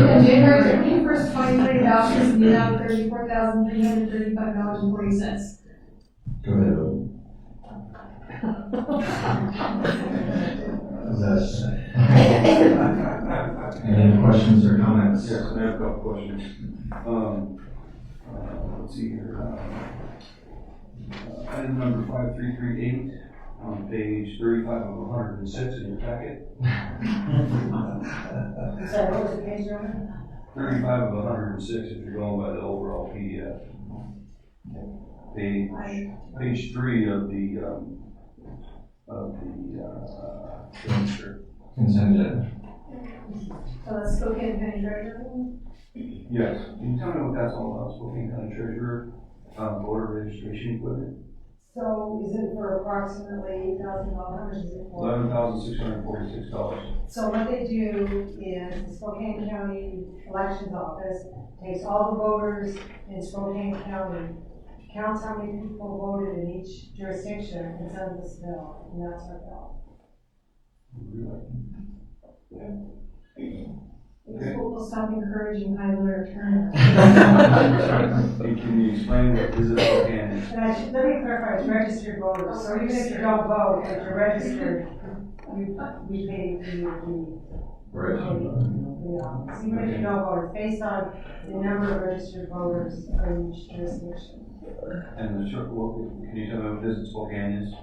And January 21st, 2020 vouchers in the amount of $34,335.40. Go ahead, vote. Any questions or comments? Yes, I have a couple questions. Let's see here. Item number 5338 on page 35 of 106 in your packet. Sorry, what was the page number? 35 of 106 if you're going by the overall PDF. Page 3 of the consent agenda. So that's Spokane County Treasurer. Yes, can you tell me what that's all about, Spokane County Treasurer, voter registration equipment? So is it for approximately $8,000? Is it for? $11,646. So what they do is the Spokane County Elections Office takes all the voters in Spokane County, counts how many people voted in each jurisdiction, and sends us a bill, and that's our bill. We'll stop encouraging high voter turnout. Can you explain what is it Spokane? And let me clarify, it's registered voters, so even if you don't vote, if you're registered, we pay for your fee. Registered. Yeah, so even if you don't vote, it's based on the number of registered voters in each jurisdiction. And the short, can you tell me what Visit Spokane is?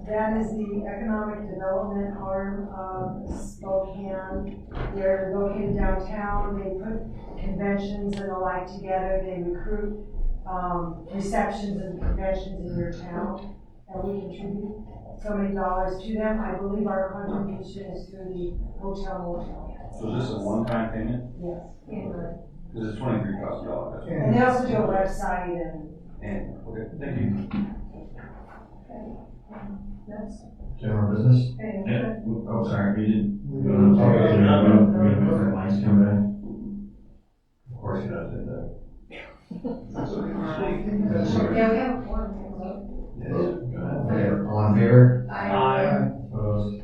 That is the economic development arm of Spokane. They're located downtown, they put conventions and the like together, they recruit receptions and conventions in your town, and we contribute so many dollars to them. I believe our contribution is through the hotel motel. So is this a one-time payment? Yes. Because it's $23,000. And they also do a website And, okay, thank you. Next. General business? Okay. Oh, sorry, we didn't. We're gonna wait for the lights to come back. Of course, you guys did that. Yeah, we have one. Yes, go ahead. All in favor? Aye. Opposed?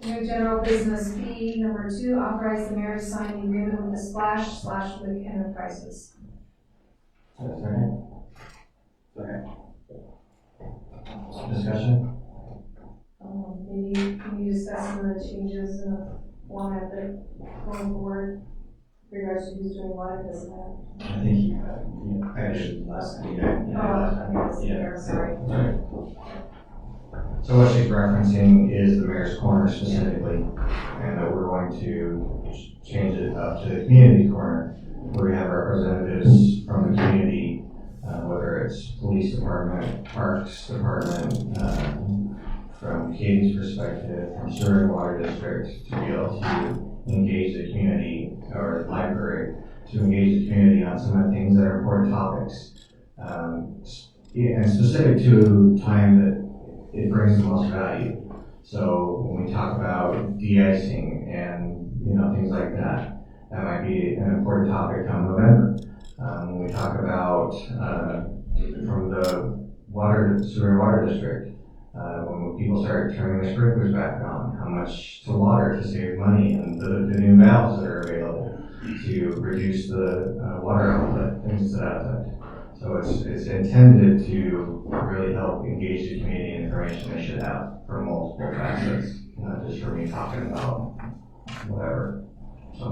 New general business B, number 2, authorize the mayor to sign the agreement with the Splash/Lick Enterprises. Second. Second. Discussion? Maybe can you discuss some of the changes in the format that going forward in regards to who's doing what, because of that? I think you mentioned last meeting. Yeah, sorry. So what she's referencing is the mayor's corner specifically, and that we're going to change it up to the community corner, where we have representatives from the community, whether it's police department, parks department, from Katie's perspective, from sewer and water district, to be able to engage the community, or the library, to engage the community on some of the things that are important topics, and specific to time that it brings the most value. So when we talk about de-icing and things like that, that might be an important topic come November. When we talk about from the sewer and water district, when people start turning the sprinklers back on, how much to water to save money, and the new valves that are available to reduce the water output, things to that effect. So it's intended to really help engage the community in information they should have for multiple facets, not just for me talking about whatever. So.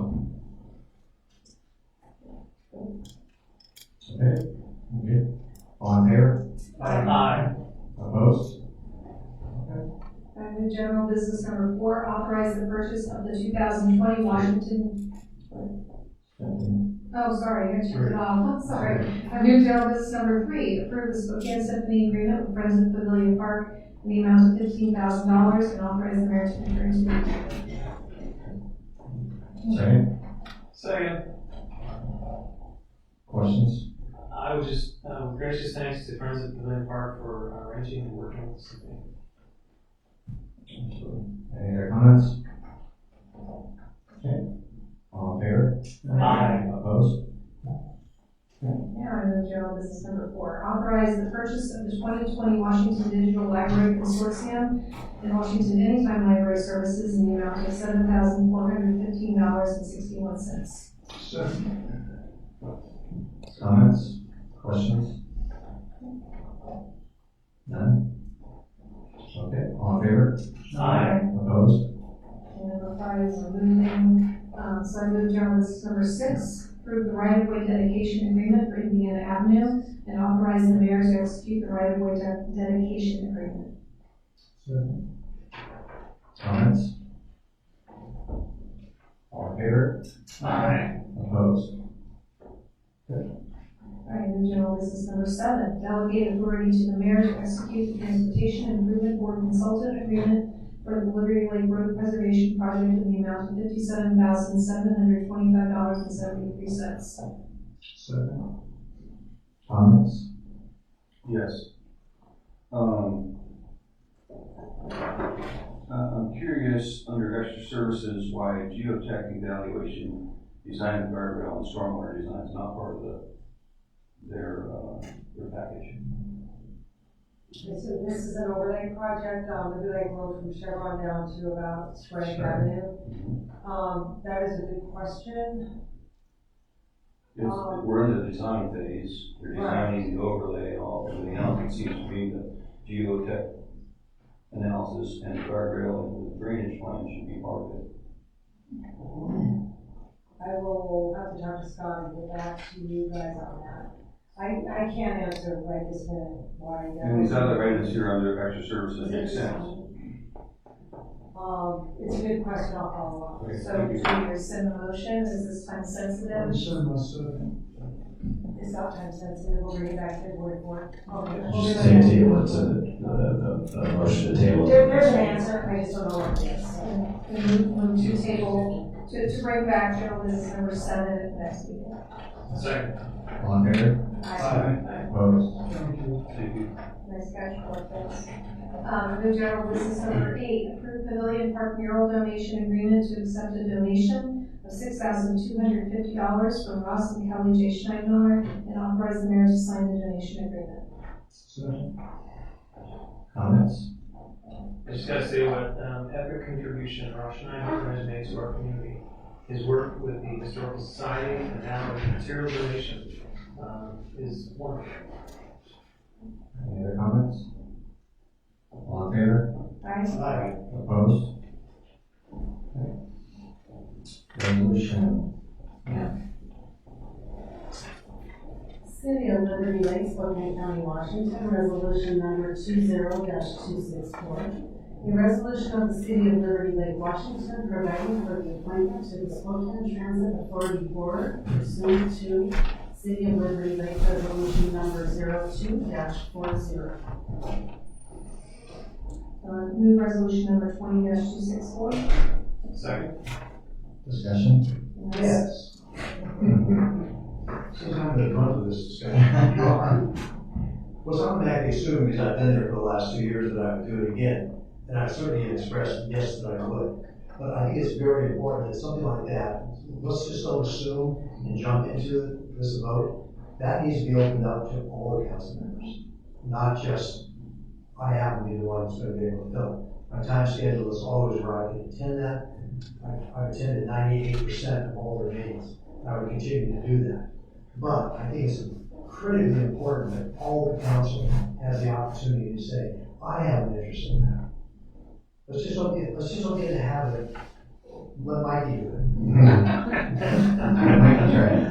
Okay. Good. All in favor? Aye. Opposed? New general business number 4, authorize the purchase of the 2020 Washington. Oh, sorry, I checked it off. Sorry. New general business number 3, approve the Spokane Symphony agreement with Friends of Pavilion Park in the amount of $15,000 and authorize the mayor to enter into the agreement. Second. Second. Questions? I would just, gracious thanks to Friends of Pavilion Park for arranging and working with us. Any other comments? Okay. All in favor? Aye. Opposed? Now, new general business number 4, authorize the purchase of the 2020 Washington Digital Library Consortium and Washington Anytime Library Services in the amount of $7,415.61. Comments? Questions? None? Okay, all in favor? Aye. Opposed? And number 5 is removing, so I move general business number 6, approve the right-of-way dedication agreement for Indiana Avenue and authorize the mayor to execute the right-of-way dedication agreement. Comments? All in favor? Aye. Opposed? All right, new general business number 7, delegate authority to the mayor to execute the Transportation Improvement Board consultant agreement for the Liberty Lake Road Preservation Project in the amount of $57,725.73. Second. Comments? Yes. I'm curious, under extra services, why geotech evaluation, design of guardrail and stormwater design is not part of their package. This is an overlay project, Liberty Lake Road from Chevron down to about Sprague Avenue. That is a good question. We're in the design phase, they're designing the overlay, everything else. It seems to me that geotech analysis and guardrail and the drainage plan should be part of it. I will have to talk to Scott and get back to you guys on that. I can't answer right this minute why. And these other items here under extra services make sense. It's a good question, I'll follow up. So, do you rescind the motion? Is this time sensitive? Rescind my second. It's not time sensitive, we'll bring it back to the board for it. Okay. Just say table it to the motion to table. There's an answer, I just don't know what it is. Move to table, to bring back general business number 7 at the next meeting. Second. All in favor? Aye. Opposed? Thank you. Nice catch, Cortez. Move general business number 8, approve Pavilion Park mural donation agreement to accept a donation of $6,250 from Ross and Kelly J. Schneidmiller and authorize the mayor to sign the donation agreement. Second. Comments? I just gotta say what epic contribution Ross Schneider has made to our community. His work with the Historical Society and now with material donation is wonderful. Any other comments? All in favor? Aye. Opposed? Okay. Resolution. City of Liberty Lake, Spokane County, Washington, resolution number 20-264. A resolution of the City of Liberty Lake, Washington, providing for the appointment to the Spokane Transit Authority Board pursuant to City of Liberty Lake resolution number 02-40. Move resolution number 20-264. Second. Discussion? Yes. Seems I'm the brunt of this discussion. What's automatically assumed is I've been there for the last 2 years that I would do it again. And I certainly expressed yes that I would. But I think it's very important that something like that, let's just don't assume and jump into this vote. That needs to be opened up to all the council members, not just I happen to be the one who's going to be able to fill it. My time schedule is always where I can attend that. I've attended 98% of all their meetings. I would continue to do that. But I think it's critically important that all the council has the opportunity to say, I have an interest in that. Let's just don't get in the habit of let Mikey do it. Mikey's right.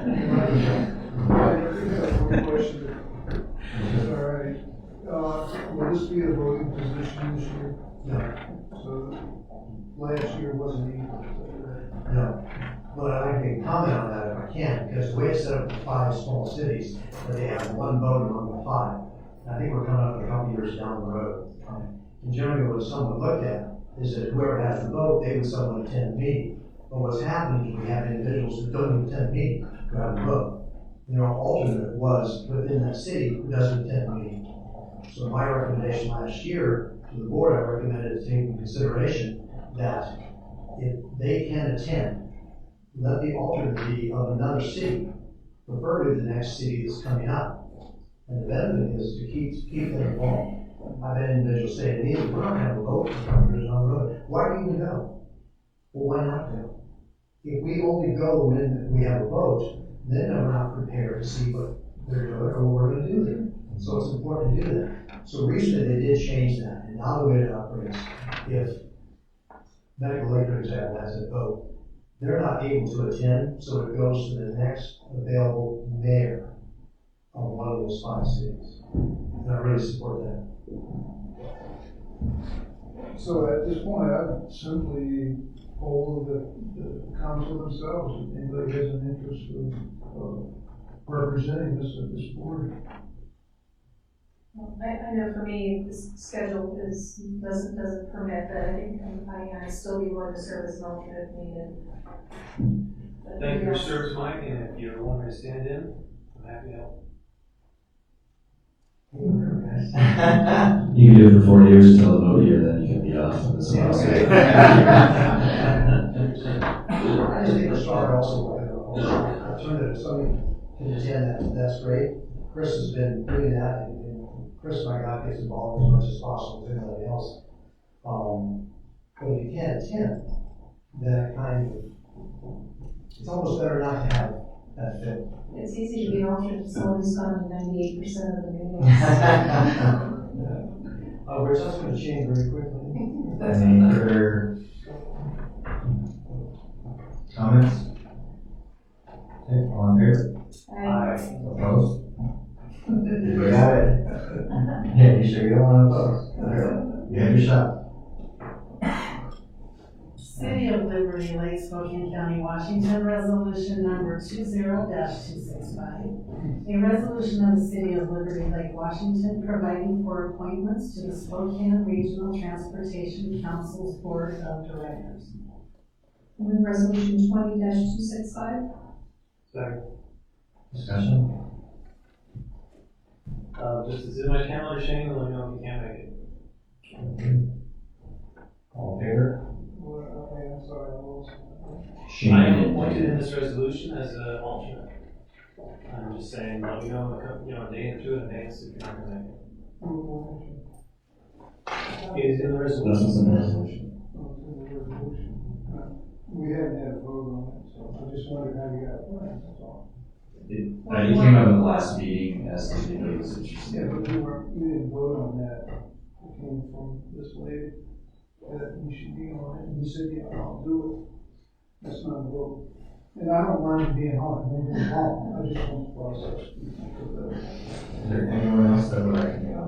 I have one question. All right. Will this be a voting position this year? No. So last year wasn't either. No. But I'd like to make a comment on that if I can, because the way it's set up for 5 small cities, that they have one vote among the 5. And I think we're coming up a couple years down the road. And generally what someone looked at is that whoever has the vote, they would someone attend the meeting. But what's happening is we have individuals that don't even attend the meeting who have the vote. And their alternate was within that city who doesn't attend the meeting. So my recommendation last year to the board, I recommended to take into consideration that if they can attend, let the alternate be of another city, preferably the next city that's coming up. And the benefit is to keep them involved. I've had individuals say to me, we're not going to have a vote for 5 years on the road. Why do you even go? Well, why not go? If we only go when we have a vote, then we're not prepared to see what they're doing or what we're going to do there. So it's important to do that. So recently they did change that, and now the way it operates, if Medical Lake, for example, has a vote, they're not able to attend, so it goes to the next available mayor of one of those 5 cities. And I really support that. So at this point, I'd simply poll the council themselves, if anybody has an interest of representing us at this board. I know for me, this schedule doesn't permit, but I think I'd still be willing to serve as an alternate if needed. Thank you for your service, Mike, and if you want me to stand in, I'm happy to help. You can do it for 4 years until the vote year, then you can be off. That's what I'll say. I just think the start also, alternative, somebody can attend, that's great. Chris has been doing that, and Chris, my God, gets involved as much as possible with anybody else. But if you can't attend, that kind of, it's almost better not to have that fit. It's easy to be an alternate to someone who's gone to 98% of the meetings. Rich, that's going to change very quickly. Any further comments? Okay, all in favor? Aye. Opposed? We got it. Yeah, you sure you don't want to oppose? You have your shot. City of Liberty Lake, Spokane County, Washington, resolution number 20-265. A resolution of the City of Liberty Lake, Washington, providing for appointments to the Spokane Regional Transportation Council's Board of Directors. Move resolution 20-265. Second. Discussion? Just as in my calendar, Shane, let me know if you can't make it. All in favor? I'm sorry, I lost. I am appointed in this resolution as an alternate. I'm just saying, let me know, a day or two in advance if you're not going to make it. It is in the resolution. That's what's in the resolution. We haven't had a vote on it, so I just wondered how you got it, that's all. You came up with the last meeting as to the was interested. Yeah, but we didn't vote on that. It came from this lady, that you should be on it, and you said, yeah, I'll do it. That's not a vote. And I don't mind being on it, don't get me wrong, I just want the process. Is there anyone else that would like to be on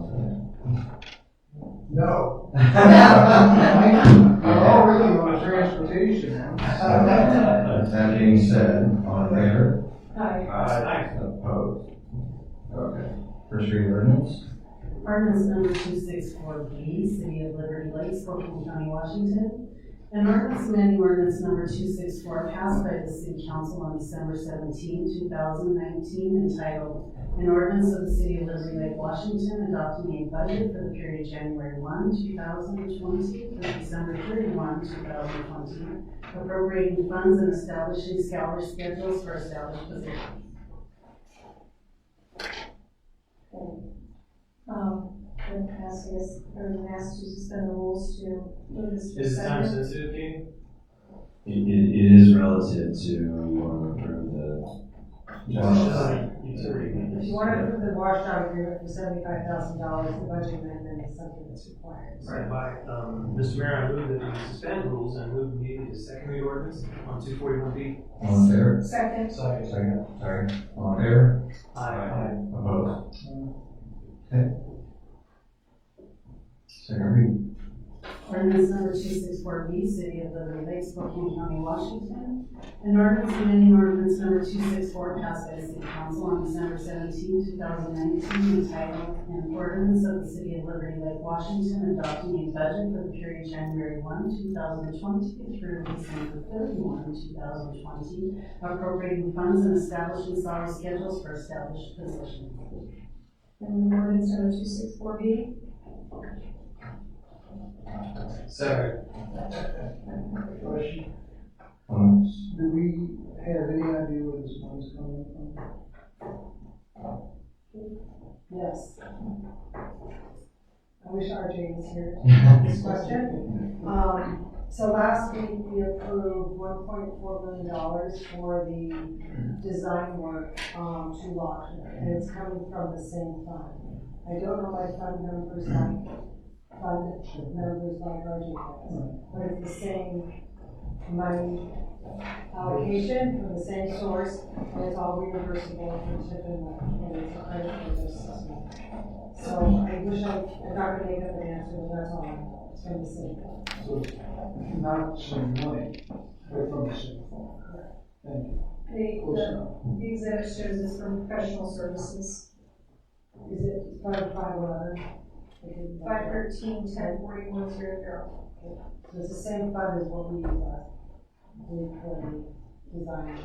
No. I'm already on transportation. That being said, all in favor? Aye. Opposed? Okay. First reading ordinance? Ordinance number 264B, City of Liberty Lake, Spokane County, Washington. An ordinance amending ordinance number 264 passed by the City Council on December 17, 2019, entitled, An Ordinance of the City of Liberty Lake, Washington, adopting a budget for the period January 1, 2020 through December 31, 2020, appropriating funds and establishing salary schedules for established positions. Asked to suspend the rules to move this to Is it time second. sensitive, Katie? It is relative to, you want to approve the. Utility. If you want to approve the washout agreement for $75,000, the budget amendment is something that's required. Right, by, Mr. Mayor, I move that we suspend rules and move immediately to second read ordinance on 241B. All in favor? Second. Second. Sorry. All in favor? Aye. Opposed? Okay. Second read. Ordinance number 264B, City of Liberty Lake, Spokane County, Washington. An ordinance amending ordinance number 264 passed by the City Council on December 17, 2019, entitled, An Ordinance of the City of Liberty Lake, Washington, adopting a budget for the period January 1, 2020 through December 31, 2020, appropriating funds and establishing salary schedules for established positions. And ordinance number 264B. Second. Question, Comments? do we have any idea where this money's coming from? Yes. I wish RJ was here to answer this question. So last week we approved $1.4 million for the design work to Lochner, and it's coming from the same fund. I don't know my fund numbers like RJ has, but it's the same money allocation from the same source, and it's all reimbursable for tip and it's a credit for this system. So I wish I'm not gonna make up an answer, but that's all I know. It's from the same fund. So it's not the same money, but from the same fund. Thank you. The exhibit shows this from professional services. Is it 511? 513-10-4100. So it's the same fund as what we used last week for the design.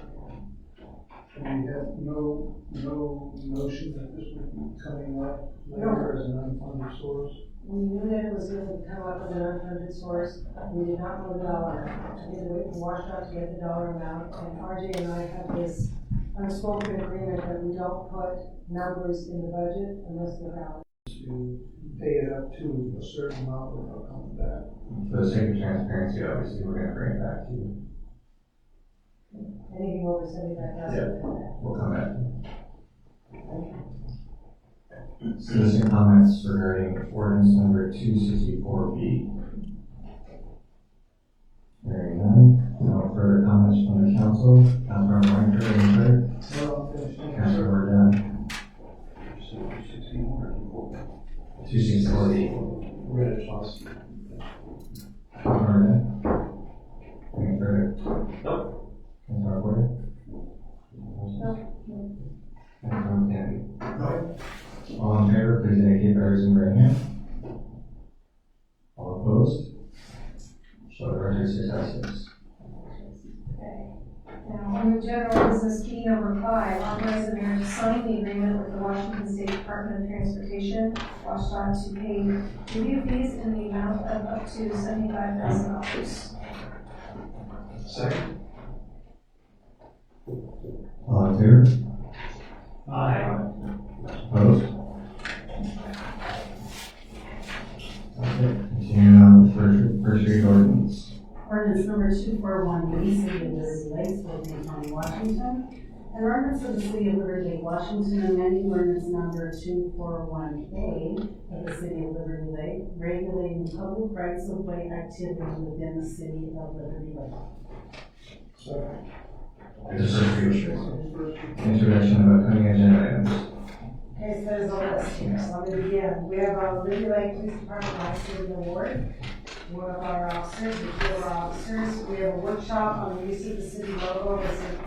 And we have no notion that this would be coming up later as an unfunded source? We knew that it was going to come up as an unfunded source. We did not know the dollar amount. We had to wait for WashDOT to get the dollar amount. And RJ and I have this unspoken agreement that we don't put numbers in the budget unless they're valid. To pay it up to a certain amount without coming back. For the sake of transparency, obviously, we're gonna bring it back to you. Anything over 75,000. Yeah, we'll come back. Citizen comments regarding ordinance number 264B. Hearing none, no further comments from the council. Councilmember Weinberg, any further? No, I'm finished. Councilmember Dunn. 264B. Read it twice. Councilmember Dunn. Any further? Nope. Councilmember Porter? Nope. Councilmember Kennedy? No. All in favor, please indicate by raising your right hand. All opposed? Show the record 6 out of 6. Okay. Now, on the general business key number 5, authorize the mayor to sign the agreement with the Washington State Department of Transportation, WashDOT, to pay review fees in the amount of up to $75,000. Second. All in favor? Aye. Opposed? Okay, continuing on with first read ordinance. Ordinance number 241B, City of Liberty Lake, Spokane County, Washington. An ordinance of the City of Liberty Lake, Washington, amending ordinance number 241A of the City of Liberty Lake, regulating public rights of way activity within the City of Liberty Lake. Second. It's a first read. Introduction of upcoming agenda items. Okay, so there's a list here, so I'm gonna begin. We have our Liberty Lake Police Department Officer Award. One of our officers, and 2 of our officers. We have a workshop on the use of the city logo,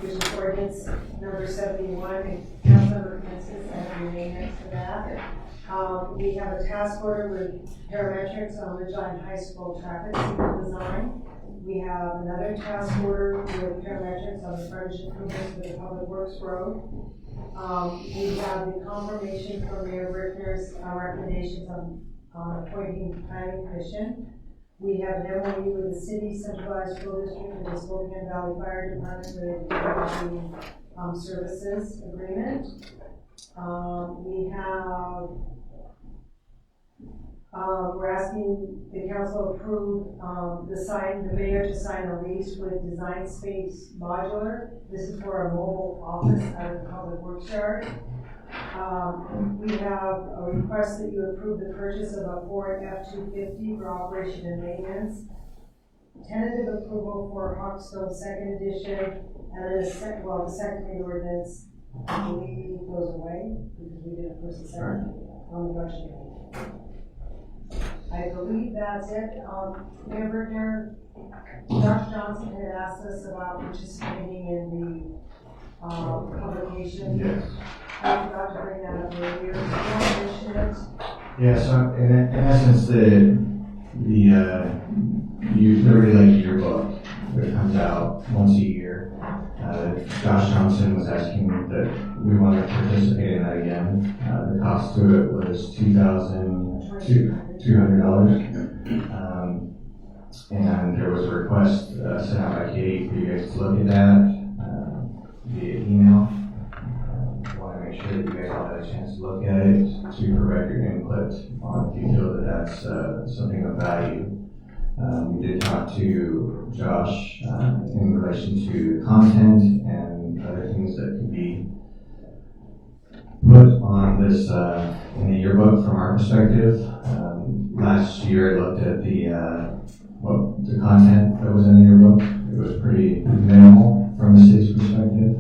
which is ordinance number 71, and Councilmember Francis, I have your name next to that. We have a task order with parametrics on Ridgeline High School traffic signal design. We have another task order with parametrics on the frontage improvements for the Public Works Road. We have the confirmation from Mayor Brickner's recommendations on appointing planning commission. We have an MOU with the city centralized school district and the Spokane Valley Fire Department with the services agreement. We have, we're asking the council approve the mayor to sign a lease with Design Space Modular. This is for our mobile office out of the Public Works Yard. We have a request that you approve the purchase of a Ford F-250 for operation and maintenance. Tentative approval for Hawkstone 2nd edition, and then the second read ordinance, I believe goes away because we did it first and second on the budget. I believe that's it. Mayor Brickner, Josh Johnson had asked us about participating in the publication. Yes. I forgot to bring that up earlier. Do you want to mention it? Yeah, so in essence, the Liberty Lake yearbook that comes out once a year. Josh Johnson was asking that we want to participate in that again. The cost to it was $2,200. And there was a request sent out by Katie for you guys to look at that via email. I want to make sure that you guys all had a chance to look at it to provide your input on if you feel that that's something of value. We did talk to Josh in relation to content and other things that could be put on this in the yearbook from our perspective. Last year I looked at the content that was in the yearbook. It was pretty minimal from the city's perspective.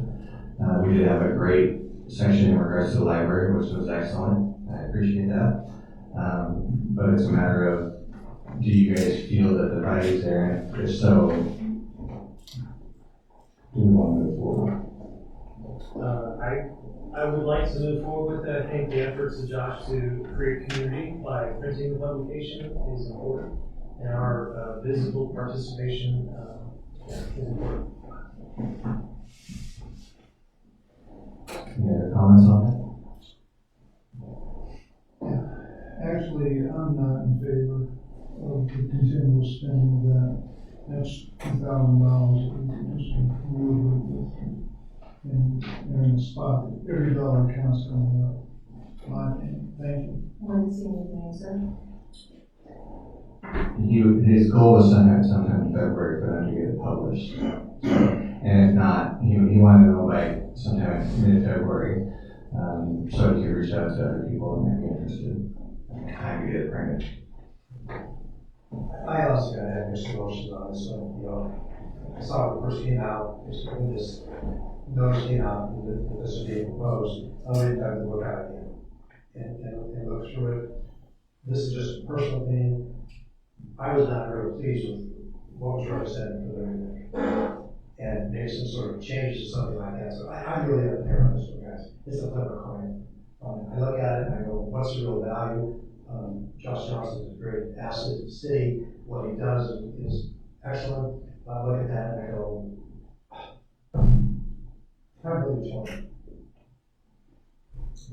We did have a great section in regards to the library, which was excellent. I appreciate that. But it's a matter of, do you guys feel that the value is there? And if so, do we want to move forward? I would like to move forward with it. I think the efforts of Josh to create community by printing the publication is important, and our visible participation is important. Any other comments on it? Actually, I'm not in favor of the continual spending of that. That's $2,000 that we can just move with. And they're in the spot that every dollar counts coming up. My opinion. Thank you. When is he moving, sir? His goal was sometime in February for them to get it published. And if not, he wanted to know by sometime mid-February, so he could reach out to other people that might be interested. Time to get it printed. I also got to have Mr. Wilson on this one, you know. I saw it first came out, when this notice came out, that this was being proposed. I went back to look at it and look through it. This is just a personal opinion. I was not very pleased with what was represented for the and make some sort of changes or something like that. So I'm really up there on this one, guys. It's a flip of a coin. I look at it and I go, what's the real value? Josh Johnson is a great asset to the city. What he does is excellent. I look at that and I go, I really enjoy it.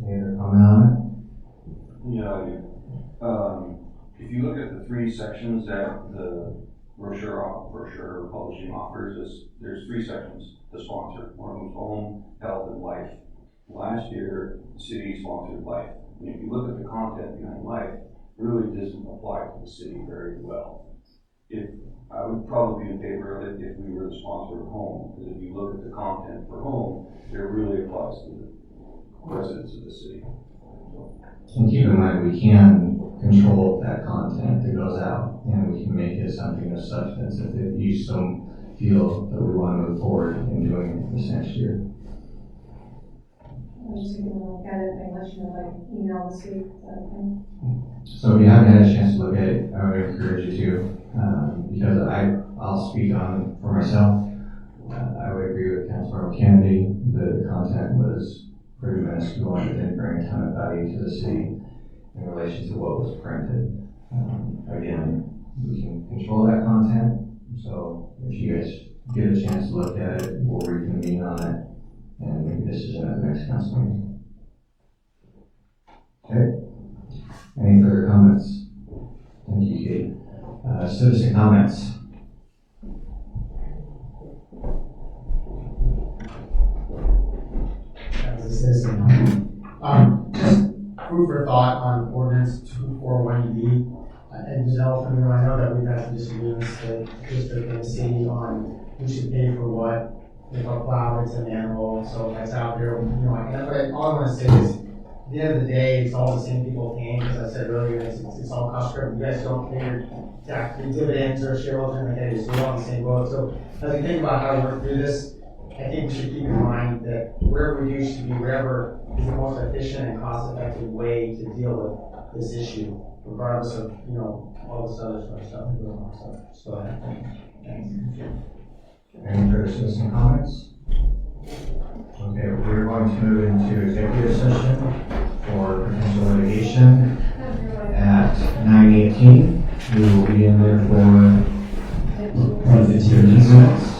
Any other comment on Yeah, if you look at the three sections that the brochure publishing offers, there's three sections to sponsor. One of them is home, health, and life. Last year, the city sponsored life. And if you look at the content behind life, it really doesn't apply to the city very well. I would probably be in favor of it if we were the sponsor of home, because if you look at the content for home, it really applies to the residents of the city. it? And keep in mind, we can control that content that goes out, and we can make it something of substance if you so feel that we want to move forward in doing it this next year. I'm just taking a look at it and let you know by email this week. Is that okay? So if you haven't had a chance to look at it, I would encourage you to, because I'll speak on for myself. I would agree with Councilmember Kennedy. The content was pretty minuscule and it didn't bring a ton of value to the city in relation to what was printed. Again, we can control that content. So if you guys get a chance to look at it, we'll reconvene on it and make a decision at the next council meeting. Okay? Any further comments? Thank you, Kate. Citizen comments. As a citizen, just food for thought on ordinance 241D. And just elephant in the room, I know that we've had some disagreements with the district and the city on who should pay for what. If a plow, it's an animal, so that's out there, you know, but all I want to say is, at the end of the day, it's all the same people paying, because I said earlier, it's all cost driven. You guys don't pay your tax, your dividends or shareholders, and like that, so we're all on the same boat. So as we think about how to work through this, I think we should keep in mind that wherever we do should be wherever is the most efficient and cost-effective way to deal with this issue, regardless of, you know, all this other stuff going on. So just go ahead. Thanks. Any further citizen comments? Okay, we're going to move into executive session for potential litigation at 9:18. We will be in there for 15 minutes.